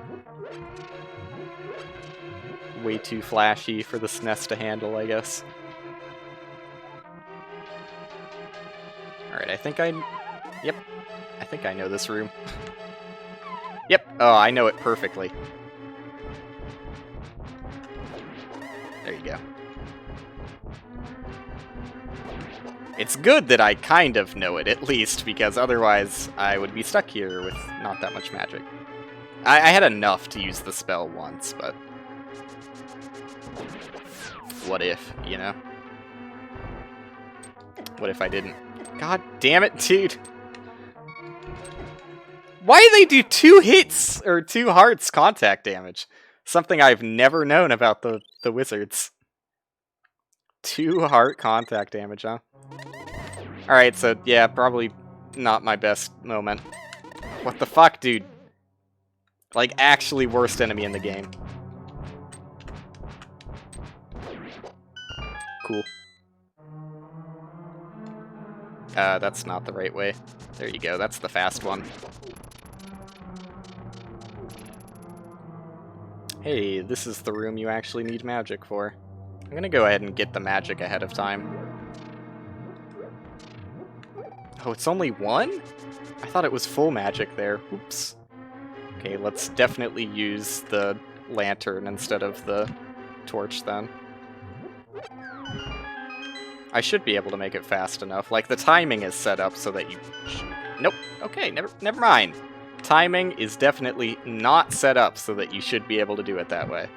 way too flashy for the SNES to handle, I guess. Alright, I think I know this room. Yep, oh, I know it perfectly. There you go. It's good that I kind of know it, at least, because otherwise I would be stuck here with not that much magic. I had enough to use the spell once, but... what if, you know? What if I didn't? God damn it, dude! Why do they do 2 hits, or 2 hearts contact damage? Something I've never known about the wizards. 2 heart contact damage, huh? Alright, so yeah, probably not my best moment. What the fuck, dude? Like, actually worst enemy in the game. Cool. That's not the right way. There you go, that's the fast one. Hey, this is the room you actually need magic for. I'm gonna go ahead and get the magic ahead of time. Oh, it's only 1? I thought it was full magic there. Oops. Okay, let's definitely use the lantern instead of the torch then. I should be able to make it fast enough. Like, the timing is set up so that you... Nope. Okay, never mind. Timing is definitely not set up so that you should be able to do it that way.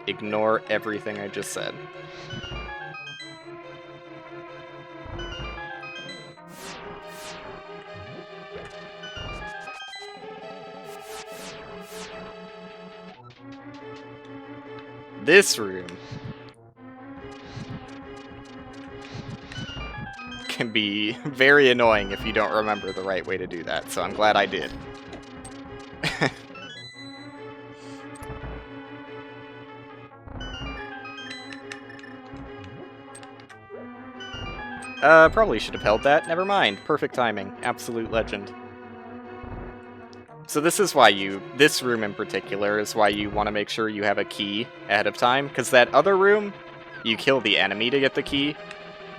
Ignore everything I just said. This room can be very annoying if you don't remember the right way to do that, so I'm glad I did. Probably should have held that. Never mind. Perfect timing. Absolute legend. So this is why this room in particular is why you want to make sure you have a key ahead of time, because that other room, you kill the enemy to get the key,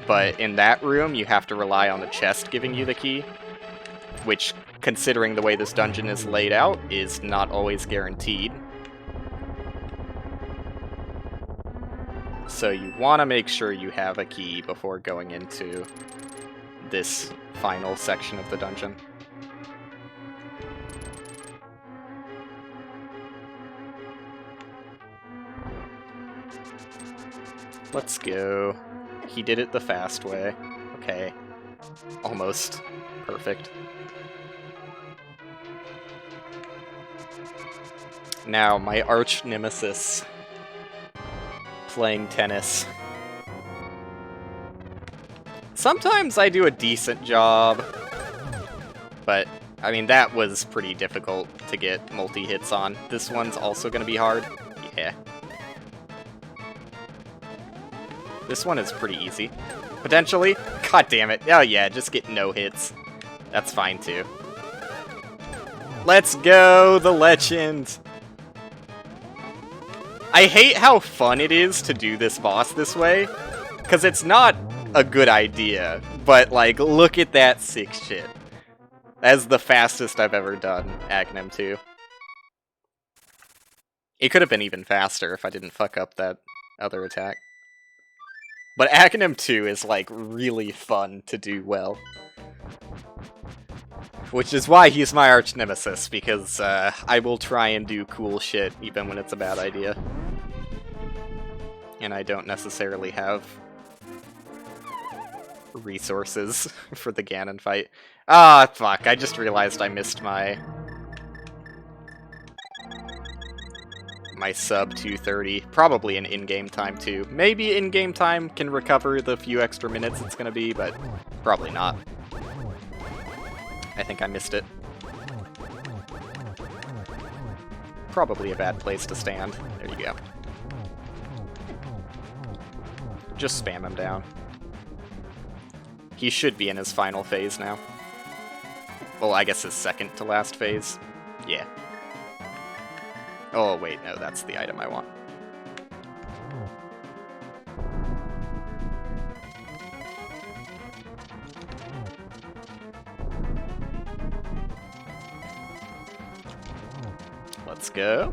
but in that room you have to rely on the chest giving you the key, which, considering the way this dungeon is laid out, is not always guaranteed. So you want to make sure you have a key before going into this final section of the dungeon. Let's go. He did it the fast way. Okay. Almost perfect. Now, my arch nemesis. Playing tennis. Sometimes I do a decent job, but, I mean, that was pretty difficult to get multi-hits on. This one's also gonna be hard. Yeah. This one is pretty easy. Potentially. God damn it. Oh yeah, just get no hits. That's fine too. Let's go, the legend! I hate how fun it is to do this boss this way, because it's not a good idea, but like, look at that sick shit. That's the fastest I've ever done Aghanim 2. It could have been even faster if I didn't fuck up that other attack. But Aghanim 2 is, like, really fun to do well. Which is why he's my arch nemesis, because I will try and do cool shit even when it's a bad idea. And I don't necessarily have resources for the Ganon fight. Ah, fuck, I just realized I missed my sub 230. Probably an in-game time too. Maybe in-game time can recover the few extra minutes it's gonna be, but probably not. I think I missed it. Probably a bad place to stand. There you go. Just spam him down. He should be in his final phase now. Well, I guess his second to last phase. Yeah. Oh, wait, no, that's the item I want. Let's go.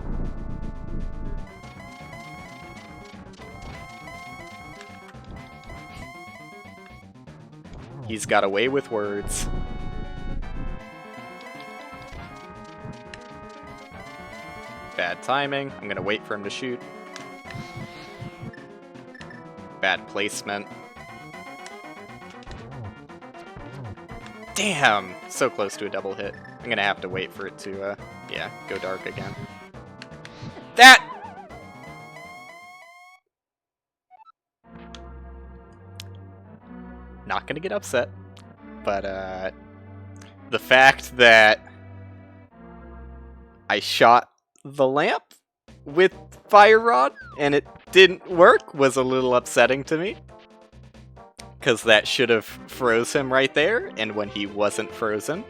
He's got a way with words. Bad timing. I'm gonna wait for him to shoot. Bad placement. Damn! So close to a double hit. I'm gonna have to wait for it to, yeah, go dark again. That! Not gonna get upset. But, the fact that I shot the lamp with Fire Rod and it didn't work was a little upsetting to me. Because that should have froze him right there, and when he wasn't frozen,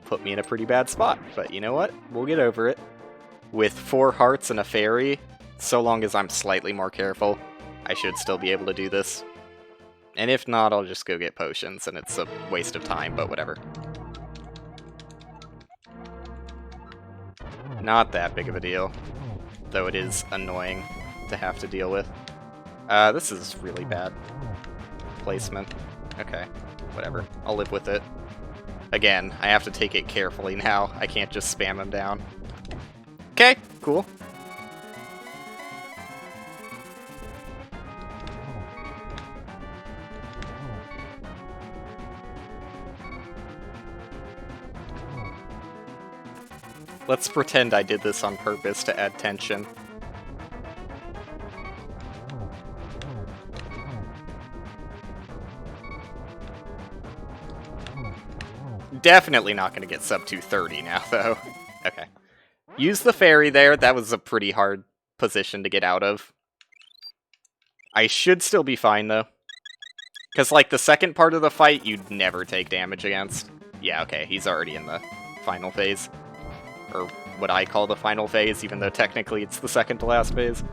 put me in a pretty bad spot. But you know what? We'll get over it. With 4 hearts and a fairy, so long as I'm slightly more careful, I should still be able to do this. And if not, I'll just go get potions, and it's a waste of time, but whatever. Not that big of a deal, though it is annoying to have to deal with. This is really bad placement. Okay, whatever. I'll live with it. Again, I have to take it carefully now. I can't just spam him down. Okay, cool. Let's pretend I did this on purpose to add tension. Definitely not going to get sub 230 now, though. Okay. Use the fairy there. That was a pretty hard position to get out of. I should still be fine, though. Because, like, the second part of the fight, you'd never take damage against. Yeah, okay, he's already in the final phase. Or what I call the final phase, even though technically it's the second to last phase.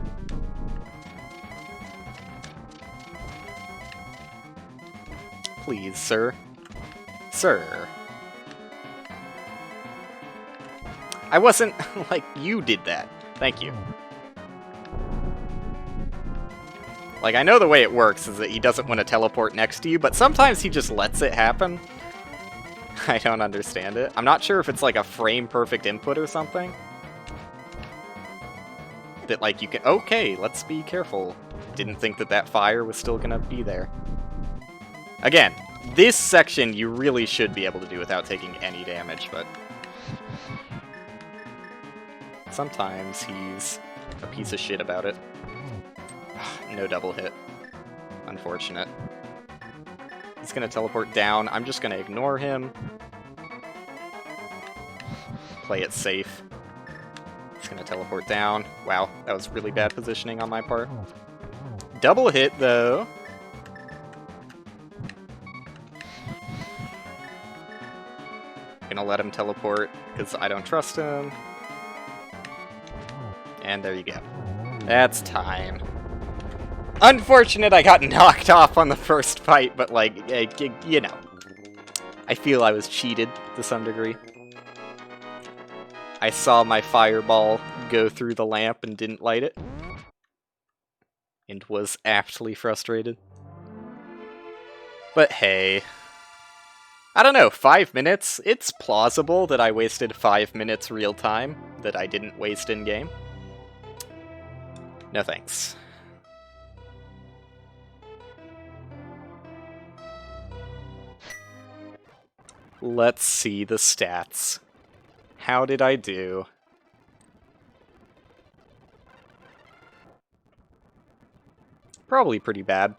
Please, sir. Sir. I wasn't, like, you did that. Thank you. Like, I know the way it works is that he doesn't want to teleport next to you, but sometimes he just lets it happen. I don't understand it. I'm not sure if it's like a frame-perfect input or something. That, like, you can... Okay, let's be careful. Didn't think that that fire was still gonna be there. Again, this section you really should be able to do without taking any damage, but... sometimes he's a piece of shit about it. No double hit. Unfortunate. He's gonna teleport down. I'm just gonna ignore him. Play it safe. He's gonna teleport down. Wow, that was really bad positioning on my part. Double hit, though. Gonna let him teleport, because I don't trust him. And there you go. That's time. Unfortunate I got knocked off on the first fight, but, like, you know. I feel I was cheated to some degree. I saw my fireball go through the lamp and didn't light it. And was aptly frustrated. But hey. I don't know, 5 minutes? It's plausible that I wasted 5 minutes real time that I didn't waste in-game. No thanks. Let's see the stats. How did I do? Probably pretty bad.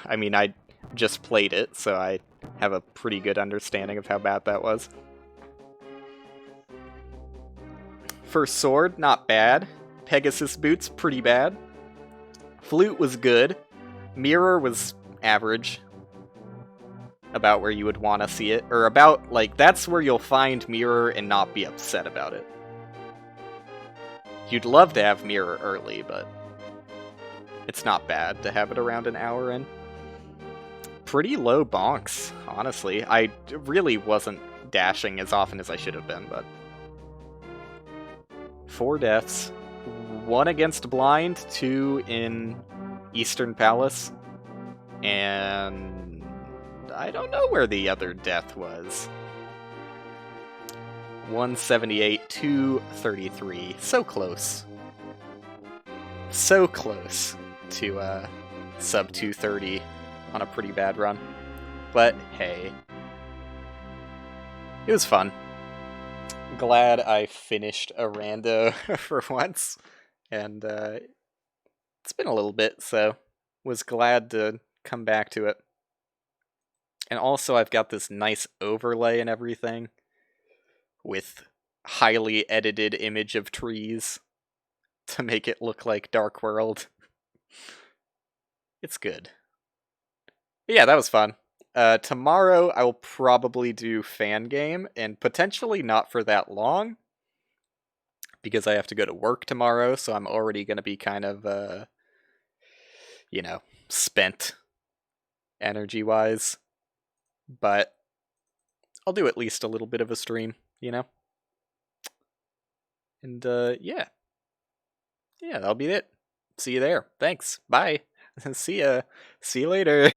I mean, I just played it, so I have a pretty good understanding of how bad that was. First sword, not bad. Pegasus boots, pretty bad. Flute was good. Mirror was average. About where you would want to see it. Or about, like, that's where you'll find Mirror and not be upset about it. You'd love to have Mirror early, but it's not bad to have it around an hour in. Pretty low bonks, honestly. I really wasn't dashing as often as I should have been, but 4 deaths. 1 against blind, 2 in Eastern Palace, and I don't know where the other death was. 178, 233. So close. So close to sub 230 on a pretty bad run. But hey. It was fun. Glad I finished a rando for once. And it's been a little bit, so was glad to come back to it. And also I've got this nice overlay and everything with highly edited image of trees to make it look like Dark World. It's good. But yeah, that was fun. Tomorrow I will probably do fan game, and potentially not for that long, because I have to go to work tomorrow, so I'm already going to be kind of, you know, spent energy-wise. But I'll do at least a little bit of a stream, you know? And, yeah. Yeah, that'll be it. See you there. Thanks. Bye. See ya. See you later.